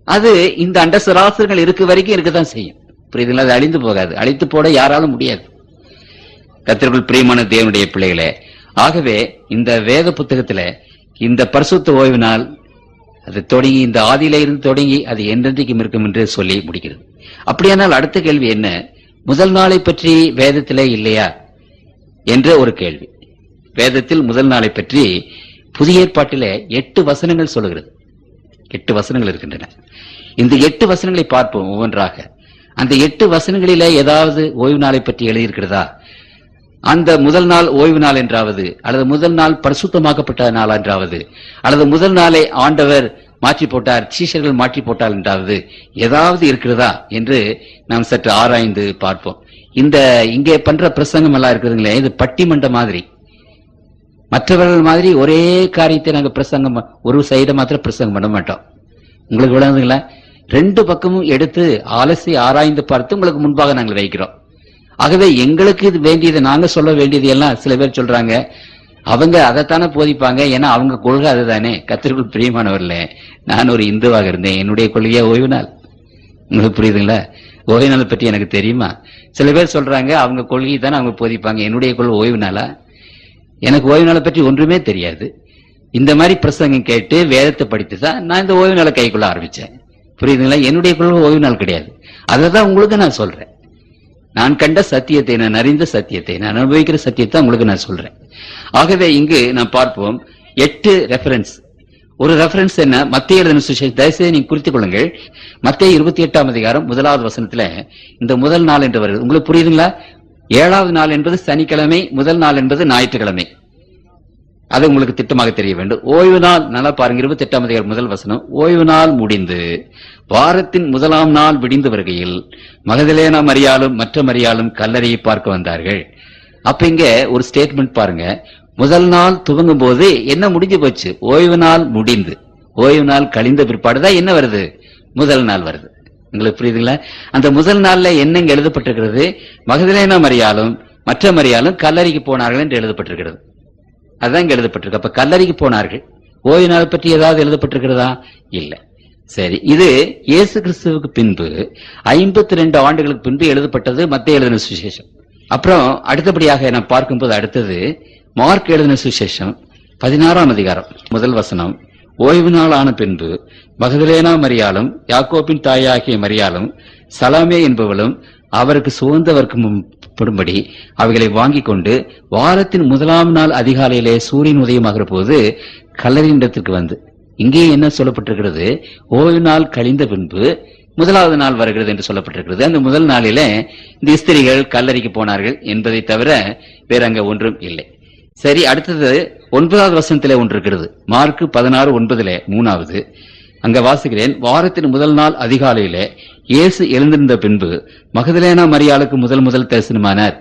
அது இந்த அண்ட சராசரங்கள் இருக்க வரைக்கும் இருக்கத்தான் செய்யும். புரியுதுங்களா? அது அழிந்து போகாது, அழித்து போட யாராலும் முடியாது. கர்த்தருக்குள் பிரியமான தேவனுடைய பிள்ளைகளே, ஆகவே இந்த வேத புத்தகத்துல இந்த பரிசுத்த ஓய்வு நாள் அது தொடங்கி, இந்த ஆதியில இருந்து தொடங்கி அது என்றென்றைக்கும் இருக்கும் என்று சொல்லி முடிக்கிறது. அப்படியானால் அடுத்த கேள்வி என்ன? முதல் நாளை பற்றி வேதத்திலே இல்லையா என்ற ஒரு கேள்வி. வேதத்தில் முதல் நாளை பற்றி புதிய ஏற்பாட்டிலே 8 வசனங்கள் சொல்லுகிறது. 8 வசனங்கள் இருக்கின்றன. இந்த 8 வசனங்களை பார்ப்போம் ஒவ்வொன்றாக. அந்த 8 வசனங்களிலே ஏதாவது ஓய்வு நாளை பற்றி எழுதியிருக்கிறதா? அந்த முதல் நாள் ஓய்வு நாள் என்றாவது, அல்லது முதல் நாள் பரிசுத்தமாக்கப்பட்ட நாள் என்றாவது, அல்லது முதல் நாளை ஆண்டவர் மாற்றி போட்டார், சீஷர்கள் மாற்றி போட்டார் என்றாவது ஏதாவது இருக்கிறதா என்று நாம் சற்று ஆராய்ந்து பார்ப்போம். இந்த இங்கே பண்ற பிரசங்கம் எல்லாம் இருக்குதுங்களே, இது பட்டிமன்ற மாதிரி. மற்றவர்கள் மாதிரி ஒரே காரியத்தை நாங்க பிரசங்கம் ஒரு சைட மாத்திரம் பிரசங்கம் பண்ண மாட்டோம். உங்களுக்கு விளங்குதுங்களா? 2 பக்கமும் எடுத்து அலசி ஆராய்ந்து பார்த்து உங்களுக்கு முன்பாக நாங்கள் வைக்கிறோம். ஆகவே எங்களுக்கு இது வேண்டியது, நாங்க சொல்ல வேண்டியது எல்லாம் சில பேர் சொல்றாங்க, அவங்க அதைத்தானே போதிப்பாங்க, ஏன்னா அவங்க கொள்கை அதுதானே. கர்த்தருக்குள் பிரியமானவர்களே, நான் ஒரு இந்துவாக இருந்தேன், என்னுடைய கொள்கையா ஓய்வு நாள். உங்களுக்கு புரியுதுங்களா? ஓய்வு நாளை பற்றி எனக்கு தெரியுமா? சில பேர் சொல்றாங்க அவங்க கொள்கை தானே அவங்க போதிப்பாங்க, என்னுடைய கொள்கை ஓய்வு நாளா? எனக்கு ஓய்வு நாளை பற்றி ஒன்றுமே தெரியாது. இந்த மாதிரி பிரசங்கம் கேட்டு வேதத்தை படித்து தான் நான் இந்த ஓய்வு நாளை கைக்குள்ள ஆரம்பிச்சேன். புரியுதுங்களா? என்னுடைய கொள்கை ஓய்வு நாள் கிடையாது. அதை தான் உங்களுக்கு நான் சொல்றேன். நான் கண்ட சத்தியத்தை, நான் அறிந்த சத்தியத்தை, நான் அனுபவிக்கிற சத்தியத்தை உங்களுக்கு நான் சொல்றேன். ஆகவே இங்கு நாம் பார்ப்போம் 8 ரெஃபரன்ஸ். ஒரு ரெஃபரன்ஸ் என்ன? மத்தேயு எழுதின சுவிசேஷம், தயவுசெய்து நீங்க குறித்துக் கொள்ளுங்கள். மத்தேயு 28ஆம் அதிகாரம் 1வது வசனத்துல இந்த முதல் நாள் என்று வருது. உங்களுக்கு புரியுதுங்களா? 7வது நாள் என்பது சனிக்கிழமை, முதல் நாள் என்பது ஞாயிற்றுக்கிழமை. அது உங்களுக்கு திட்டமாக தெரிய வேண்டும். ஓய்வு நாள், நல்லா பாருங்க, 28ஆம் அதிகாரம் 1 வசனம். ஓய்வு நாள் முடிந்து வாரத்தின் முதலாம் நாள் விடிந்து வருகையில் மகதலேனா மரியாளும் மற்ற மரியாளும் கல்லறையை பார்க்க வந்தார்கள். அப்ப இங்க ஒரு ஸ்டேட்மெண்ட் பாருங்க. முதல் நாள் துவங்கும் போது என்ன முடிஞ்சு போச்சு? ஓய்வு நாள் முடிந்து, ஓய்வு நாள் கழிந்த பிற்பாடுதான் என்ன வருது? முதல் நாள் வருது. உங்களுக்கு புரியுதுங்களா? அந்த முதல் நாள்ல என்னங்க எழுதப்பட்டிருக்கிறது? மகதலேனா மரியாளும் மற்ற மரியாளும் கல்லறைக்கு போனார்கள் என்று எழுதப்பட்டிருக்கிறது. அதுதான் இங்க எழுதப்பட்டிருக்கு. அப்ப கல்லறைக்கு போனார்கள். ஓய்வு நாள் பற்றி ஏதாவது எழுதப்பட்டிருக்கிறதா? இல்ல. சரி, இது இயேசு கிறிஸ்துவுக்கு பின்பு 52 ஆண்டுகளுக்கு பின்பு எழுதப்பட்டது மத்தேயு எழுதின சுவிசேஷம். அப்புறம் அடுத்தபடியாக நாம் பார்க்கும்போது அடுத்தது மார்க் எழுதின சுவிசேஷம் 16ஆம் அதிகாரம் 1 வசனம். ஓய்வு நாள் ஆன பின்பு மகதலேனா மரியாளும் யாக்கோபின் தாயாகிய மரியாளும் சலாமே என்பவளும் அவருக்கு சுகந்தவர்க்கும்படி அவைகளை வாங்கிக் கொண்டு வாரத்தின் முதலாம் நாள் அதிகாலையிலே சூரியன் உதயமாகிற போது கல்லறையின் இடத்திற்கு வந்து, இங்கே என்ன சொல்லப்பட்டிருக்கிறது? ஓய்வு நாள் கழிந்த பின்பு முதலாவது நாள் வருகிறது என்று சொல்லப்பட்டிருக்கிறது. அந்த முதல் நாளிலே இந்த ஸ்திரீகள் கல்லறைக்கு போனார்கள் என்பதை தவிர வேற அங்க ஒன்றும் இல்லை. சரி, அடுத்தது 9வது வசனத்திலே ஒன்று இருக்கிறது. மார்க் 16:9 3வது. அங்க வாசிக்கிறேன். வாரத்தின் முதல் நாள் அதிகாலையிலே இயேசு எழுந்திருந்த பின்பு மகதலேனா மரியாளுக்கு முதல் தரிசனமானார்.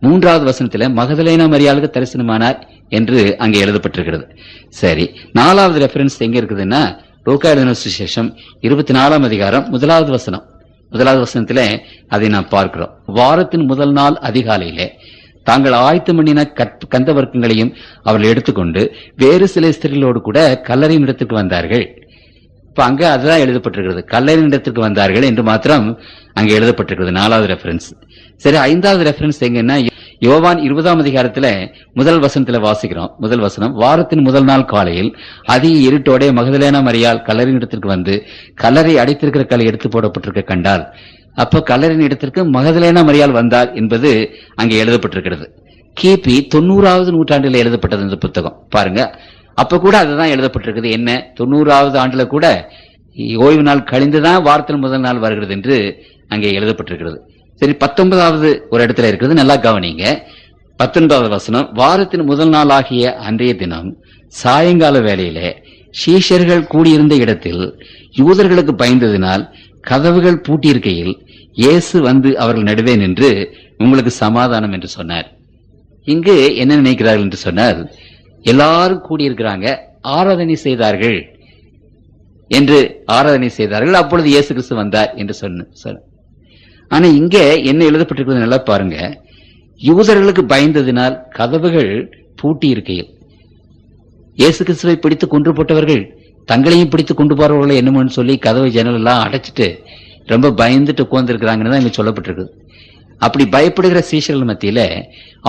3வது வசனத்திலே மகதலேனா மரியாளுக்கு தரிசனமானார் என்று அங்கே எழுதப்பட்டிருக்கிறது. சரி, 4வது ரெஃபரன்ஸ் எங்க இருக்குதுன்னா லூக்கா எழுதின சுவிசேஷம் 24ஆம் அதிகாரம் 1வது வசனம். 1வது வசனத்திலே அதை நாம் பார்க்கிறோம். வாரத்தின் முதல் நாள் அதிகாலையிலே தாங்கள் ஆயத்தம் பண்ணின கந்த வர்க்கங்களையும் அவர்கள் எடுத்துக்கொண்டு வேறு சில ஸ்திரீகளோடு கூட கல்லறையின் இடத்துக்கு வந்தார்கள். இப்ப அங்க அதுதான் எழுதப்பட்டிருக்கிறது, கல்லறையின் இடத்துக்கு வந்தார்கள் என்று மாத்திரம் அங்க எழுதப்பட்டிருக்கிறது. 4வது ரெஃபரன்ஸ். சரி, 5வது ரெஃபரன்ஸ் எங்கன்னா யோவான் 20ஆம் அதிகாரத்துல 1 வசனத்துல வாசிக்கிறோம். 1 வசனம். வாரத்தின் முதல் நாள் காலையில் அதிக இருட்டோட மகதலேனா மரியாள் கல்லறையின் இடத்திற்கு வந்து கல்லறை அடைத்திருக்கிற கல்லை எடுத்து போடப்பட்டிருக்க கண்டால். அப்ப கல்லறையின் இடத்திற்கு மகதலேனா மரியாள் வந்தார் என்பது அங்கே எழுதப்பட்டிருக்கிறது. கிபி 90வது நூற்றாண்டில் எழுதப்பட்டது இந்த புத்தகம். பாருங்க, அப்ப கூட அதுதான் எழுதப்பட்டிருக்குது. என்ன, 90வது ஆண்டுல கூட ஓய்வு நாள் கழிந்துதான் வாரத்தின் முதல் நாள் வருகிறது என்று அங்கே எழுதப்பட்டிருக்கிறது. சரி, 19வது ஒரு இடத்துல இருக்கிறது, நல்லா கவனிங்க. 19வது வசனம். வாரத்தின் முதல் நாள் ஆகிய அன்றைய தினம் சாயங்கால வேளையிலே சீஷர்கள் கூடியிருந்த இடத்தில் யூதர்களுக்கு பயந்ததினால் கதவுகள் பூட்டியிருக்கையில் இயேசு வந்து அவர்கள் நடுவே நின்று உங்களுக்கு சமாதானம் என்று சொன்னார். இங்கு என்ன நினைக்கிறார்கள் என்று சொன்னால், எல்லாரும் கூடியிருக்கிறாங்க, ஆராதனை செய்தார்கள். என்று ஆராதனை செய்தார்கள். அப்பொழுது இயேசு கிறிஸ்து வந்தார் என்று சொன்ன. ஆனா இங்க என்ன எழுதப்பட்டிருக்கிறது நல்லா பாருங்க. யூதர்களுக்கு பயந்ததினால் கதவுகள் பூட்டி இருக்கையில் இயேசு கிறிஸ்துவை பிடித்து கொன்று போட்டவர்கள் தங்களையும் பிடித்து கொண்டு போறவர்களை என்னமோன்னு சொல்லி கதவு ஜன்னல் எல்லாம் அடைச்சிட்டு ரொம்ப பயந்துட்டு உட்கார்ந்துருக்கிறாங்கன்னு தான் இங்க சொல்லப்பட்டிருக்கு. அப்படி பயப்படுகிற சீஷர்கள் மத்தியில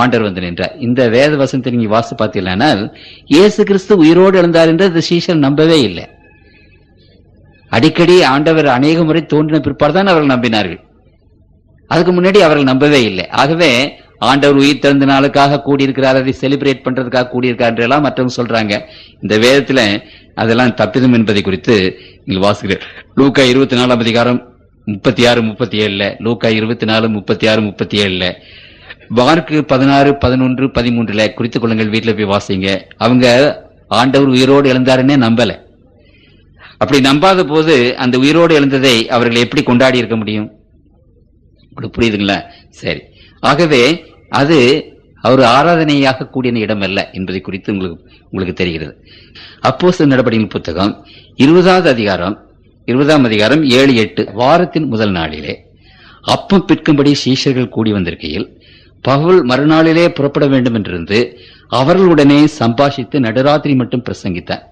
ஆண்டவர் வந்து நின்றார். இந்த வேத வசனத்தை நீங்க வாசி பார்த்தீங்கன்னால் இயேசு கிறிஸ்து உயிரோடு எழுந்தார் என்று அந்த சீஷர் நம்பவே இல்லை. அடிக்கடி ஆண்டவர் அநேக முறை தோன்றின பிற்பாடு தான் அவர்கள் நம்பினார்கள். அதுக்கு முன்னாடி அவர்கள் நம்பவே இல்லை. ஆகவே ஆண்டவர் உயிர் திறந்த நாளுக்காக கூடியிருக்கிறார், அதை செலிப்ரேட் பண்றதுக்காக கூடியிருக்கார் என்றெல்லாம் மற்றவங்க சொல்றாங்க. இந்த வேதத்துல அதெல்லாம் தப்பிதம் என்பதை குறித்து நீங்கள் வாசிக்கிறேன். லூக்கா 24 அதிகாரம் 36, 37, லூக்கா 24, 36, 37, மார்க்கு 16, 11, 13 குறித்துக் கொள்ளுங்கள். வீட்டுல போய் வாசிங்க. அவங்க ஆண்டவர் உயிரோடு எழுந்தாருன்னே நம்பல. அப்படி நம்பாத போது அந்த உயிரோடு எழுந்ததை அவர்கள் எப்படி கொண்டாடி இருக்க முடியும்? புரியுதுங்களா? சரி. ஆகவே அது அவர் ஆராதனையாக கூடிய இடம் அல்ல என்பதை குறித்து உங்களுக்கு தெரிகிறது. அப்போஸ்தலர் நடபடிகள் புத்தகம் 20வது அதிகாரம் 7, 8 வாரத்தின் முதல் நாளிலே அப்பம் பிற்கும்படி சீஷர்கள் கூடி வந்திருக்கையில் பவுல் மறுநாளிலே புறப்பட வேண்டும் என்றிருந்து அவர்களுடனே சம்பாஷித்து நடுராத்திரி மட்டும் பிரசங்கித்தார்.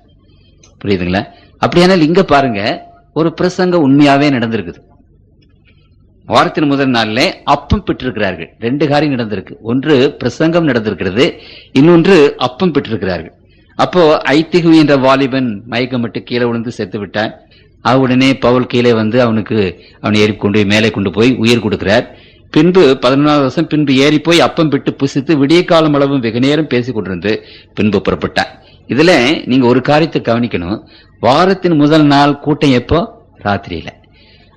புரியுதுங்களா? அப்படியானால் இங்க பாருங்க, ஒரு பிரசங்கம் உண்மையாவே நடந்திருக்குது. வாரத்தின் முதல் நாளிலே அப்பம் பெற்றிருக்கிறார்கள். 2 காரியம் நடந்திருக்கு. ஒன்று பிரசங்கம் நடந்திருக்கிறது, இன்னொன்று அப்பம் பெற்றிருக்கிறார்கள். அப்போ ஐத்திகு என்ற வாலிபன் மயக்கமிட்டு கீழே விழுந்து செத்து விட்டான். உடனே பவுல் கீழே வந்து அவனை ஏறி கொண்டு மேலே கொண்டு போய் உயிர் கொடுக்கிறார். பின்பு 11வது வருஷம் பின்பு ஏறி போய் அப்பம் பெற்று புசித்து விடிய காலம் அளவும் வெகு நேரம் பேசிக் கொண்டிருந்து பின்பு புறப்பட்டான். இதுல நீங்க ஒரு காரியத்தை கவனிக்கணும். வாரத்தின் முதல் நாள் கூட்டம் எப்போ? ராத்திரியில.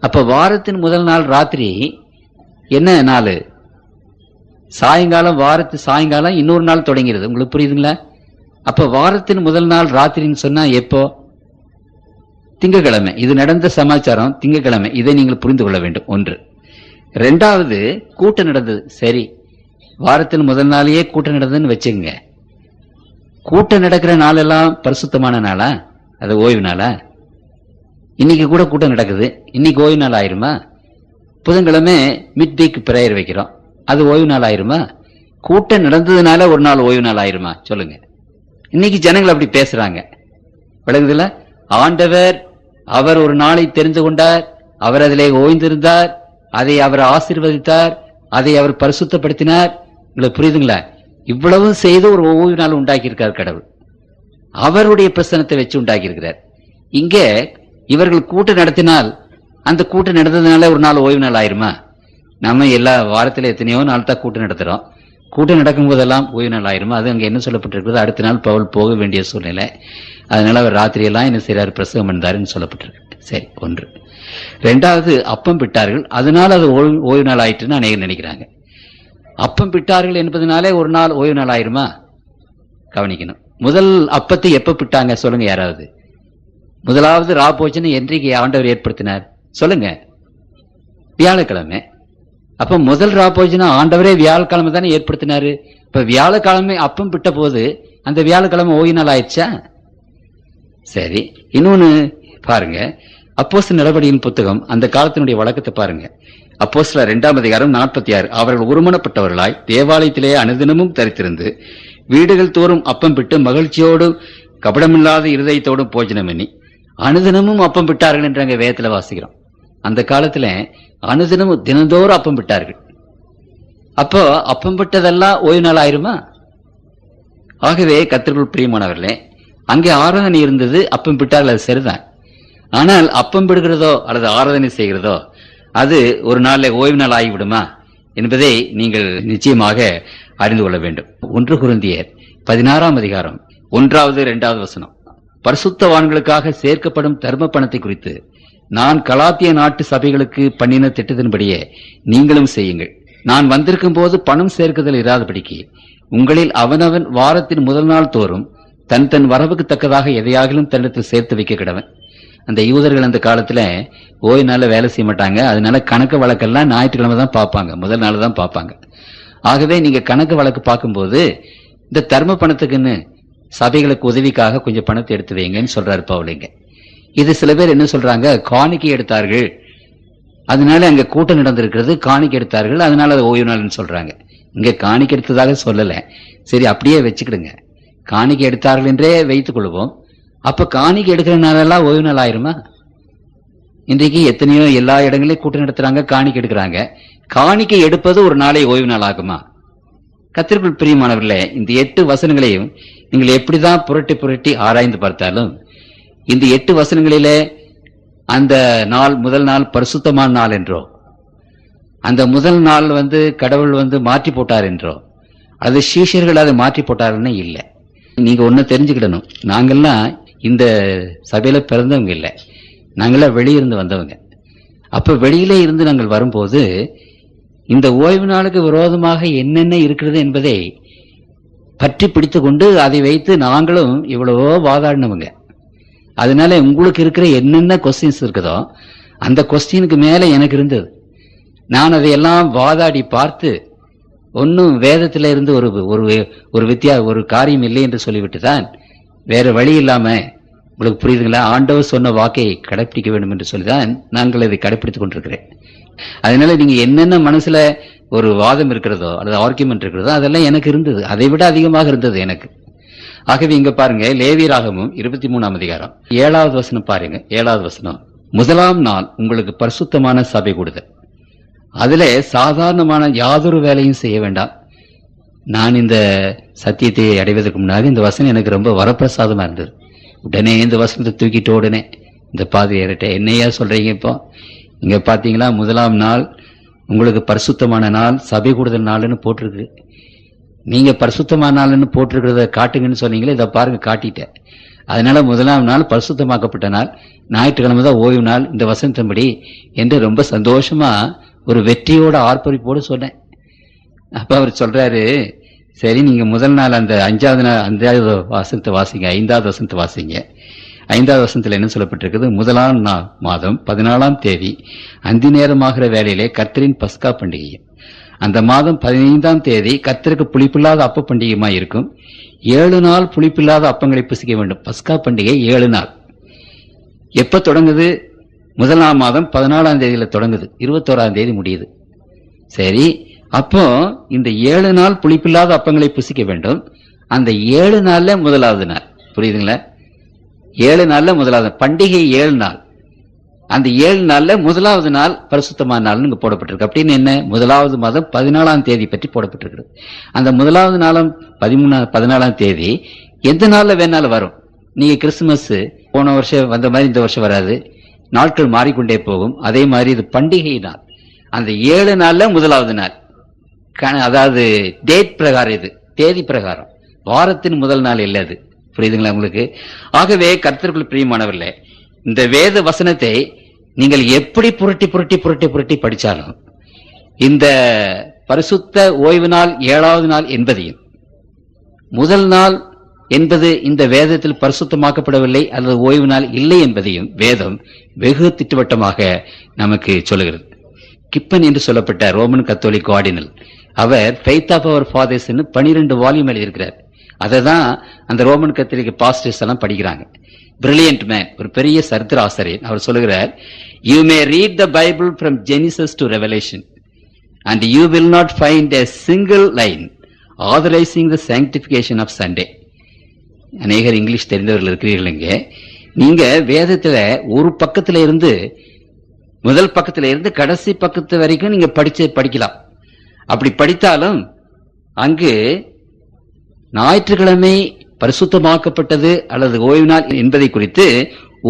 அப்ப வாரத்தின் முதல் நாள் ராத்திரி என்ன நாள்? சாயங்காலம். வாரத்து சாயங்காலம் இன்னொரு நாள் தொடங்கிறது. உங்களுக்கு புரியுதுங்களா? அப்ப வாரத்தின் முதல் நாள் ராத்திரின்னு சொன்னா எப்போ? திங்கக்கிழமை. இது நடந்த சமாச்சாரம் திங்கக்கிழமை. இதை நீங்கள் புரிந்து கொள்ள வேண்டும். ஒன்று. 2வது, கூட்டம் நடந்தது. சரி, வாரத்தின் முதல் நாளையே கூட்டம் நடந்ததுன்னு வச்சுங்க. கூட்டம் நடக்கிற நாளெல்லாம் பரிசுத்தமான நாளா? அது ஓய்வு நாளா? இன்னைக்கு கூட கூட்டம் நடக்குது, இன்னைக்கு ஓய்வு நாள் ஆயிருமா? புதன்கிழமை மிட் வீக் பிரேயர் வைக்கிறோம், அது ஓய்வு நாள் ஆயிருமா? கூட்டம் நடந்ததுனால ஒரு நாள் ஓய்வு நாள் ஆயிருமா? சொல்லுங்க. இன்னைக்கு ஜனங்கள் அப்படி பேசுறாங்க. விளங்குதுல? ஆண்டவர் அவர் ஒரு நாளை தெரிந்து கொண்டார், அவர் அதிலே ஓய்ந்திருந்தார், அதை அவர் ஆசீர்வதித்தார், அதை அவர் பரிசுத்தப்படுத்தினார். உங்களுக்கு புரியுதுங்களா? இவ்வளவு செய்து ஒரு ஓய்வு நாள் உண்டாக்கி இருக்கார் கடவுள். அவருடைய பிரசனத்தை வச்சு உண்டாக்கி இருக்கிறார். இங்க இவர்கள் கூட்டம் நடத்தினால் அந்த கூட்டம் நடந்ததுனால ஒரு நாள் ஓய்வு நாள் ஆயிருமா? நம்ம எல்லா வாரத்துல எத்தனையோ நாள் தான் கூட்டம் நடத்துறோம். கூட்டம் நடக்கும் போதெல்லாம் ஓய்வு நாள் ஆயிருமா? அது அங்க என்ன சொல்லப்பட்டிருக்கிறது? அடுத்த நாள் பவுல் போக வேண்டிய சூழ்நிலை, அதனால அவர் ராத்திரியெல்லாம் என்ன செய்யறாரு? பிரசங்கம் பண்ணாருன்னு சொல்லப்பட்டிருக்கு. சரி, ஒன்று. 2வது, அப்பம் பிட்டார்கள், அதனால அது ஓய்வு நாள் ஆயிட்டுன்னு அநேகர் நினைக்கிறாங்க. அப்பம் பிட்டார்கள் என்பதனாலே ஒரு நாள் ஓய்வு நாள் ஆயிருமா? கவனிக்கணும். முதல் அப்பத்தை எப்ப பிட்டாங்க சொல்லுங்க யாராவது? முதலாவது ராபோஜனை என்றைக்கு ஆண்டவர் ஏற்படுத்தினார் சொல்லுங்க? வியாழக்கிழமை. அப்ப முதல் ராபோஜனை ஆண்டவரே வியாழக்கிழமை தானே ஏற்படுத்தினாரு. இப்ப வியாழக்கிழமை அப்பம் பிட்ட போது அந்த வியாழக்கிழமை ஓய்வு நாள் ஆயிடுச்சா? சரி, இன்னொன்னு பாருங்க. அப்போஸ்தலர் நடபடியின் புத்தகம் அந்த காலத்தினுடைய வழக்கத்தை பாருங்க. அப்போஸ்தலர் 2ஆம் அதிகாரம் 46. அவர்கள் ஒருமனப்பட்டவர்களாய் தேவாலயத்திலே அனுதினமும் தரித்திருந்து வீடுகள் தோறும் அப்பம் பிட்டு மகிழ்ச்சியோடும் கபடமில்லாத இருதயத்தோடும் போஜனம் பண்ணி அனுதினமும் அப்பம் பிட்டார்கள் என்று அங்க வேதத்துல வாசிக்கிறோம். அந்த காலத்துல அனுதினமும் தினந்தோறும் அப்பம் பிட்டார்கள். அப்போ அப்பம் பிட்டதெல்லாம் ஓய்வு நாள் ஆயிருமா? ஆகவே கர்த்தருக்குள் பிரியமானவர்களே, அங்கே ஆராதனை இருந்தது, அப்பம் பிட்டார்கள், அது சரிதான். ஆனால் அப்பம் பிடுகிறதோ அல்லது ஆராதனை செய்கிறதோ அது ஒரு நாள்ல ஓய்வு நாள் ஆகிவிடுமா என்பதை நீங்கள் நிச்சயமாக அறிந்து கொள்ள வேண்டும். 1 கொரிந்தியர் 16ஆம் அதிகாரம் 1வது 2வது வசனம். பரிசுத்தவான்களுக்காக சேர்க்கப்படும் தர்ம பணத்தை குறித்து நான் கலாத்திய நாட்டு சபைகளுக்கு பண்ணின திட்டத்தின்படியே நீங்களும் செய்யுங்கள். நான் வந்திருக்கும் போது பணம் சேர்க்குதல் இராதபடிக்கு உங்களில் அவனவன் வாரத்தின் முதல் நாள் தோறும் தன் தன் வரவுக்கு தக்கதாக எதையாகிலும் தன்னிடத்தில் சேர்த்து வைக்க கிடவன். அந்த யூதர்கள் அந்த காலத்துல ஓய்வு நாள்ல வேலை செய்ய மாட்டாங்க. அதனால கணக்கு வழக்கெல்லாம் ஞாயிற்றுக்கிழமை தான் பார்ப்பாங்க, முதல் நாள் தான் பார்ப்பாங்க. ஆகவே நீங்க கணக்கு வழக்கு பார்க்கும்போது இந்த தர்ம பணத்துக்குன்னு சபைகளுக்கு உதவிக்காக கொஞ்சம் பணத்தை எடுத்து வைங்கன்னு சொல்றாரு பவுலிங்க. இது சில பேர் என்ன சொல்றாங்க, காணிக்கை எடுத்தார்கள், அதனால அங்க கூட்டம் நடந்திருக்கிறது, காணிக்கை எடுத்தார்கள், அதனால அது ஓய்வு நாள்னு சொல்றாங்க. இங்க காணிக்கை எடுத்ததாக சொல்லல. சரி, அப்படியே வச்சுக்கிடுங்க, காணிக்கை எடுத்தார்கள் என்றே வைத்துக் கொள்வோம். அப்ப காணிக்கை எடுக்கிற நாளெல்லாம் ஓய்வு நாள் ஆயிருமா? இன்றைக்கு எத்தனையோ எல்லா இடங்களையும் கூட்டம் நடத்துறாங்க, காணிக்கை எடுக்கிறாங்க. காணிக்கை எடுப்பது ஒரு நாளை ஓய்வு நாள் ஆகுமா? கர்த்தருக்குள் பிரியமானவர்களே, இந்த 8 வசனங்களையும் நீங்கள் எப்படிதான் புரட்டி புரட்டி ஆராய்ந்து பார்த்தாலும், இந்த 8 வசனங்களிலே அந்த நாள் முதல் நாள் பரிசுத்தமான நாள் என்றோ, அந்த முதல் நாள் கடவுள் மாற்றி போட்டார் என்றோ, அது சீஷர்கள் அதை மாற்றி போட்டாருன்னு இல்லை. நீங்க ஒண்ணு தெரிஞ்சுக்கிடணும், நாங்கெல்லாம் இந்த சபையில பிறந்தவங்க இல்லை, நாங்கெல்லாம் வெளியிருந்து வந்தவங்க. அப்ப வெளியிலே இருந்து நாங்கள் வரும்போது இந்த ஓய்வு நாளுக்கு விரோதமாக என்னென்ன இருக்கிறது என்பதை பற்றி பிடித்து கொண்டு அதை வைத்து நாங்களும் இவ்வளவோ வாதாடினவங்க. அதனால உங்களுக்கு இருக்கிற என்னென்ன கொஸ்டின்ஸ் இருக்குதோ அந்த கொஸ்டினுக்கு மேல எனக்கு இருந்தது. நான் அதையெல்லாம் வாதாடி பார்த்து ஒன்னும் வேதத்தில இருந்து ஒரு காரியம் இல்லை என்று சொல்லிவிட்டு தான் வேற வழி இல்லாம, உங்களுக்கு புரியுதுங்களா, ஆண்டவர் சொன்ன வாக்கை கடைபிடிக்க வேண்டும் என்று சொல்லிதான் நாங்கள் இதை கடைபிடித்துக் கொண்டிருக்கிறேன். அதனால நீங்க என்னென்ன மனசுல ஒரு வாதம் இருக்கிறதோ அல்லது ஆர்குமெண்ட் இருக்கிறதோ அதெல்லாம் எனக்கு இருந்தது, அதை விட அதிகமாக இருந்தது எனக்கு. ஆகவே இங்க பாருங்க, லேவியராகமம் 23ஆம் அதிகாரம் 7வது வசனம் பாருங்க. 7வது வசனம், முதலாம் நாள் உங்களுக்கு பரிசுத்தமான சபை கூடுதல். அதுல சாதாரணமான யாதொரு வேலையும் செய்ய வேண்டாம். நான் இந்த சத்தியத்தை அடைவதற்கு முன்னாடி இந்த வசனம் எனக்கு ரொம்ப வரப்பிரசாதமா இருந்தது. உடனே இந்த வசனத்தை தூக்கிட்டு உடனே இந்த பாதி ஏறிட்ட, என்னையா சொல்றீங்க இப்போ? இங்க பாத்தீங்களா, முதலாம் நாள் உங்களுக்கு பரிசுத்தமான நாள், சபை கூடுதல் நாள்னு போட்டிருக்கு. நீங்க பரிசுத்தமான நாள்னு போட்டிருக்கிறத காட்டுங்கன்னு சொன்னீங்களே, இதை பாருங்க காட்டிட்டேன். அதனால முதலாம் நாள் பரிசுத்தமாக்கப்பட்ட நாள், ஞாயிற்றுக்கிழமை தான் ஓய்வு நாள் இந்த வசனத்தின்படி என்று ரொம்ப சந்தோஷமா ஒரு வெற்றியோட ஆர்ப்பரிப்போடு சொன்னேன். அப்ப அவர் சொல்றாரு, சரி நீங்க முதல் நாள் அந்த 5வது வசனத்தை வாசிங்க, 5வது வசனத்தை வாசிங்க. 5வது வசனத்துல என்ன சொல்லப்பட்டிருக்குது? முதலாம் மாதம் 14ஆம் தேதி அந்தி நேரமாகிற வேளையிலே கர்த்தரின் பஸ்கா பண்டிகை. அந்த மாதம் 15ஆம் தேதி கர்த்தருக்கு புளிப்பில்லாத அப்ப பண்டிகையுமா இருக்கும். 7 நாள் புளிப்பில்லாத அப்பங்களை புசிக்க வேண்டும். பஸ்கா பண்டிகை 7 நாள். எப்ப தொடங்குது? முதலாம் மாதம் 14ஆம் தேதியில தொடங்குது, 21ஆம் தேதி முடியுது. சரி, அப்போ இந்த 7 நாள் புளிப்பில்லாத அப்பங்களை புசிக்க வேண்டும். அந்த 7 நாள்ல முதலாவது நாள், புரியுதுங்களா? 7 நாள்ல முதலாவது பண்டிகை 7 நாள். அந்த 7 நாள்ல முதலாவது நாள் பரிசுத்தமான நாள்னு போடப்பட்டிருக்கு. அப்படின்னு என்ன? முதலாவது மாதம் 14ஆம் தேதி பற்றி போடப்பட்டிருக்கு. அந்த முதலாவது நாளும் 14ஆம் தேதி எந்த நாள்ல வேணாலும் வரும். நீங்க கிறிஸ்துமஸ் போன வருஷம் வந்த மாதிரி இந்த வருஷம் வராது, நாட்கள் மாறிக்கொண்டே போகும். அதே மாதிரி இது பண்டிகை நாள். அந்த 7 நாள்ல முதலாவது நாள், அதாவது டேட் பிரகாரம், இது தேதி பிரகாரம், வாரத்தின் முதல் நாள் இல்லை அது. புரியுதுங்களா உங்களுக்கு? ஆகவே கர்த்தருக்குள் பிரியமானவர்களே, இந்த வேத வசனத்தை நீங்கள் எப்படி புரட்டி புரட்டி புரட்டி புரட்டி படிச்சாலும் இந்த பரிசுத்த ஓய்வு நாள் 7வது நாள் என்பதையும், முதல் நாள் என்பது இந்த வேதத்தில் பரிசுத்தமாக்கப்படவில்லை அல்லது ஓய்வு நாள் இல்லை என்பதையும் வேதம் வெகு திட்டவட்டமாக நமக்கு சொல்லுகிறது. கிப்பன் என்று சொல்லப்பட்ட ரோமன் கத்தோலிக் கார்டினல், அவர் faith of our fathers 12 volume எழுதியிருக்கிறார். அதை தான் அந்த ரோமன் கத்தோலிக் பாஸ்டர்ஸ் எல்லாம் படிக்கிறாங்க. பிரில்லியன்ட் மேன், ஒரு பெரிய சரித்திர ஆசிரியர். அவர் சொல்லுகிறார், you may read the Bible from Genesis to Revelation and you will not find a single line authorising the sanctification of Sunday. அநேகர் இங்கிலீஷ் தெரிந்தவர்கள் இருக்கிறீர்கள். இங்கே நீங்க வேதத்துல ஒரு பக்கத்துல இருந்து, முதல் பக்கத்துல இருந்து கடைசி பக்கத்து வரைக்கும் நீங்க படிக்கலாம். அப்படி படித்தாலும் அங்கு ஞாயிற்றுக்கிழமை பரிசுத்தமாக்கப்பட்டது அல்லது ஓய்வு நாள் என்பதை குறித்து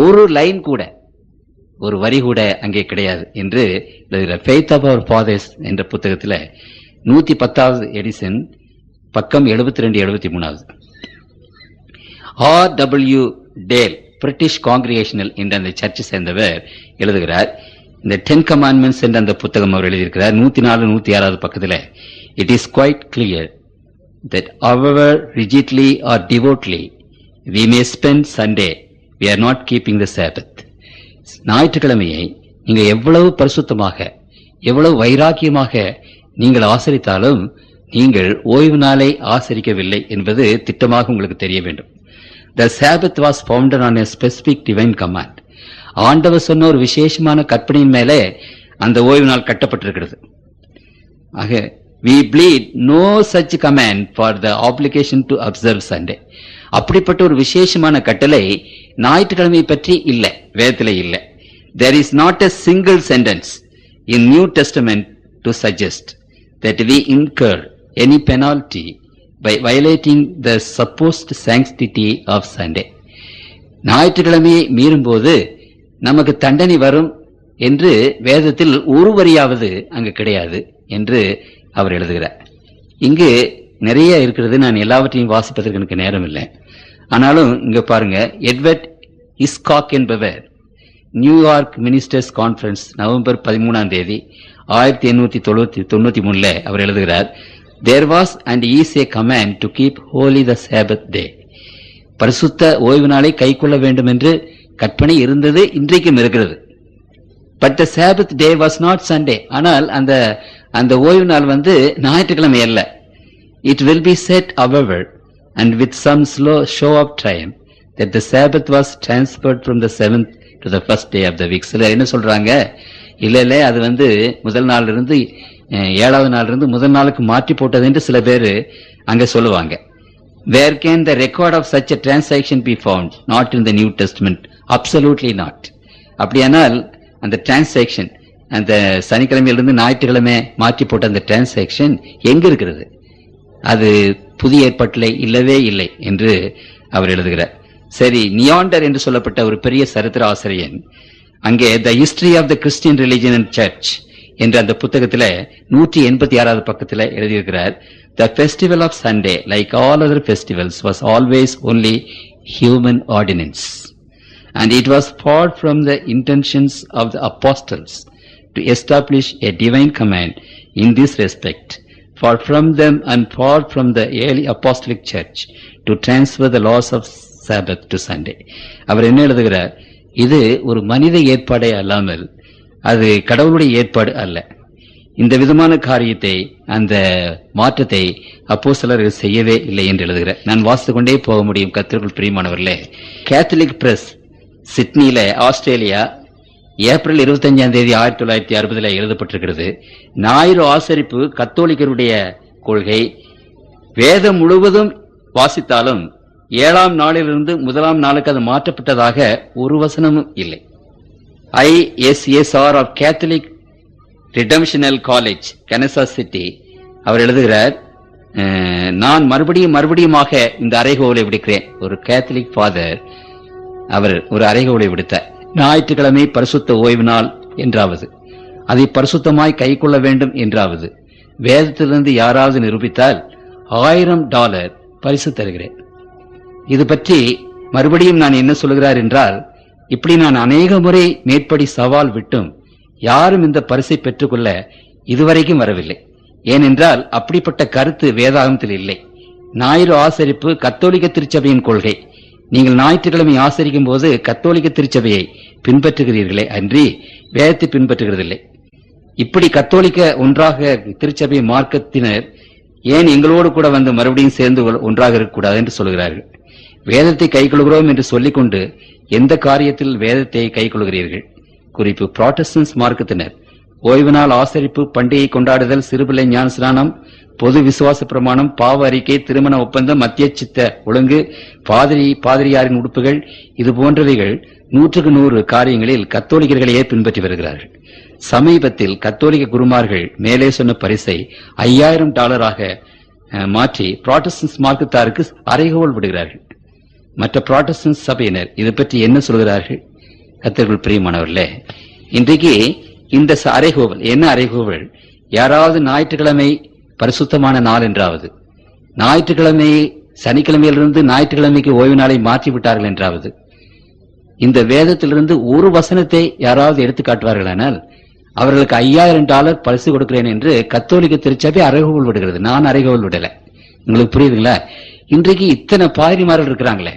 ஒரு லைன் கூட, ஒரு வரி கூட அங்கே கிடையாது என்று ஃபெய்த் ஆஃப் அவர் ஃபாதர்ஸ் என்ற புத்தகத்தில் 110வது எடிசன், பக்கம் 72-73. R.W. டேல், பிரிட்டிஷ் காங்கிரிகேஷனல் என்ற அந்த சர்ச்சை சேர்ந்தவர் எழுதுகிறார். இந்த 10 Commandments என்ற அந்த புத்தகம் அவர் எழுதியிருக்கிறார். 104-106வது பக்கத்தில், it is quite clear that however rigidly or devotedly we may spend Sunday, we are not keeping the Sabbath. ஞாயிற்றுக்கிழமையை நீங்க எவ்வளவு பரிசுத்தமாக, எவ்வளவு வைராக்கியமாக நீங்கள் ஆசரித்தாலும் நீங்கள் ஓய்வு நாளை ஆசரிக்கவில்லை என்பது திட்டமாக உங்களுக்கு தெரிய வேண்டும். The Sabbath was founded on a specific divine command. ஆண்டவர் சொன்ன ஒரு விசேஷமான கற்பனையின் மேலே அந்த ஓய்வு நாள் கட்டப்பட்டிருக்கிறது. ஆக we plead no such command for the obligation to observe Sunday. அப்படிப்பட்ட ஒரு விசேஷமான கட்டளை ஞாயிற்றுக்கிழமை பற்றி இல்லை, வேதத்திலே இல்லை. There is not a single sentence in New Testament to suggest that we incur any penalty by violating the supposed sanctity of Sunday. ஞாயிற்றுக்கிழமையை மீறும்போது நமக்கு தண்டனை வரும் என்று வேதத்தில் ஒரு வரியாவது அங்கு கிடையாது என்று அவர் எழுதுகிறார். இங்கு நிறைய இருக்கிறது, நான் எல்லாவற்றையும் வாசிப்பதற்கு எனக்கு நேரம் இல்லை. ஆனாலும் இங்க பாருங்க, எட்வர்ட் இஸ்காக் என்பவர் நியூயார்க் மினிஸ்டர்ஸ் கான்ஃபரன்ஸ் நவம்பர் 13 1893 அவர் எழுதுகிறார், there was and is a command to keep holy the Sabbath day. பரிசுத்த ஓய்வு நாளை கைக்கொள்ள வேண்டும் என்று கற்பனை இருந்தது, இன்றைக்கும் இருக்கிறது. But the Sabbath day was not Sunday. ஆனால் அந்த ஓய்வு நாள் ஞாயிற்றுக்கிழமை அல்ல. It will be said, however, and with some slow show of triumph, that the Sabbath was transferred from the 7th to the first day of the week. சிலர் என்ன சொல்றாங்க, இல்ல அது முதல் நாள் இருந்து 7வது நாள் இருந்து முதல் நாளுக்கு மாற்றி போட்டது என்று சில பேர் அங்க சொல்லுவாங்க. Where can the record of such a transaction be found? Not in the New Testament. Absolutely not. அப்படியானால் அந்த டிரான்சாக்ஷன், அந்த சனிக்கிழமையிலிருந்து ஞாயிற்றுக்கிழமை மாற்றி போட்ட அந்த டிரான்சாக்ஷன் எங்க இருக்கிறது? அது புதிய ஏற்பாட்டிலே இல்லவே இல்லை என்று அவர் எழுதுகிறார். சரி, நியாண்டர் என்று சொல்லப்பட்ட ஒரு பெரிய சரித்திர ஆசிரியன் அங்கே the history of the Christian religion and church என்ற அந்த புத்தகத்தில் 186வது பக்கத்தில் எழுதியிருக்கிறார், The festival of Sunday, like all other festivals, was always only human ordinance. And it was far from the intentions of the apostles to establish a divine command in this respect, far from them and far from the early apostolic church to transfer the laws of Sabbath to Sunday. அவர் என்ன எழுதுகிறார், இது ஒரு மனித ஏற்பாடே அல்லாமல் அது கடவுளுடைய ஏற்பாடு அல்ல. இந்த விதமான காரியத்தை, அந்த மாற்றத்தை அப்போஸ்தலர்கள் செய்யவே இல்லை என்று எழுதுகிறார். நான் வாசித்துக் கொண்டே போக முடியும். கர்த்தருக்குள் பிரியமானவர்களே, கேத்தலிக் பிரஸ் சிட்னியில ஆஸ்திரேலியா ஏப்ரல் 25 1960 எழுதப்பட்டிருக்கிறது. ஞாயிறு ஆசரிப்பு கத்தோலிக்கருடைய கொள்கை. வேதம் முழுவதும் வாசித்தாலும் 7ஆம் நாளிலிருந்து முதலாம் நாளுக்கு அது மாற்றப்பட்டதாக ஒரு வசனமும் இல்லை. ISSR of Catholic redemptional college, Kansas City, அவர் எழுதுகிறார், நான் மறுபடியுமாக இந்த அறைகோலை விடுக்கிறேன். ஒரு கேத்தலிக் ஃபாதர் அவர் ஒரு அறைகோலை விடுத்தார். ஞாயிற்றுக்கிழமை பரிசுத்த ஓய்வு நாள் என்றாவது, அதை பரிசுத்தமாய் கை கொள்ள வேண்டும் என்றாவது வேதத்திலிருந்து யாராவது நிரூபித்தால் $1000 பரிசு தருகிறேன். இது பற்றி மறுபடியும் நான் என்ன சொல்கிறார் என்றால், இப்படி நான் அநேக முறை மேற்படி சவால் விட்டும் யாரும் இந்த பரிசை பெற்றுக்கொள்ள இதுவரைக்கும் வரவில்லை. ஏனென்றால் அப்படிப்பட்ட கருத்து வேதாகமத்தில் இல்லை. ஞாயிறு ஆசரிப்பு கத்தோலிக்க திருச்சபையின் கொள்கை. நீங்கள் ஞாயிற்றுக்கிழமை ஆசரிக்கும் போது கத்தோலிக்க திருச்சபையை பின்பற்றுகிறீர்களே அன்றி வேதத்தை பின்பற்றுகிறதில்லை. இப்படி கத்தோலிக்க ஒன்றாக திருச்சபை மார்க்கத்தினர் ஏன் எங்களோடு கூட மறுபடியும் சேர்ந்து ஒன்றாக இருக்கக்கூடாது என்று சொல்கிறார்கள். வேதத்தை கைக்கொள்கிறோம் என்று சொல்லிக்கொண்டு எந்த காரியத்தில் வேதத்தை கைக்கொள்கிறீர்கள்? குறிப்பு, புராட்டஸ்டன்ட் மார்க்கத்தினர் ஓய்வு நாள் ஆசரிப்பு, பண்டிகை கொண்டாடுதல், சிறுபிள்ளை ஞானஸ்நானம், பொது விசுவாச பிரமாணம், பாவ அறிக்கை, திருமண ஒப்பந்தம், மத்திய சித்த ஒழுங்கு, பாதிரியாரின் உடுப்புகள், இது போன்றவைகள் 100% காரியங்களில் கத்தோலிக்கர்களையே பின்பற்றி வருகிறார்கள். சமீபத்தில் கத்தோலிக்க குருமார்கள் மேலே சொன்ன பரிசை $5000 மாற்றி புராட்டஸ்டன்ட் மார்க்கத்தாருக்கு அறைகோல் விடுகிறார்கள். மற்ற புராட்டஸ்டன்ட் சபையினர் இது பற்றி என்ன சொல்கிறார்கள்? கர்த்தருக்குள் பிரியமானவர்களே, இன்றைக்கு இந்த அறைகோவல் என்ன அறைகோவல்? யாராவது ஞாயிற்றுக்கிழமை பரிசுத்தமான நாள் என்றாவது, ஞாயிற்றுக்கிழமை சனிக்கிழமையிலிருந்து ஞாயிற்றுக்கிழமைக்கு ஓய்வு நாளை மாற்றிவிட்டார்கள் என்றாவது, இந்த வேதத்திலிருந்து ஒரு வசனத்தை யாராவது எடுத்து காட்டுவார்களானால் அவர்களுக்கு $5000 பரிசு கொடுக்கிறேன் என்று கத்தோலிக்க திருச்சபை அறைகோவல் விடுகிறது. நான் அறைகோவல் விடல. உங்களுக்கு புரியுதுங்களா? இன்றைக்கு இத்தனை பாதிரிமார்கள் இருக்கிறாங்களே,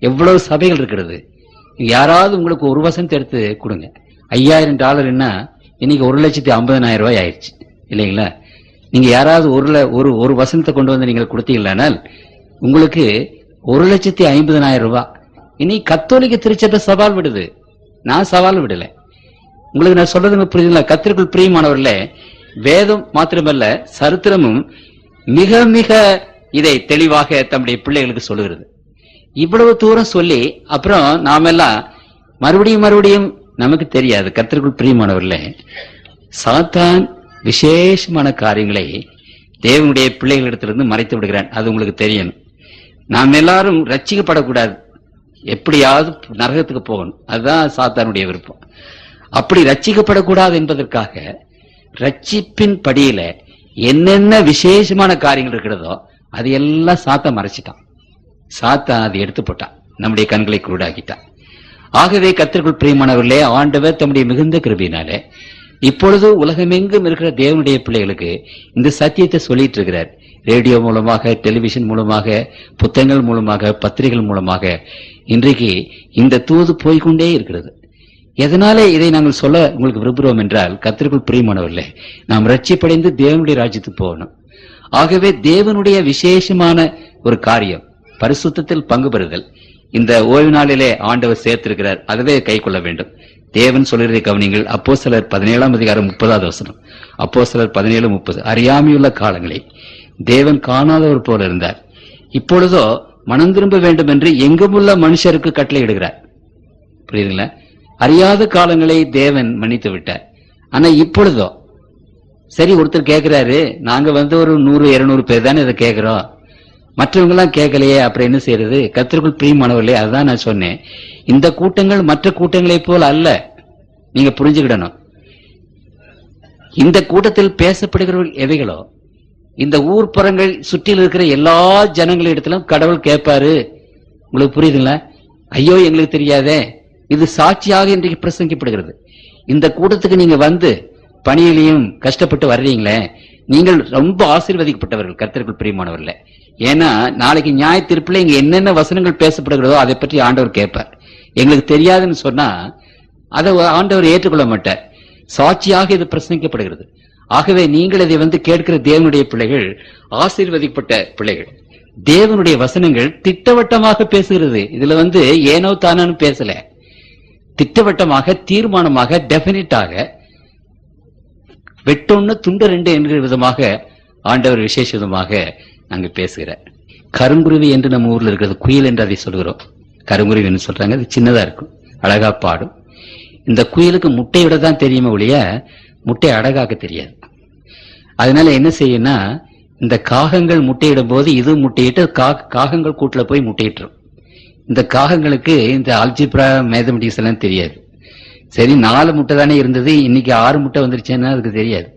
எவ்வளவு சபைகள் இருக்கிறது. யாராவது உங்களுக்கு ஒரு வசனத்தை எடுத்து கொடுங்க. $5000 இன்னைக்கு 1,50,000 ஆயிடுச்சு இல்லைங்களா? நீங்க யாராவது ஒரு வசனத்தை கொண்டு வந்து நீங்கள் கொடுத்தீங்களானால் உங்களுக்கு 1,50,000. இனி கத்தோலிக்க திருச்சபை சவால் விடுது. நான் சவால் விடல. உங்களுக்கு நான் சொல்றது புரியுதுங்களா? கர்த்தருக்குள் பிரியமானவர்களே, வேதம் மாத்திரமல்ல சரித்திரமும் மிக மிக இதை தெளிவாக தம்முடைய பிள்ளைகளுக்கு சொல்லுகிறது. இவ்வளவு தூரம் சொல்லி அப்புறம் நாமெல்லாம் மறுபடியும் நமக்கு தெரியாது. கர்த்தருக்குள் பிரியமானவர்களே, சாத்தான் விசேஷமான காரியங்களை தேவனுடைய பிள்ளைகளிடத்திலிருந்து மறைத்து விடுகிறான். அது உங்களுக்கு தெரியணும். நாம் எல்லாரும் ரட்சிக்கப்படக்கூடாது, எப்படியாவது நரகத்துக்கு போகணும். அதுதான் சாத்தானுடைய விருப்பம். அப்படி ரட்சிக்கப்படக்கூடாது என்பதற்காக ரட்சிப்பின் படியில என்னென்ன விசேஷமான காரியங்கள் இருக்கிறதோ அது எல்லாம் சாத்தான் மறைச்சிட்டான். சாத்தான் அதை எடுத்து போட்டான், நம்முடைய கண்களை குருடாக்கிட்டான். ஆகவே கர்த்தருக்குள் பிரியமானவர்களே, ஆண்டவர் தம்முடைய மிகுந்த கிருபையினாலே இப்பொழுது உலகமெங்கும் இருக்கிற தேவனுடைய பிள்ளைகளுக்கு இந்த சத்தியத்தை சொல்லிட்டு இருக்கிறார். ரேடியோ மூலமாக, டெலிவிஷன் மூலமாக, புத்தகங்கள் மூலமாக, பத்திரிகைகள் மூலமாக இன்றைக்கு இந்த தூது போய்கொண்டே இருக்கிறது. எதனால இதை நாங்கள் சொல்ல உங்களுக்கு விரும்புகிறோம் என்றால், கர்த்தருக்குள் பிரியமானவர்களே, நாம் ரட்சிப்படைந்து தேவனுடைய ராஜ்யத்துக்கு போகணும். ஆகவே தேவனுடைய விசேஷமான ஒரு காரியம் பரிசுத்தத்தில் பங்கு பெறுதல் இந்த ஓய்வு நாளிலே ஆண்டவர் சேர்த்திருக்கிறார். அதுவே கை கொள்ள வேண்டும். தேவன் சொல்கிறதை கவனிங்கள். அப்போஸ்தலர் 17:30. அப்போஸ்தலர் 17:30. அறியாமையுள்ள காலங்களை தேவன் காணாதவர் போல இருந்தார். இப்பொழுதோ மனம் திரும்ப வேண்டும் என்று எங்குமுள்ள மனுஷருக்கு கட்டளை இடுகிறார். புரியுதுங்களா? அறியாத காலங்களை தேவன் மன்னித்து விட்டார். ஆனா இப்பொழுதோ சரி, ஒருத்தர் கேட்கிறாரு, நாங்க ஒரு 100-200 பேர் தானே இதை கேட்கிறோம், மற்றவங்க எல்லாம் கேட்கலையே, அப்புறம் என்ன செய்யறது? கர்த்தருக்குள் பிரியமானவர்களே, அதுதான் நான் சொன்னேன். இந்த கூட்டங்கள் மற்ற கூட்டங்களை போல் அல்ல. நீங்க புரிஞ்சுக்கிடணும். இந்த கூட்டத்தில் பேசப்படுகிறவர்கள் எவைகளோ இந்த ஊர்ப்புறங்கள் சுற்றில் இருக்கிற எல்லா ஜனங்களிடத்திலும் கடவுள் கேட்பாரு. உங்களுக்கு புரியுதுங்களா? ஐயோ எங்களுக்கு தெரியாதே, இது சாட்சியாக இன்றைக்கு பிரசங்கிக்கப்படுகிறது. இந்த கூட்டத்துக்கு நீங்க பணியிலையும் கஷ்டப்பட்டு வர்றீங்களே, நீங்கள் ரொம்ப ஆசீர்வதிக்கப்பட்டவர்கள் கர்த்தருக்குள் பிரியமானவர்களே. ஏன்னா நாளைக்கு நியாய தீர்ப்புல இங்க என்னென்ன வசனங்கள் பேசப்படுகிறதோ அதை பற்றி ஆண்டவர் கேட்பார். எங்களுக்கு தெரியாதுன்னு சொன்னா அதை ஆண்டவர் ஏற்றுக்கொள்ள மாட்டார். சாட்சியாக இது பிரசங்கிக்கப்படுகிறது. ஆகவே நீங்கள் இதை கேட்கிற தேவனுடைய பிள்ளைகள் ஆசீர்வதிக்கப்பட்ட பிள்ளைகள். தேவனுடைய வசனங்கள் திட்டவட்டமாக பேசுகிறது. இதுல ஏனோ தானு பேசல, திட்டவட்டமாக, தீர்மானமாக, டெபினிட்டாக, வெட்டொன்னு துண்டு ரெண்டு என்கிற விதமாக ஆண்டவர் விசேஷ விதமாக நாங்க பேசுகிறார். கருங்குருவி என்று நம்ம ஊர்ல இருக்கிறது, குயில் என்று அதை சொல்கிறோம். கருங்குருவி சொல்றாங்க. அது சின்னதா இருக்கும், அழகா பாடும். இந்த குயிலுக்கு முட்டையோட தான் தெரியுமே ஒழிய முட்டை அழகாக்க தெரியாது. அதனால என்ன செய்யும்னா, இந்த காகங்கள் முட்டையிடும் போது இது முட்டையிட்டு காகங்கள் கூட்டுல போய் முட்டையிட்டுரும். இந்த காகங்களுக்கு இந்த ஆல்ஜிப்ரா மேத்தமெட்டிக்ஸ் எல்லாம் தெரியாது. சரி, 4 முட்டை தானே இருந்தது, இன்னைக்கு 6 முட்டை வந்துருச்சுன்னா அதுக்கு தெரியாது.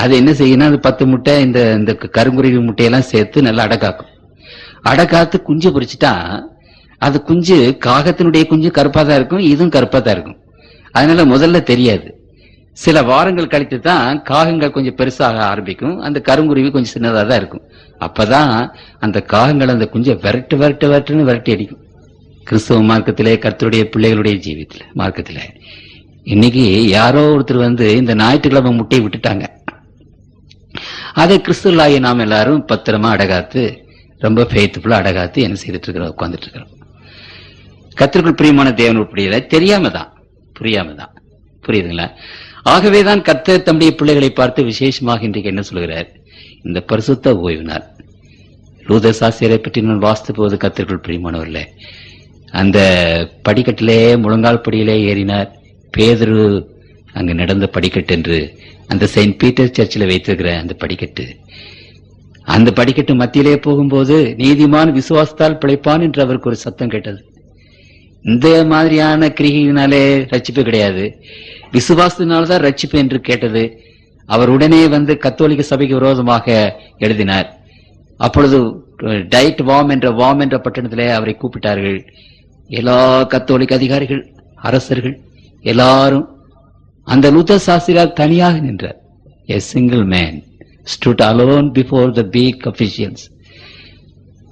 அது என்ன செய்யணும், அது 10 முட்டை இந்த கருங்குருவி முட்டையெல்லாம் சேர்த்து நல்லா அடக்காக்கும். அடக்காத்து குஞ்சு பொறிச்சுட்டா அது குஞ்சு, காகத்தினுடைய குஞ்சு கருப்பா தான் இருக்கும், இதுவும் கருப்பா தான் இருக்கும். அதனால முதல்ல தெரியாது. சில வாரங்கள் கழித்து தான் காகங்கள் கொஞ்சம் பெருசாக ஆரம்பிக்கும், அந்த கருங்குருவி கொஞ்சம் சின்னதா தான் இருக்கும். அப்பதான் அந்த காகங்கள் அந்த குஞ்சை விரட்டுன்னு விரட்டி அடிக்கும். கிறிஸ்தவ மார்க்கத்திலே, கர்த்தருடைய பிள்ளைகளுடைய ஜீவியத்திலே, மார்க்கத்திலே இன்னைக்கு யாரோ ஒருத்தர் இந்த ஞாயிற்றுக்கிழமை முட்டையை விட்டுட்டாங்க. அதை கிறிஸ்துவலாகி நாம் எல்லாரும் பத்திரமா அடகாத்து, ரொம்ப ஃபெய்த்ஃபுல்லா அடகாத்து என்ன செய்துட்டு இருக்கிறோம், உட்கார்ந்துட்டு இருக்கிறோம். கர்த்தருக்குள் பிரியமான தேவன் உட்படியல தெரியாமதான், புரியாமதான். புரியுதுங்களா? ஆகவேதான் கர்த்தர் தம்முடைய பிள்ளைகளை பார்த்து விசேஷமாக இன்றைக்கு என்ன சொல்கிறார், இந்த பரிசுத்த ஓய்வு நாள். லூதர் சாஸ்தியரை பற்றி நான் வாசித்த போது கர்த்தருக்குள் பிரியமானவர்களே, அந்த படிக்கட்டிலே முழங்கால் படியிலே ஏறினார். பேதுரு அங்கு நடந்த படிக்கட்டு என்று அந்த செயின்ட் பீட்டர் சர்ச்சில் வைத்திருக்கிற அந்த படிக்கட்டு, அந்த படிக்கட்டு மத்தியிலே போகும்போது நீதிமான் விசுவாசத்தால் பிழைப்பான் என்று அவருக்கு ஒரு சத்தம் கேட்டது. இந்த மாதிரியான கிரியினாலே ரட்சிப்பு கிடையாது, விசுவாசத்தினால்தான் ரட்சிப்பு என்று கேட்டது. அவர் உடனே கத்தோலிக்க சபைக்கு விரோதமாக எழுதினார். அப்பொழுது டைட் வாம் என்ற பட்டணத்திலே அவரை கூப்பிட்டார்கள். எல்லா கத்தோலிக்க அதிகாரிகள், அரசர்கள் எல்லாரும். அந்த லூதர் சாஸ்திரியார் தனியாக நின்றார். A single man stood alone before the big officials.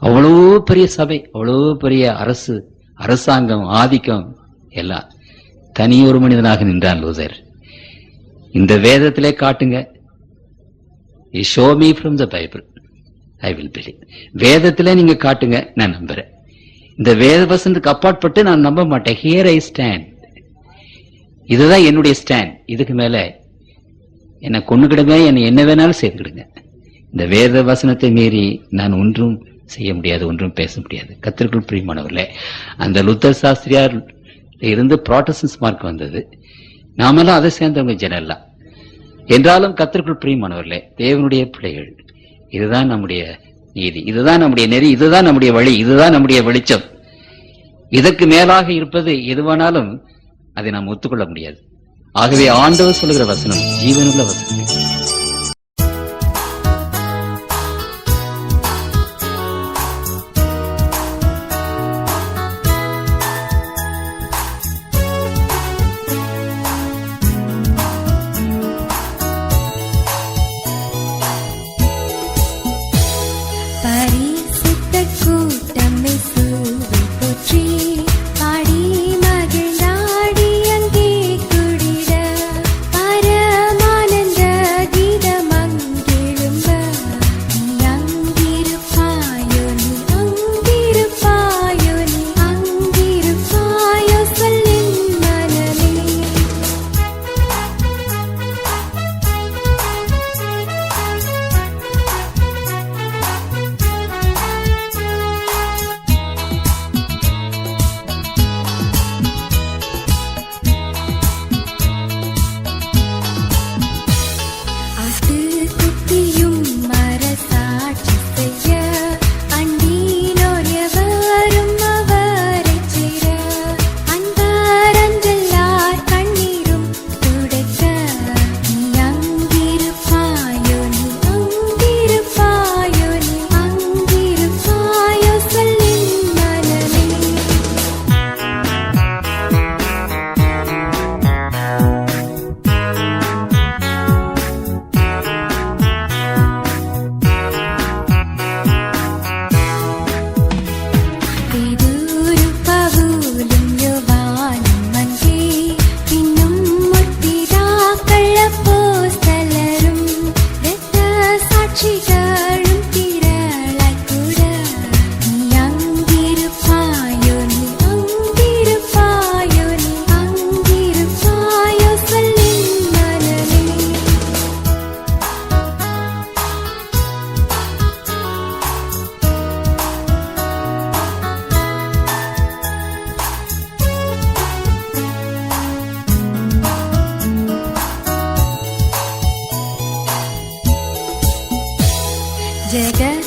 அவ்வளவு பெரிய சபை, அவ்வளவு பெரிய அரசாங்கம், ஆதிக்கம் எல்லாம், தனியொரு மனிதனாக நின்றான் லூதர். இந்த வேதத்திலே காட்டுங்க, show me from the Bible, I will believe. வேதத்திலே நீங்க காட்டுங்க, நான் நம்புறேன். இந்த வேத வசனத்துக்கு அப்பாற்பட்டு நான் நம்ப மாட்டேன். Here I stand. இதுதான் என்னுடைய ஸ்டாண்ட். இதுக்கு மேல என்னை கொன்னுக்கிடுங்க, என்னை என்ன வேணாலும் செய்துக்கிடுங்க. இந்த வேத வசனத்தை மீறி நான் ஒன்றும் செய்ய முடியாது, ஒன்றும் பேச முடியாது. கர்த்தருக்குள் பிரியமானவர்களே, அந்த லுத்தர் சாஸ்திரியார் இருந்து புராட்டஸ்டன்ட் மார்க் வந்தது. நாமெல்லாம் அதை சேர்ந்தவங்க ஜனெல்லாம். என்றாலும் கர்த்தருக்குள் பிரியமானவர்களே, தேவனுடைய பிள்ளைகள், இதுதான் நம்முடைய நீதி, இதுதான் நம்முடைய நெறி, இதுதான் நம்முடைய வழி, இதுதான் நம்முடைய வெளிச்சம். இதற்கு மேலாக இருப்பது எதுவானாலும் அதை நாம் ஒத்துக்கொள்ள முடியாது. ஆகவே ஆண்டவர் சொல்லுகிற வசனம் ஜீவனுள்ள வசனம். பரிசுத்த கூட்டமே சூவை போற்றி பாடி மகிழ்ந்தாடி அங்கே குடிட பரமானந்த கீதம் அங்கெழும்ப நீ அங்கிருப்பாயோ, நீ அங்கிருப்பாயோ, நீ அங்கிருப்பாயோ சொல்லின் மனமே. ஆட்டுக்குட்டியும் மரசாட்சி செய்ய அண்டீனோரியவரும் அவரைச் சேர அன்பரஞ்செல்லார் கண்ணீரும் துடைக்க நீ அங்கிருப்பாயோ, நீ அங்கிருப்பாயோ, நீ அங்கிருப்பாயோ சொல்லின் மனமே. பேதுரு பவுலும் யோவானும் அன்றே பின்னும் முற்பிதாக்கள் அப்போஸ்தலரும் இரத்த சாட்சிகளும் திரளாய்க் கூட நீ அங்கிருப்பாயோ, நீ அங்கிருப்பாயோ, நீ அங்கிருப்பாயோ சொல்லின் மனமே. ஜெகத்